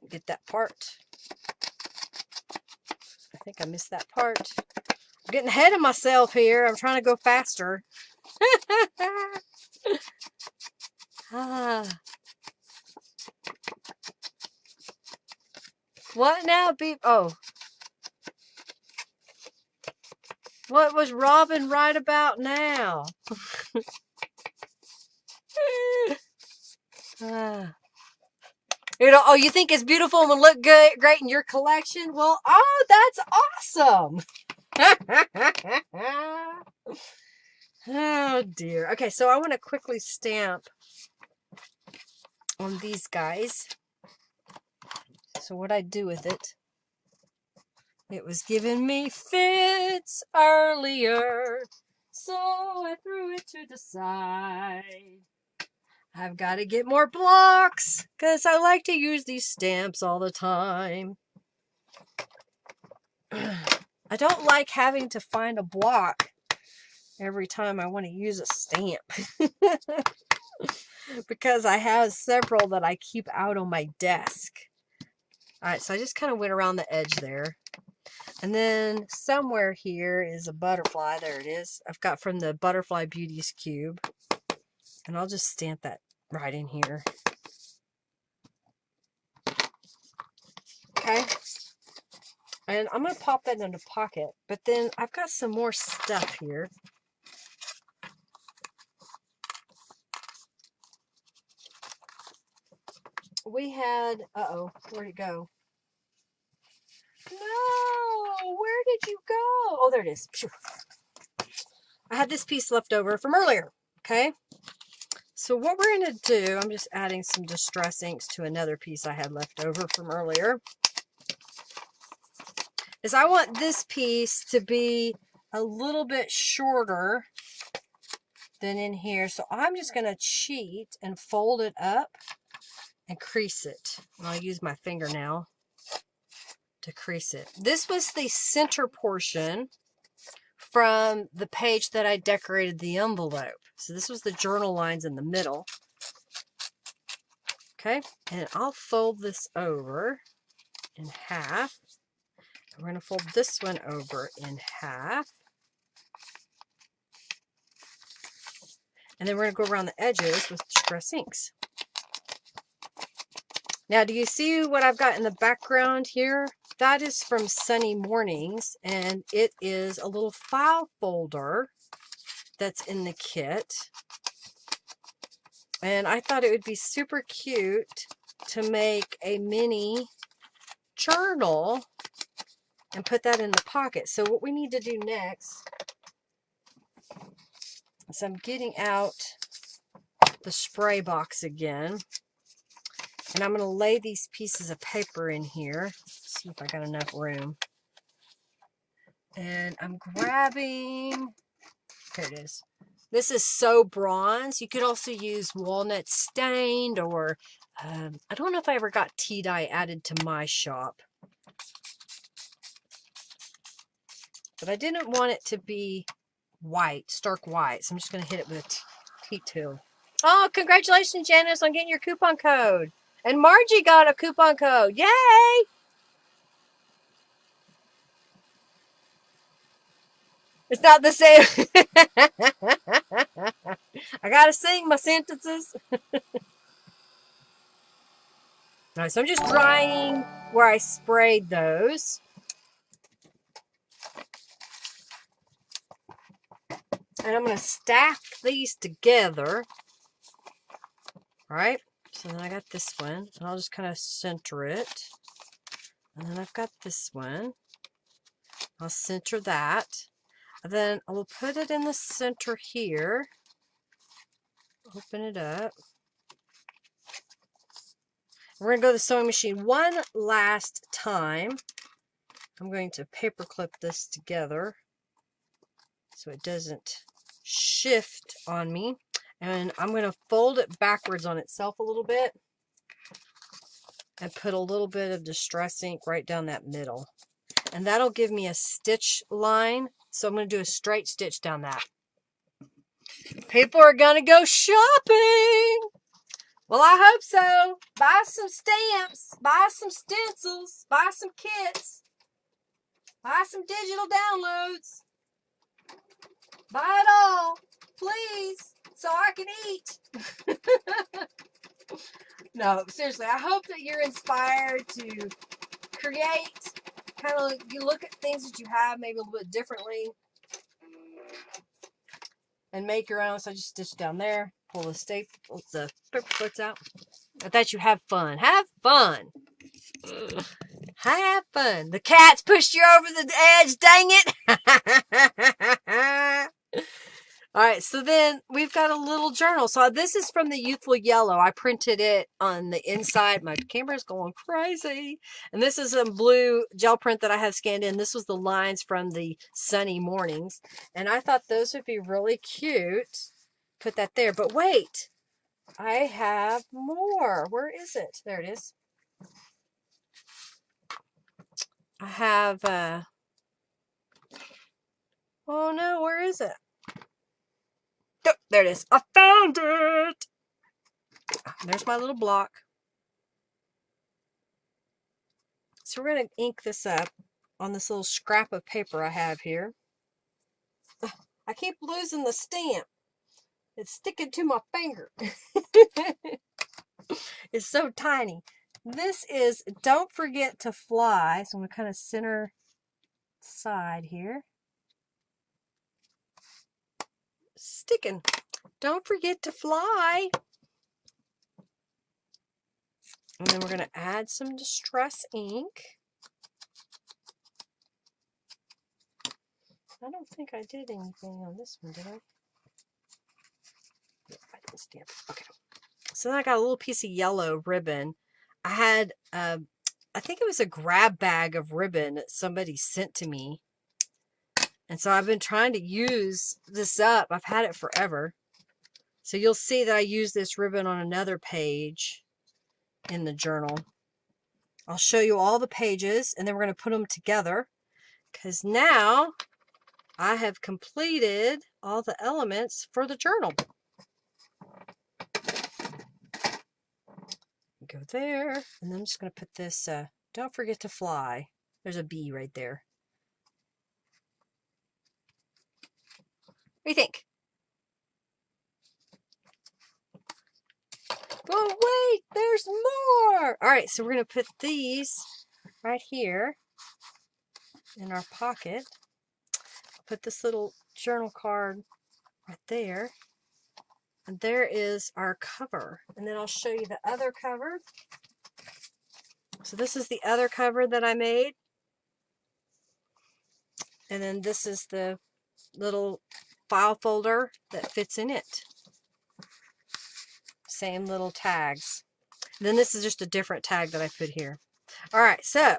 Get that part. I think I missed that part. I'm getting ahead of myself here. I'm trying to go faster. What now, beep? Oh. What was Robin right about now? You know, oh, you think it's beautiful and will look good, great in your collection? Well, oh, that's awesome. Oh, dear. Okay, so I want to quickly stamp on these guys. So what I do with it, it was giving me fits earlier, so I threw it to the side. I've got to get more blocks because I like to use these stamps all the time. I don't like having to find a block every time I want to use a stamp because I have several that I keep out on my desk. Alright, so I just kind of went around the edge there. And then somewhere here is a butterfly. There it is. I've got from the Butterfly Beauties Cube. And I'll just stamp that right in here. Okay. And I'm going to pop that in a pocket. But then I've got some more stuff here. we had, uh-oh, where'd it go? No, where did you go? Oh, there it is. Phew. I had this piece left over from earlier, okay? So what we're going to do, I'm just adding some distress inks to another piece I had left over from earlier, is I want this piece to be a little bit shorter than in here. So I'm just going to cheat and fold it up and crease it. And I'll use my finger now to crease it. This was the center portion from the page that I decorated the envelope. So this was the journal lines in the middle. Okay, and I'll fold this over in half. We're going to fold this one over in half. And then we're going to go around the edges with distress inks. Now, do you see what I've got in the background here? That is from Sunny Mornings, and it is a little file folder that's in the kit. And I thought it would be super cute to make a mini journal and put that in the pocket. So what we need to do next is I'm getting out the spray box again. And I'm going to lay these pieces of paper in here. See if I got enough room. And I'm grabbing, here it is. This is So Bronze. You could also use walnut stained, or I don't know if I ever got tea dye added to my shop. But I didn't want it to be white, stark white. So I'm just going to hit it with a heat tool. Oh, congratulations, Janice, on getting your coupon code. And Margie got a coupon code. Yay! It's not the same. I gotta sing my sentences. Alright, so I'm just drying where I sprayed those. And I'm going to stack these together. Alright, so then I got this one. And I'll just kind of center it. And then I've got this one. I'll center that. And then I will put it in the center here. Open it up. We're going to go to the sewing machine one last time. I'm going to paper clip this together so it doesn't shift on me. And I'm going to fold it backwards on itself a little bit and put a little bit of distress ink right down that middle. And that'll give me a stitch line. So I'm going to do a straight stitch down that. People are going to go shopping. Well, I hope so. Buy some stamps. Buy some stencils. Buy some kits. Buy some digital downloads. Buy it all, please, so I can eat. No, seriously, I hope that you're inspired to create, kind of, you look at things that you have maybe a little bit differently and make your own. So I just stitch down there, pull the paper clips out. I thought you have fun. Have fun. Have fun. The cat's pushed you over the edge, dang it. Alright, so then we've got a little journal. So this is from the Youthful Yellow. I printed it on the inside. My camera's going crazy. And this is a blue gel print that I have scanned in. This was the lines from the Sunny Mornings. And I thought those would be really cute. Put that there. But wait, I have more. Where is it? There it is. I have, oh no, where is it? Oh, there it is. I found it. There's my little block. So we're going to ink this up on this little scrap of paper I have here. I keep losing the stamp. It's sticking to my finger. It's so tiny. This is Don't Forget to Fly. So I'm going to kind of center side here. Sticking. Don't forget to fly. And then we're going to add some distress ink. I don't think I did anything on this one, did I? Yeah, I didn't stamp it. Okay. So then I got a little piece of yellow ribbon. I had, I think it was a grab bag of ribbon that somebody sent to me. And so I've been trying to use this up. I've had it forever. So you'll see that I use this ribbon on another page in the journal. I'll show you all the pages, and then we're going to put them together, because now I have completed all the elements for the journal. Go there, and then I'm just going to put this, don't forget to fly. There's a bee right there. What do you think? Oh, wait, there's more. All right, so we're going to put these right here in our pocket. Put this little journal card right there. And there is our cover. And then I'll show you the other cover. So this is the other cover that I made. And then this is the little file folder that fits in it. Same little tags. And then this is just a different tag that I put here. All right, so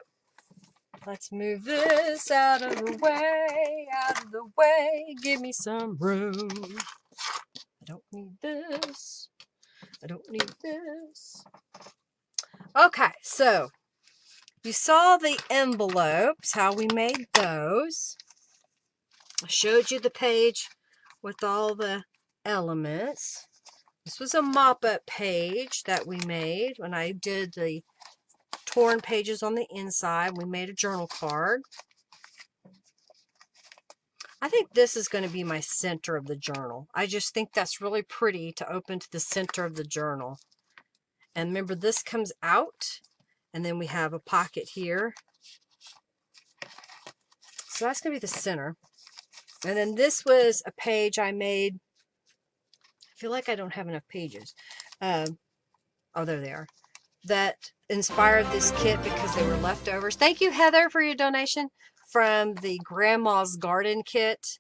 let's move this out of the way, out of the way. Give me some room. I don't need this. I don't need this. Okay, so you saw the envelopes, how we made those. I showed you the page with all the elements. This was a mop-up page that we made when I did the torn pages on the inside. We made a journal card. I think this is going to be my center of the journal. I just think that's really pretty to open to the center of the journal. And remember, this comes out, and then we have a pocket here. So that's going to be the center. And then this was a page I made. I feel like I don't have enough pages. Oh, there they are. That inspired this kit because they were leftovers. Thank you, Heather, for your donation from the Grandma's Garden kit.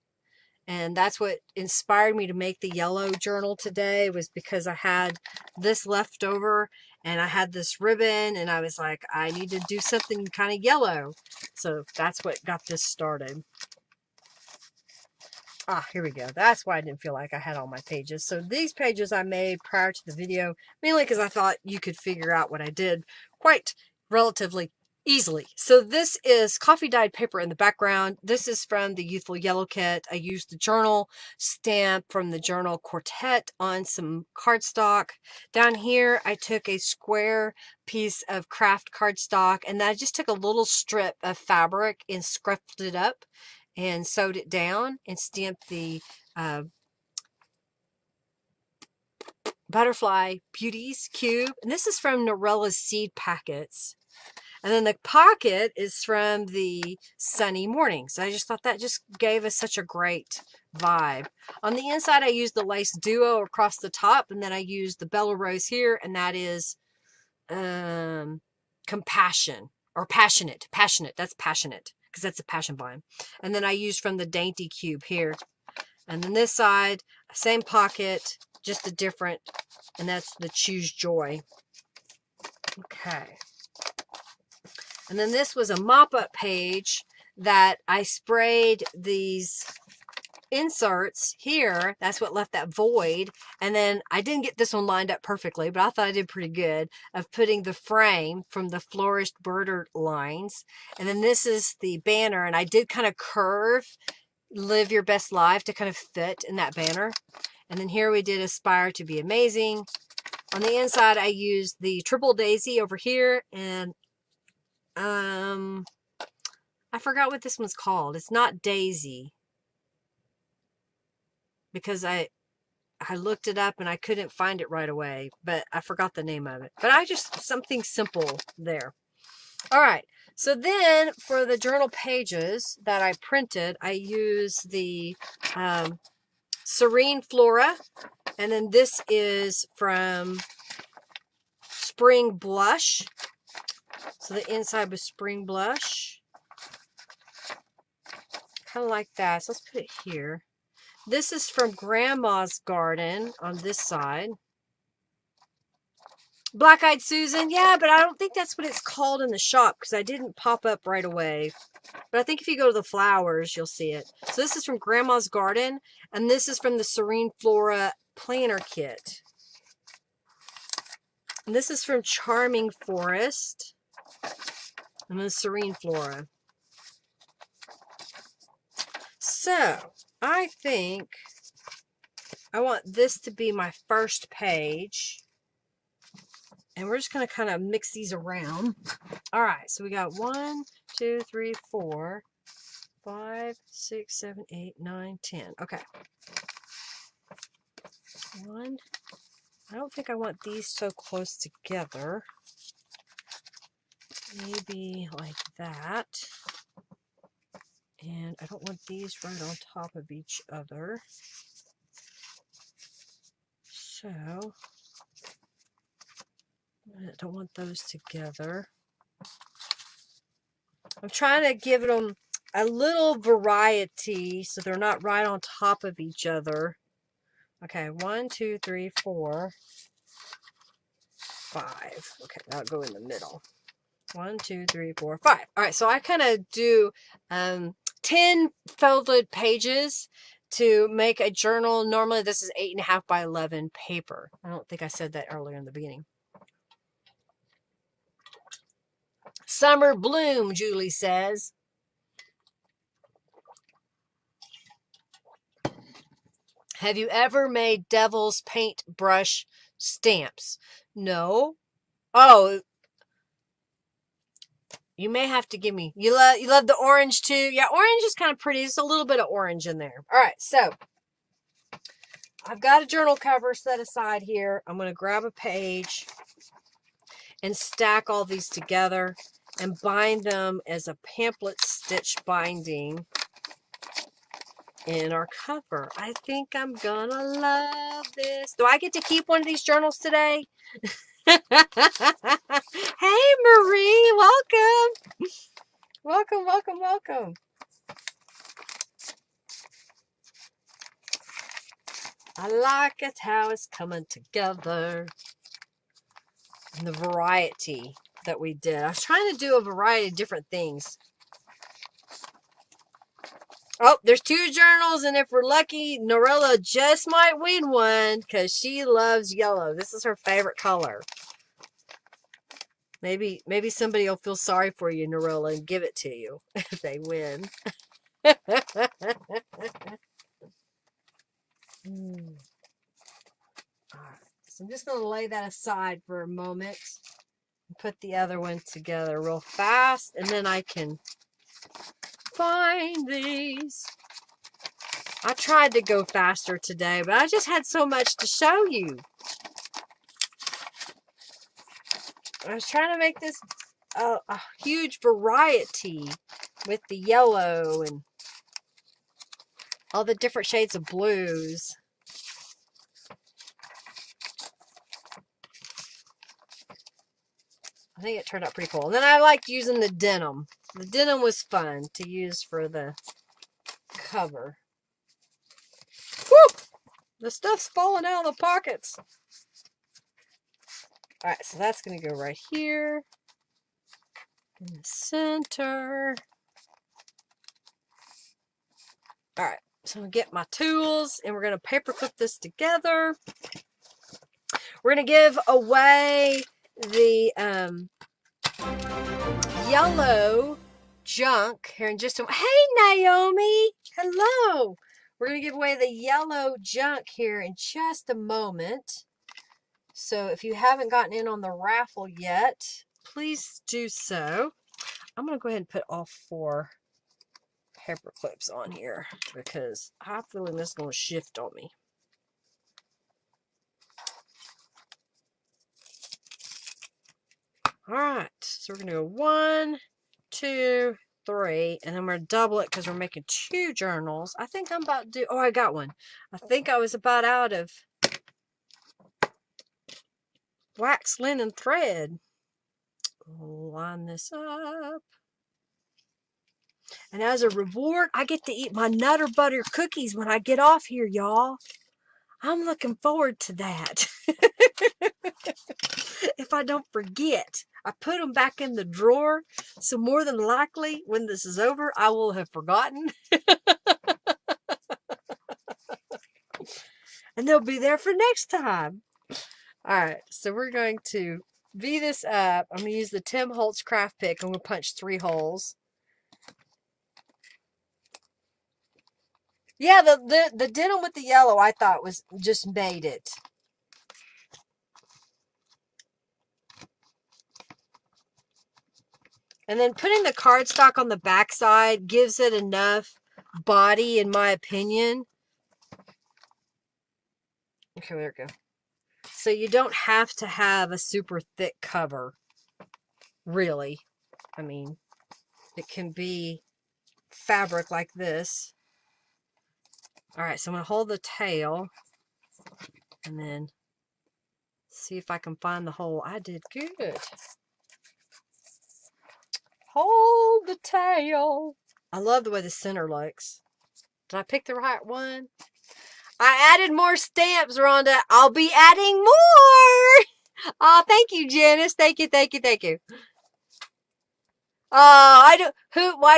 And that's what inspired me to make the yellow journal today, was because I had this left over and I had this ribbon and I was like, I need to do something kind of yellow. So that's what got this started. Ah, here we go. That's why I didn't feel like I had all my pages. So these pages I made prior to the video, mainly because I thought you could figure out what I did quite relatively easily. So this is coffee dyed paper in the background. This is from the Youthful Yellow kit. I used the journal stamp from the journal Quartet on some cardstock. Down here, I took a square piece of craft cardstock, and then I just took a little strip of fabric and scruffed it up and sewed it down and stamped the Butterfly Beauties cube. And this is from Norella's seed packets. And then the pocket is from the Sunny Mornings. I just thought that just gave us such a great vibe. On the inside, I used the lace duo across the top, and then I used the Bella Rose here, and that is compassion, or passionate. Passionate, that's passionate, because that's a passion vine. And then I used from the Dainty cube here. And then this side, same pocket, just a different, and that's the Choose Joy. Okay. And then this was a mop-up page that I sprayed these inserts here. That's what left that void. And then I didn't get this one lined up perfectly, but I thought I did pretty good, of putting the frame from the flourished border lines. And then this is the banner, and I did kind of curve Live Your Best Life to kind of fit in that banner. And then here we did Aspire to Be Amazing. On the inside, I used the Triple Daisy over here, and I forgot what this one's called. It's not Daisy, because I looked it up and I couldn't find it right away, but I forgot the name of it. But I just, something simple there. All right. So then for the journal pages that I printed, I used the Serene Flora. And then this is from spring blush. So the inside was spring blush. Kind of like that. So let's put it here. This is from Grandma's Garden on this side. Black-Eyed Susan. Yeah, but I don't think that's what it's called in the shop because I didn't pop up right away. But I think if you go to the flowers, you'll see it. So this is from Grandma's Garden. And this is from the Serene Flora Planner Kit. And this is from Charming Forest. And then Serene Flora. So, I think I want this to be my first page. And we're just going to kind of mix these around. All right, so we got 1, 2, 3, 4, 5, 6, 7, 8, 9, 10. Okay. 1. I don't think I want these so close together. Maybe like that. And I don't want these right on top of each other. So, I don't want those together. I'm trying to give them a little variety so they're not right on top of each other. Okay, 1, 2, 3, 4, 5. Okay, that'll go in the middle. 1, 2, 3, 4, 5. All right, so I kind of do 10 folded pages to make a journal. Normally this is 8.5 by 11 paper. I don't think I said that earlier in the beginning. Summer bloom, Julie says. Have you ever made devil's paintbrush stamps? No. Oh, you may have to give me. You love the orange too? Yeah, orange is kind of pretty. There's a little bit of orange in there. All right, so I've got a journal cover set aside here. I'm going to grab a page and stack all these together and bind them as a pamphlet stitch binding in our cover. I think I'm gonna love this. Do I get to keep one of these journals today? Hey, Marie, welcome. Welcome, welcome, welcome. I like it how it's coming together. And the variety that we did. I was trying to do a variety of different things. Oh, there's 2 journals, and if we're lucky, Norella just might win one because she loves yellow. This is her favorite color. Maybe somebody will feel sorry for you, Norella, and give it to you if they win. All right, so I'm just going to lay that aside for a moment and put the other one together real fast, and then I can find these. I tried to go faster today, but I just had so much to show you. I was trying to make this a huge variety with the yellow and all the different shades of blues. I think it turned out pretty cool. And then I liked using the denim. The denim was fun to use for the cover. Woo! The stuff's falling out of the pockets. Alright, so that's going to go right here. In the center. Alright, so I'm going to get my tools and we're going to paper clip this together. We're going to give away the yellow junk here in just a... Hey, Naomi! Hello! We're going to give away the yellow junk here in just a moment. So if you haven't gotten in on the raffle yet, please do so. I'm going to go ahead and put all 4 paper clips on here because I have a feeling this is going to shift on me. All right, so we're going to go 1, 2, 3, and then we're going to double it because we're making 2 journals. I think I'm about to do... Oh, I got one. I think I was about out of wax linen thread. Line this up. And as a reward, I get to eat my Nutter Butter cookies when I get off here, y'all. I'm looking forward to that. If I don't forget. I put them back in the drawer, so more than likely, when this is over, I will have forgotten. And they'll be there for next time. All right, so we're going to V this up. I'm going to use the Tim Holtz craft pick. I'm going to punch 3 holes. Yeah, the denim with the yellow I thought was just made it. And then putting the cardstock on the backside gives it enough body, in my opinion. Okay, there we go. So you don't have to have a super thick cover, really. I mean, it can be fabric like this. All right, so I'm going to hold the tail and then see if I can find the hole. I did good. Hold the tail. I love the way the center looks. Did I pick the right one? I added more stamps, Rhonda. I'll be adding more. Oh, thank you, Janice. Thank you, thank you, thank you. Why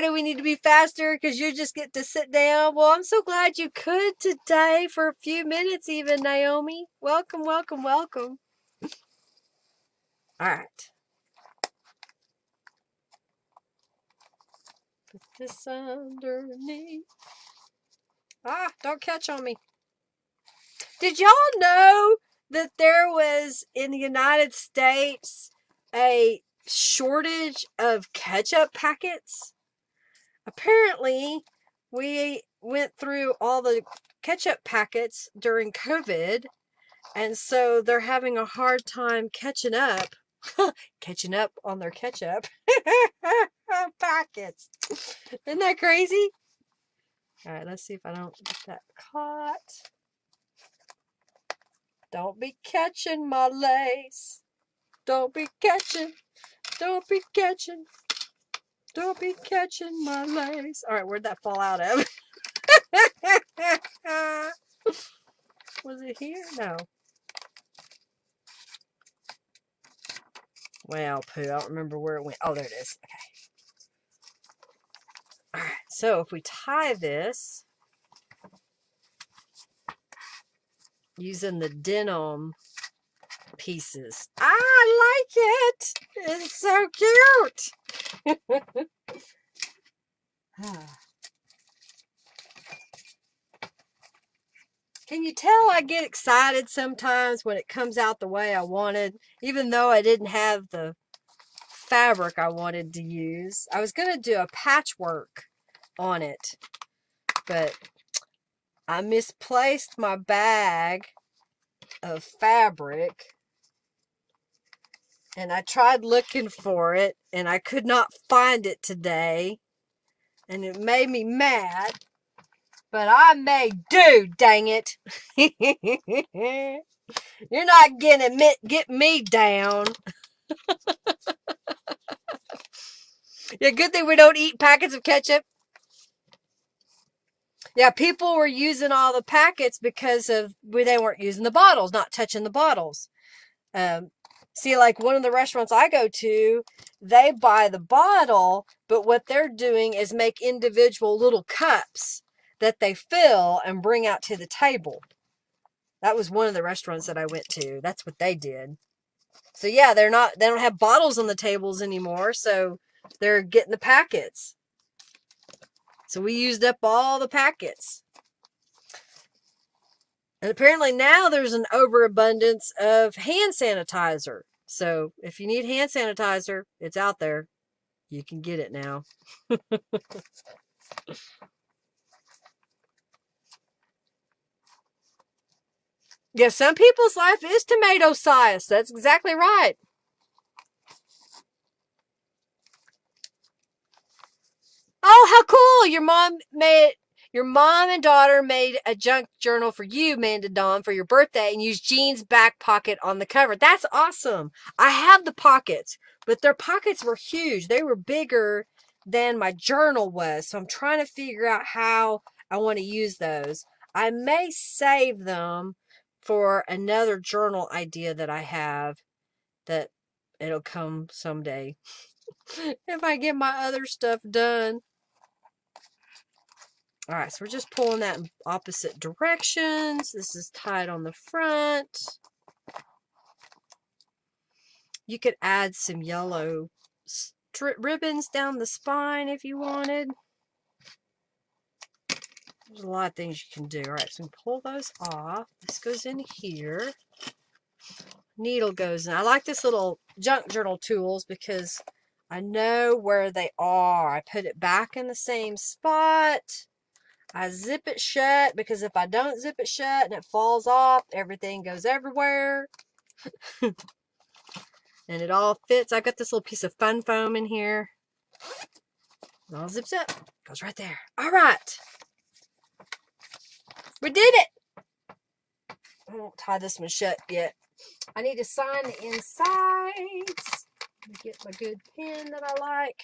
do we need to be faster? Because you just get to sit down. Well, I'm so glad you could today for a few minutes even, Naomi. Welcome, welcome, welcome. All right. Put this underneath. Ah, don't catch on me. Did y'all know that there was, in the United States, a shortage of ketchup packets? Apparently, we went through all the ketchup packets during COVID, and so they're having a hard time catching up on their ketchup packets. Isn't that crazy? All right, let's see if I don't get that caught. Don't be catching my lace. Don't be catching. Don't be catching. Don't be catching my lace. All right, where'd that fall out of? Was it here? No. Well, poo, I don't remember where it went. Oh, there it is. Okay. All right, so if we tie this using the denim pieces, I like it. It's so cute. Can you tell I get excited sometimes when it comes out the way I wanted, even though I didn't have the fabric I wanted to use? I was going to do a patchwork on it, but I misplaced my bag of fabric, and I tried looking for it, and I could not find it today, and it made me mad. But I may do, dang it. You're not gonna get me down. Yeah, good thing we don't eat packets of ketchup. Yeah, people were using all the packets because they weren't using the bottles, not touching the bottles. See, like one of the restaurants I go to, they buy the bottle, but what they're doing is make individual little cups that they fill and bring out to the table. That was one of the restaurants that I went to. That's what they did. So yeah, they don't have bottles on the tables anymore, so they're getting the packets. So we used up all the packets. And apparently now there's an overabundance of hand sanitizer. So if you need hand sanitizer, it's out there. You can get it now. Yeah, some people's life is tomato size. That's exactly right. Oh, how cool. Your mom Your mom and daughter made a junk journal for you, Amanda Dawn, for your birthday and used Jean's back pocket on the cover. That's awesome. I have the pockets, but their pockets were huge. They were bigger than my journal was. So I'm trying to figure out how I want to use those. I may save them for another journal idea that I have that it'll come someday if I get my other stuff done. All right, so we're just pulling that in opposite directions. This is tied on the front. You could add some yellow strip ribbons down the spine if you wanted. There's a lot of things you can do. All right, so we pull those off. This goes in here. Needle goes in. I like this little junk journal tools because I know where they are. I put it back in the same spot. I zip it shut because if I don't zip it shut and it falls off, everything goes everywhere. And it all fits. I've got this little piece of fun foam in here. It all zips up. Goes right there. All right. We did it. I won't tie this one shut yet. I need to sign the insides. Let me get my good pen that I like.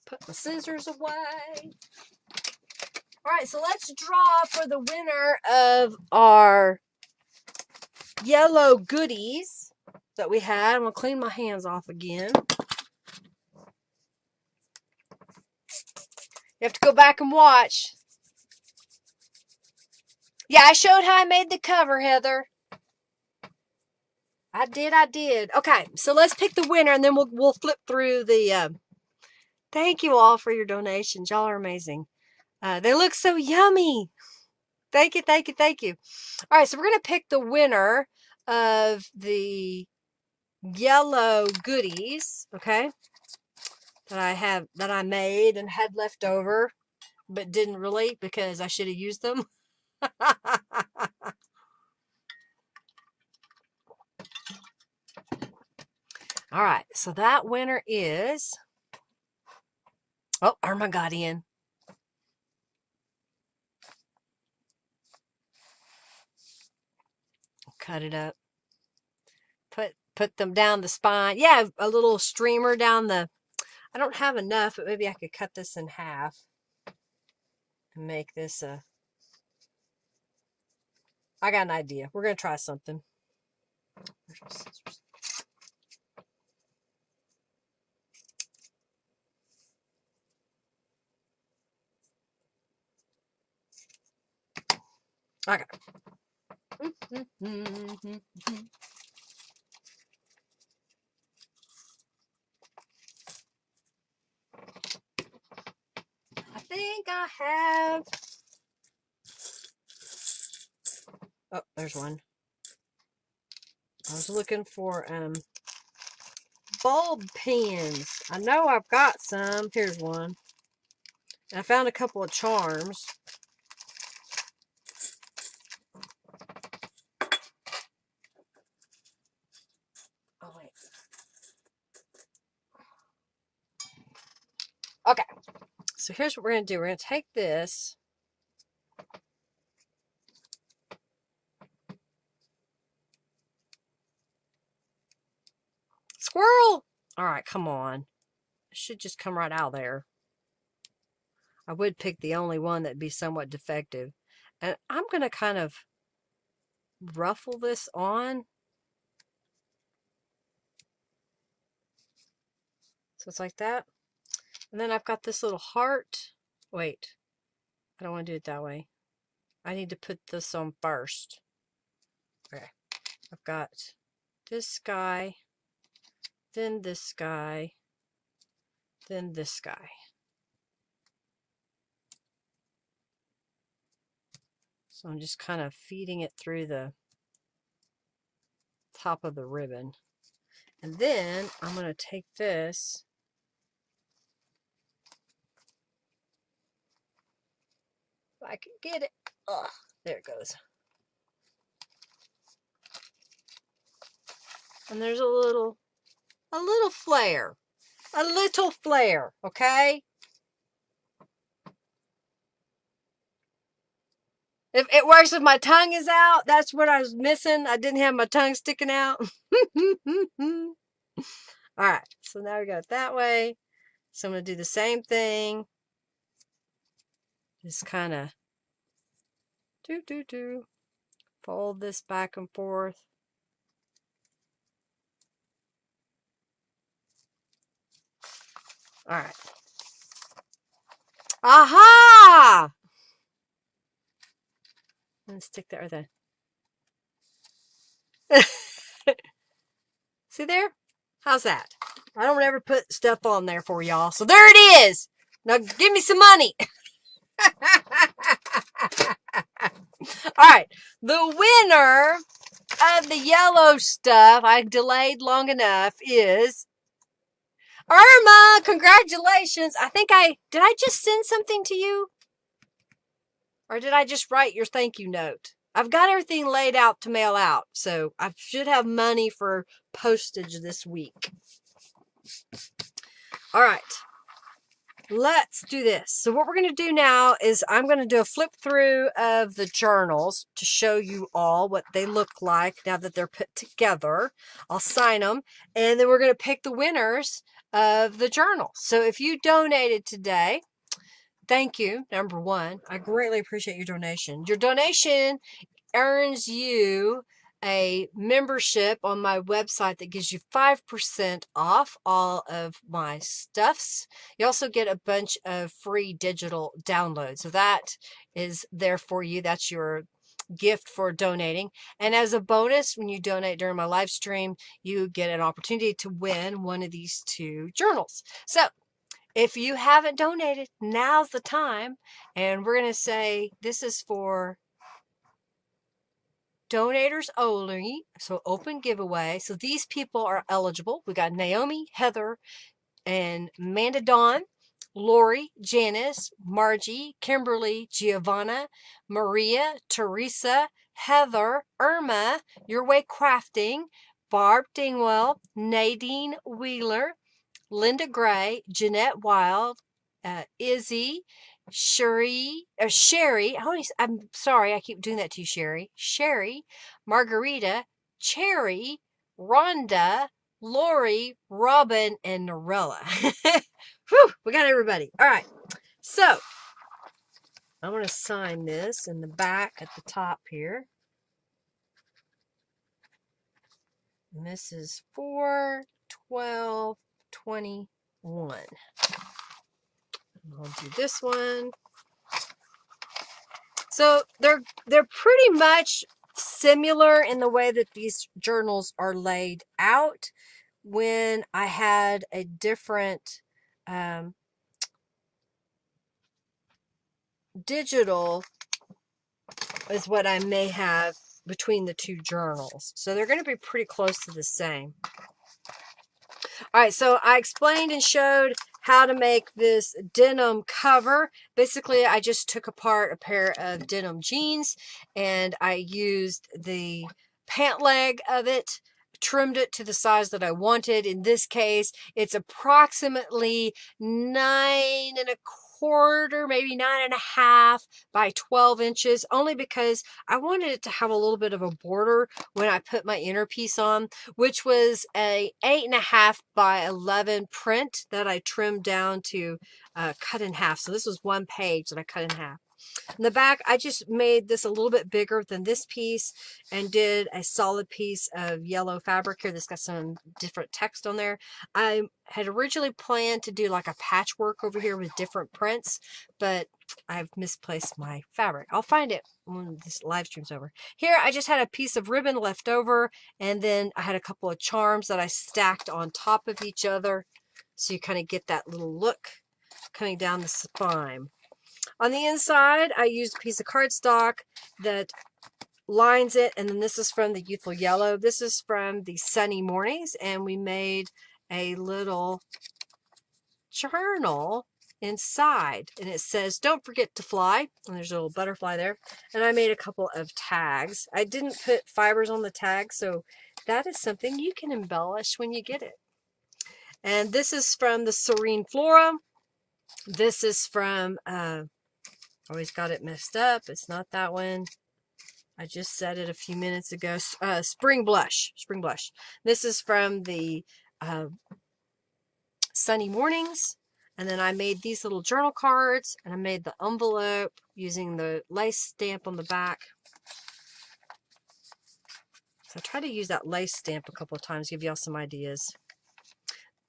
Put my scissors away. All right, so let's draw for the winner of our yellow goodies that we had. I'm going to clean my hands off again. You have to go back and watch. Yeah, I showed how I made the cover, Heather. I did. Okay, so let's pick the winner, and then we'll flip through the... Thank you all for your donations. Y'all are amazing. They look so yummy. Thank you. All right, so we're going to pick the winner of the yellow goodies, okay, that I made and had left over, but didn't really because I should have used them. All right, so that winner is... Oh, Irma got in. Cut it up. Put them down the spine. Yeah, a little streamer down the... I don't have enough, but maybe I could cut this in half and make this a... I got an idea. We're going to try something. Where's my scissors? Okay. I think I have... Oh, there's one. I was looking for bulb pens. I know I've got some. Here's one. And I found a couple of charms. Oh, wait. Okay. So here's what we're going to do. We're going to take this. Squirrel! All right, come on. It should just come right out there. I would pick the only one that'd be somewhat defective. And I'm going to kind of ruffle this on. So it's like that. And then I've got this little heart. Wait, I don't want to do it that way. I need to put this on first. Okay, I've got this guy, then this guy, then this guy. So I'm just kind of feeding it through the top of the ribbon. And then I'm going to take this if I can get it. Ugh, there it goes. And there's a little flare. A little flare, okay? If it works if my tongue is out, that's what I was missing. I didn't have my tongue sticking out. All right, so now we got it that way. So I'm going to do the same thing. Just kind of fold this back and forth. All right. Aha! Let's stick that right there. See there? How's that? I don't ever put stuff on there for y'all. So there it is. Now give me some money. All right. The winner of the yellow stuff I delayed long enough is Irma. Congratulations. Did I just send something to you? Or did I just write your thank you note? I've got everything laid out to mail out, so I should have money for postage this week. All right, let's do this. So what we're going to do now is I'm going to do a flip through of the journals to show you all what they look like now that they're put together. I'll sign them, and then we're going to pick the winners of the journal. So if you donated today, thank you, number one. I greatly appreciate your donation. Your donation earns you a membership on my website that gives you 5% off all of my stuffs. You also get a bunch of free digital downloads. So that is there for you. That's your gift for donating. And as a bonus, when you donate during my live stream, you get an opportunity to win one of these two journals. So if you haven't donated, now's the time. And we're going to say this is for donators only, so open giveaway. So these people are eligible. We got Naomi, Heather, and Amanda Dawn, Lori, Janice, Margie, Kimberly, Giovanna, Maria, Teresa, Heather, Irma, Your Way Crafting, Barb Dingwell, Nadine Wheeler, Linda Gray, Jeanette Wild, Izzy, Sherry, I'm sorry, I keep doing that to you, Sherry. Sherry, Margarita, Cherry, Rhonda, Lori, Robin, and Norella. Whew, we got everybody. All right, so I'm going to sign this in the back at the top here. And this is 4/12/21. I'll do this one. So they're pretty much similar in the way that these journals are laid out. When I had a different digital is what I may have between the two journals. So they're going to be pretty close to the same. All right, so I explained and showed how to make this denim cover. Basically, I just took apart a pair of denim jeans and I used the pant leg of it, trimmed it to the size that I wanted. In this case, it's approximately 9¼ maybe 9½ by 12 inches, only because I wanted it to have a little bit of a border when I put my inner piece on, which was a 8½ by 11 print that I trimmed down to cut in half. So this was one page that I cut in half. In the back, I just made this a little bit bigger than this piece and did a solid piece of yellow fabric here that's got some different text on there. I had originally planned to do like a patchwork over here with different prints, but I've misplaced my fabric. I'll find it when this live stream's over. Here, I just had a piece of ribbon left over, and then I had a couple of charms that I stacked on top of each other, so you kind of get that little look coming down the spine. On the inside, I used a piece of cardstock that lines it, and then this is from the Youthful Yellow. This is from the Sunny Mornings, and we made a little journal inside, and it says, "Don't forget to fly," and there's a little butterfly there. And I made a couple of tags. I didn't put fibers on the tag, so that is something you can embellish when you get it. And this is from the Serene Flora. This is from Always got it messed up. It's not that one. I just said it a few minutes ago. Spring Blush. Spring Blush. This is from the Sunny Mornings. And then I made these little journal cards, and I made the envelope using the lace stamp on the back. So I try to use that lace stamp a couple of times, give y'all some ideas.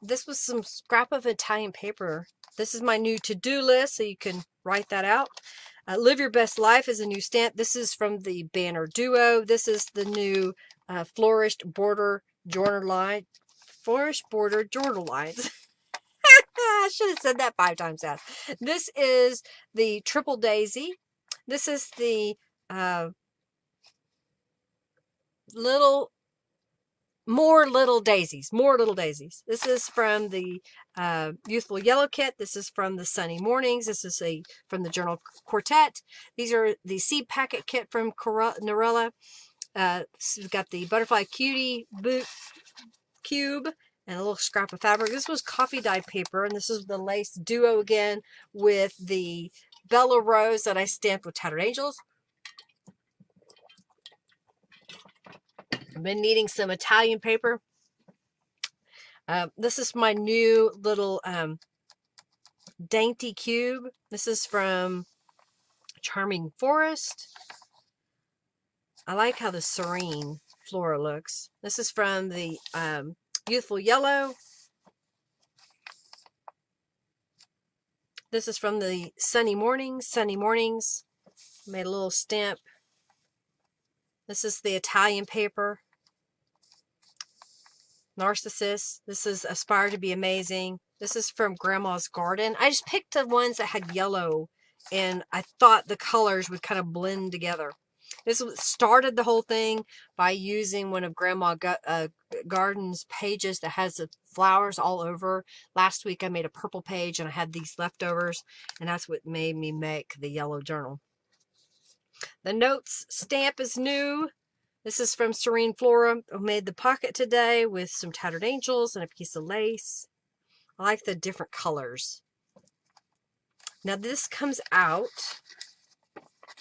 This was some scrap of Italian paper. This is my new to-do list, so you can write that out. Live Your Best Life is a new stamp. This is from the Banner Duo. This is the new Flourished Border Journal line. Flourished Border Journal lines. I should have said that 5 times fast. This is the Triple Daisy. This is the More Little Daisies. This is from the Youthful Yellow kit. This is from the Sunny Mornings. This is from the Journal Quartet. These are the seed packet kit from Norella. We've got the Butterfly Cutie boot cube and a little scrap of fabric. This was coffee dyed paper, and this is the lace duo again with the Bella Rose that I stamped with Tattered Angels. I've been needing some Italian paper. This is my new little dainty cube. This is from Charming Forest. I like how the serene flora looks. This is from the Youthful Yellow. This is from the Sunny Mornings. Made a little stamp. This is the Italian paper. Narcissus. This is Aspire to be Amazing. This is from Grandma's Garden. I just picked the ones that had yellow, and I thought the colors would kind of blend together. This started the whole thing by using one of Grandma Garden's pages that has the flowers all over. Last week I made a purple page, and I had these leftovers, and that's what made me make the yellow journal. The notes stamp is new. This is from Serene Flora. I made the pocket today with some Tattered Angels and a piece of lace. I like the different colors. Now this comes out,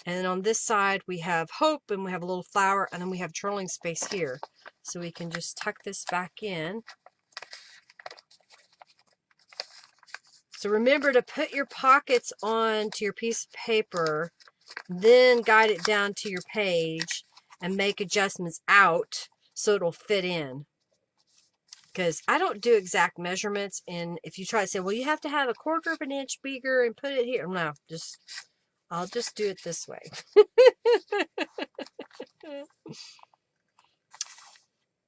and on this side we have Hope, and we have a little flower, and then we have journaling space here. So we can just tuck this back in. So remember to put your pockets onto your piece of paper, then guide it down to your page and make adjustments out so it'll fit in. Because I don't do exact measurements, and if you try to say, well, you have to have a 1/4 of an inch bigger and put it here. No, I'll just do it this way.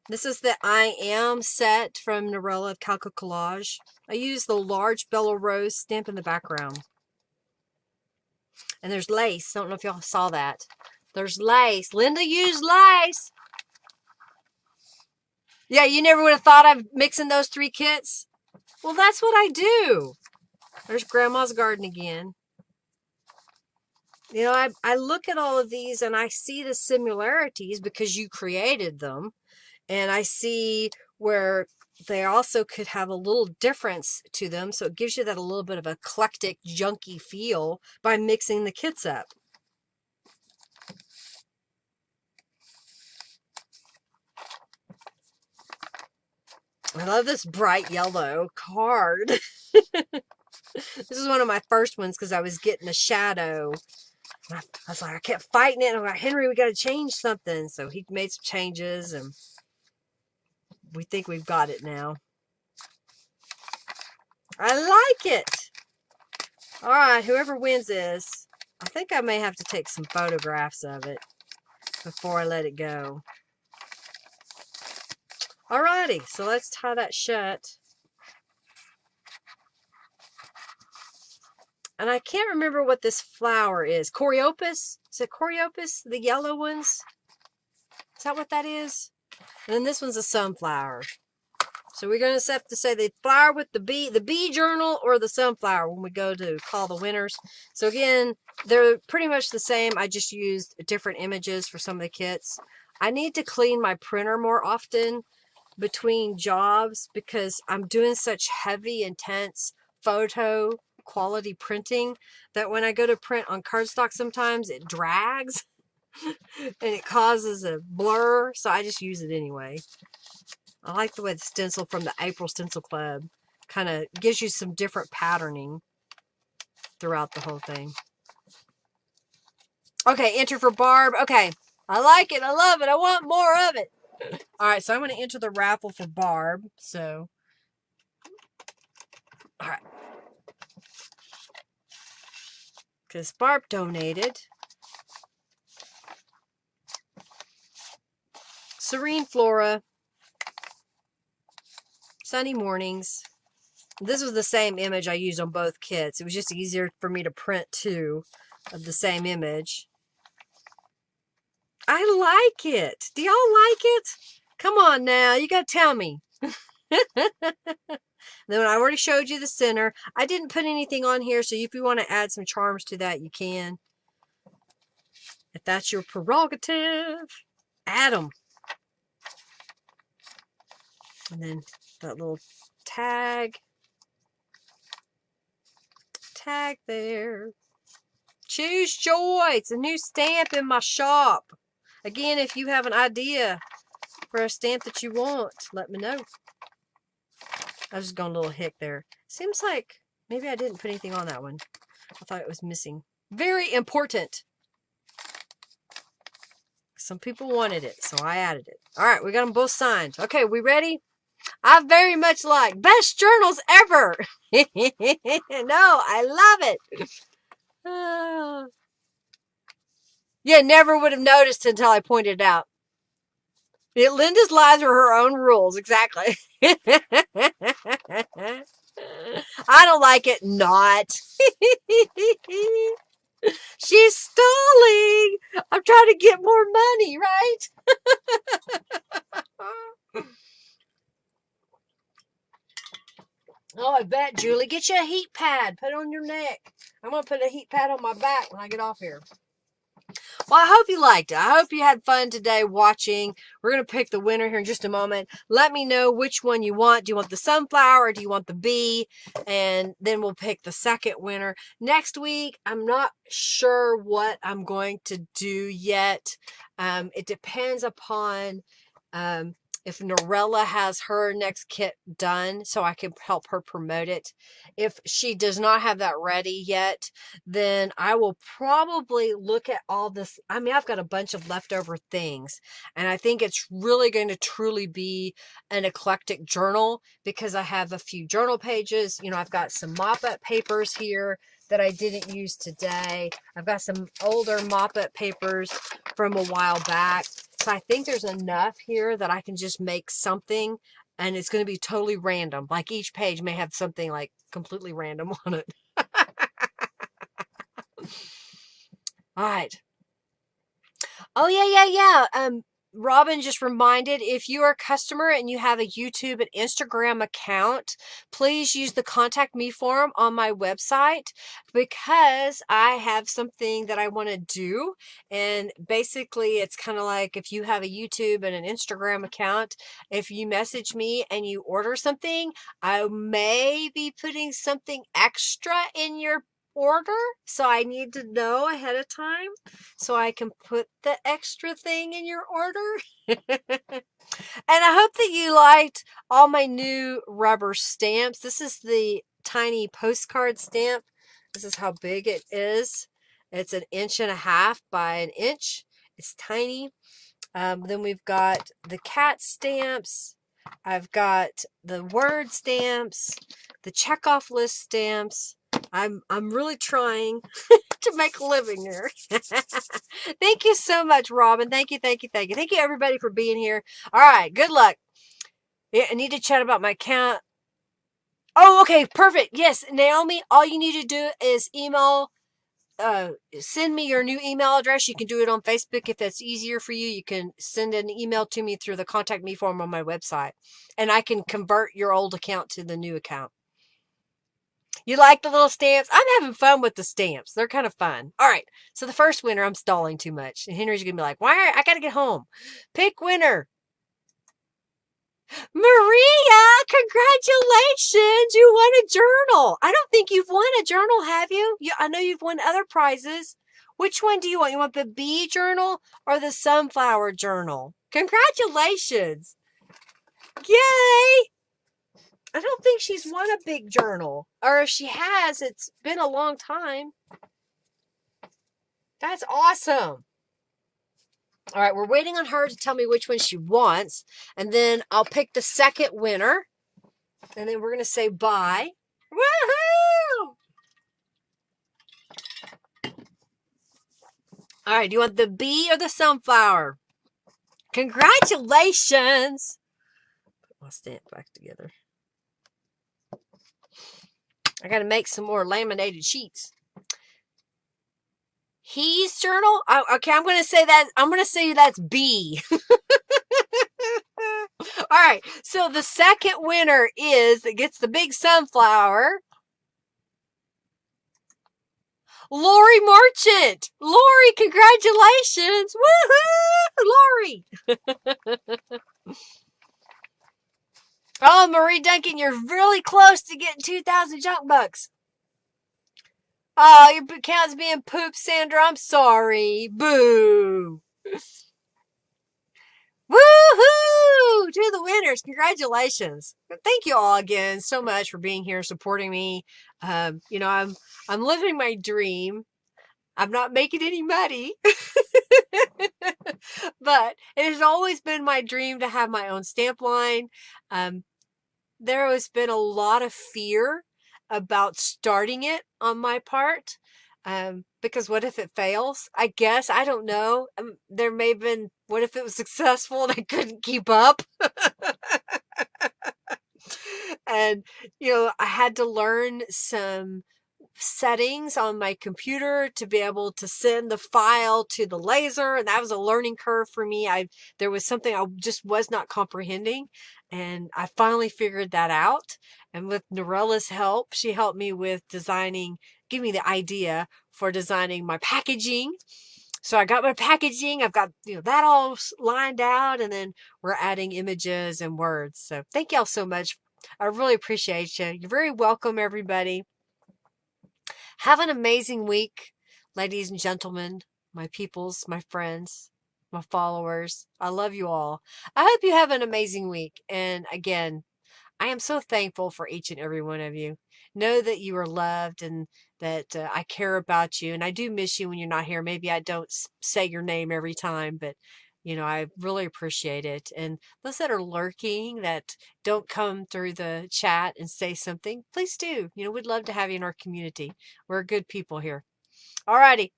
This is the I Am set from Norella of Calico Collage. I use the large Bella Rose stamp in the background. And there's lace. I don't know if y'all saw that. There's lace. Linda used lace. Yeah, you never would have thought of mixing those 3 kits? Well, that's what I do. There's Grandma's Garden again. You know, I look at all of these and I see the similarities because you created them. And I see where they also could have a little difference to them. So it gives you that a little bit of eclectic, junky feel by mixing the kits up. I love this bright yellow card. This is one of my first ones because I was getting a shadow. I was like, I kept fighting it. And I'm like, Henry, we got to change something. So he made some changes, and we think we've got it now. I like it. All right, whoever wins this, I think I may have to take some photographs of it before I let it go. Alrighty, so let's tie that shut. And I can't remember what this flower is. Coreopus? Is it Coreopus? The yellow ones? Is that what that is? And then this one's a sunflower. So we're going to have to say the flower with the bee journal or the sunflower when we go to call the winners. So again, they're pretty much the same. I just used different images for some of the kits. I need to clean my printer more often between jobs because I'm doing such heavy, intense photo quality printing that when I go to print on cardstock, sometimes it drags and it causes a blur. So I just use it anyway. I like the way the stencil from the April Stencil Club kind of gives you some different patterning throughout the whole thing. Okay, enter for Barb. Okay, I like it. I love it. I want more of it. All right, so I'm going to enter the raffle for Barb. So, all right. Because Barb donated. Serene Flora. Sunny Mornings. This was the same image I used on both kits. It was just easier for me to print two of the same image. I like it. Do y'all like it? Come on now. You got to tell me. Then I already showed you the center. I didn't put anything on here, so if you want to add some charms to that, you can. If that's your prerogative, add them. And then that little tag. Tag there. Choose joy. It's a new stamp in my shop. Again, if you have an idea for a stamp that you want, let me know. I was just going a little hick there. Seems like maybe I didn't put anything on that one. I thought it was missing. Very important. Some people wanted it, so I added it. All right, we got them both signed. Okay, we ready? I very much like best journals ever. No, I love it. Yeah, never would have noticed until I pointed it out. Linda's lives are her own rules. Exactly. I don't like it. Not. She's stalling. I'm trying to get more money, right? Oh, I bet, Julie. Get you a heat pad. Put it on your neck. I'm going to put a heat pad on my back when I get off here. Well, I hope you liked it. I hope you had fun today watching. We're going to pick the winner here in just a moment. Let me know which one you want. Do you want the sunflower or do you want the bee? And then we'll pick the second winner. Next week, I'm not sure what I'm going to do yet. It depends upon if Norella has her next kit done so I can help her promote it. If she does not have that ready yet, then I will probably look at all this. I mean, I've got a bunch of leftover things, and I think it's really going to truly be an eclectic journal because I have a few journal pages. You know, I've got some mop-up papers here that I didn't use today. I've got some older mop-up papers from a while back. So I think there's enough here that I can just make something, and it's going to be totally random. Like each page may have something like completely random on it. All right. Oh, yeah. Robin just reminded, if you are a customer and you have a YouTube and Instagram account, please use the contact me form on my website because I have something that I want to do. And basically it's kind of like if you have a YouTube and an Instagram account, if you message me and you order something, I may be putting something extra in your order, so I need to know ahead of time so I can put the extra thing in your order. And I hope that you liked all my new rubber stamps. This is the tiny postcard stamp. This is how big it is. It's 1.5 inches by 1 inch. It's tiny. Then we've got the cat stamps. I've got the word stamps, the checkoff list stamps. I'm really trying to make a living here. Thank you so much, Robin. Thank you. Thank you, everybody, for being here. All right, good luck. Yeah, I need to chat about my account. Oh, okay, perfect. Yes, Naomi, all you need to do is send me your new email address. You can do it on Facebook if that's easier for you. You can send an email to me through the contact me form on my website, and I can convert your old account to the new account. You like the little stamps? I'm having fun with the stamps. They're kind of fun. All right. So the first winner, I'm stalling too much. And Henry's going to be like, I got to get home. Pick winner. Maria, congratulations! You won a journal. I don't think you've won a journal, have you? I know you've won other prizes. Which one do you want? You want the bee journal or the sunflower journal? Congratulations! Yay! I don't think she's won a big journal. Or if she has, it's been a long time. That's awesome. All right, we're waiting on her to tell me which one she wants. And then I'll pick the second winner. And then we're going to say bye. Woohoo! All right, do you want the bee or the sunflower? Congratulations! Put my stamp back together. I got to make some more laminated sheets. He's journal? Oh, okay, I'm going to say that. I'm going to say that's B. All right, so the second winner that gets the big sunflower. Lori Marchant. Lori, congratulations. Woohoo! Lori. Oh, Marie Duncan, you're really close to getting 2,000 junk bucks. Oh, your account's being pooped, Sandra. I'm sorry. Boo. Woohoo! To the winners. Congratulations. Thank you all again so much for being here, supporting me. You know, I'm living my dream. I'm not making any money. But it has always been my dream to have my own stamp line. There has been a lot of fear about starting it on my part. Because what if it fails? I guess, I don't know. There may have been, what if it was successful and I couldn't keep up? And, you know, I had to learn some settings on my computer to be able to send the file to the laser, and that was a learning curve for me. There was something I just was not comprehending, and I finally figured that out. And with Norella's help, she helped me with designing, give me the idea for designing my packaging. So I got my packaging, I've got, you know, that all lined out, and then we're adding images and words. So thank y'all so much. I really appreciate you. You're very welcome, everybody. Have an amazing week, ladies and gentlemen, my peoples, my friends, my followers. I love you all. I hope you have an amazing week. And again, I am so thankful for each and every one of you. Know that you are loved and that I care about you. And I do miss you when you're not here. Maybe I don't say your name every time, but you know, I really appreciate it. And those that are lurking, that don't come through the chat and say something, please do. You know, we'd love to have you in our community. We're good people here. All righty.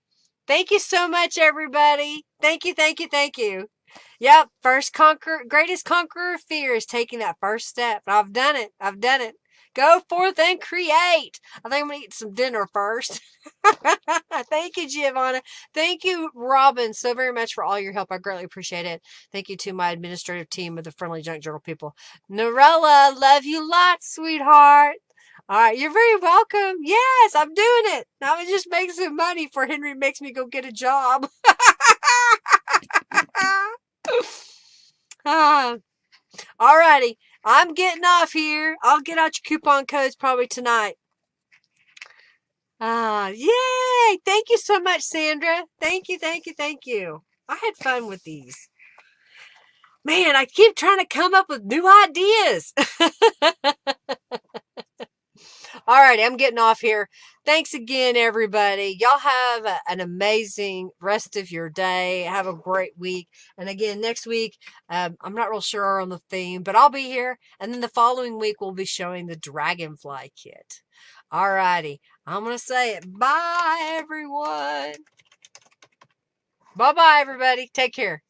Thank you so much, everybody. Thank you, thank you, thank you. Yep, greatest conqueror of fear is taking that first step. I've done it. I've done it. Go forth and create. I think I'm going to eat some dinner first. Thank you, Giovanna. Thank you, Robin, so very much for all your help. I greatly appreciate it. Thank you to my administrative team of the Friendly Junk Journal people. Norella, love you lots, sweetheart. All right, you're very welcome. Yes, I'm doing it. Now I just make some money before Henry makes me go get a job. All righty. I'm getting off here. I'll get out your coupon codes probably tonight. Yay! Thank you so much, Sandra. Thank you, thank you, thank you. I had fun with these. Man, I keep trying to come up with new ideas. All right, I'm getting off here. Thanks again, everybody. Y'all have an amazing rest of your day. Have a great week. And again, next week, I'm not real sure on the theme, but I'll be here. And then the following week, we'll be showing the Dragonfly kit. All righty. I'm going to say it. Bye, everyone. Bye-bye, everybody. Take care.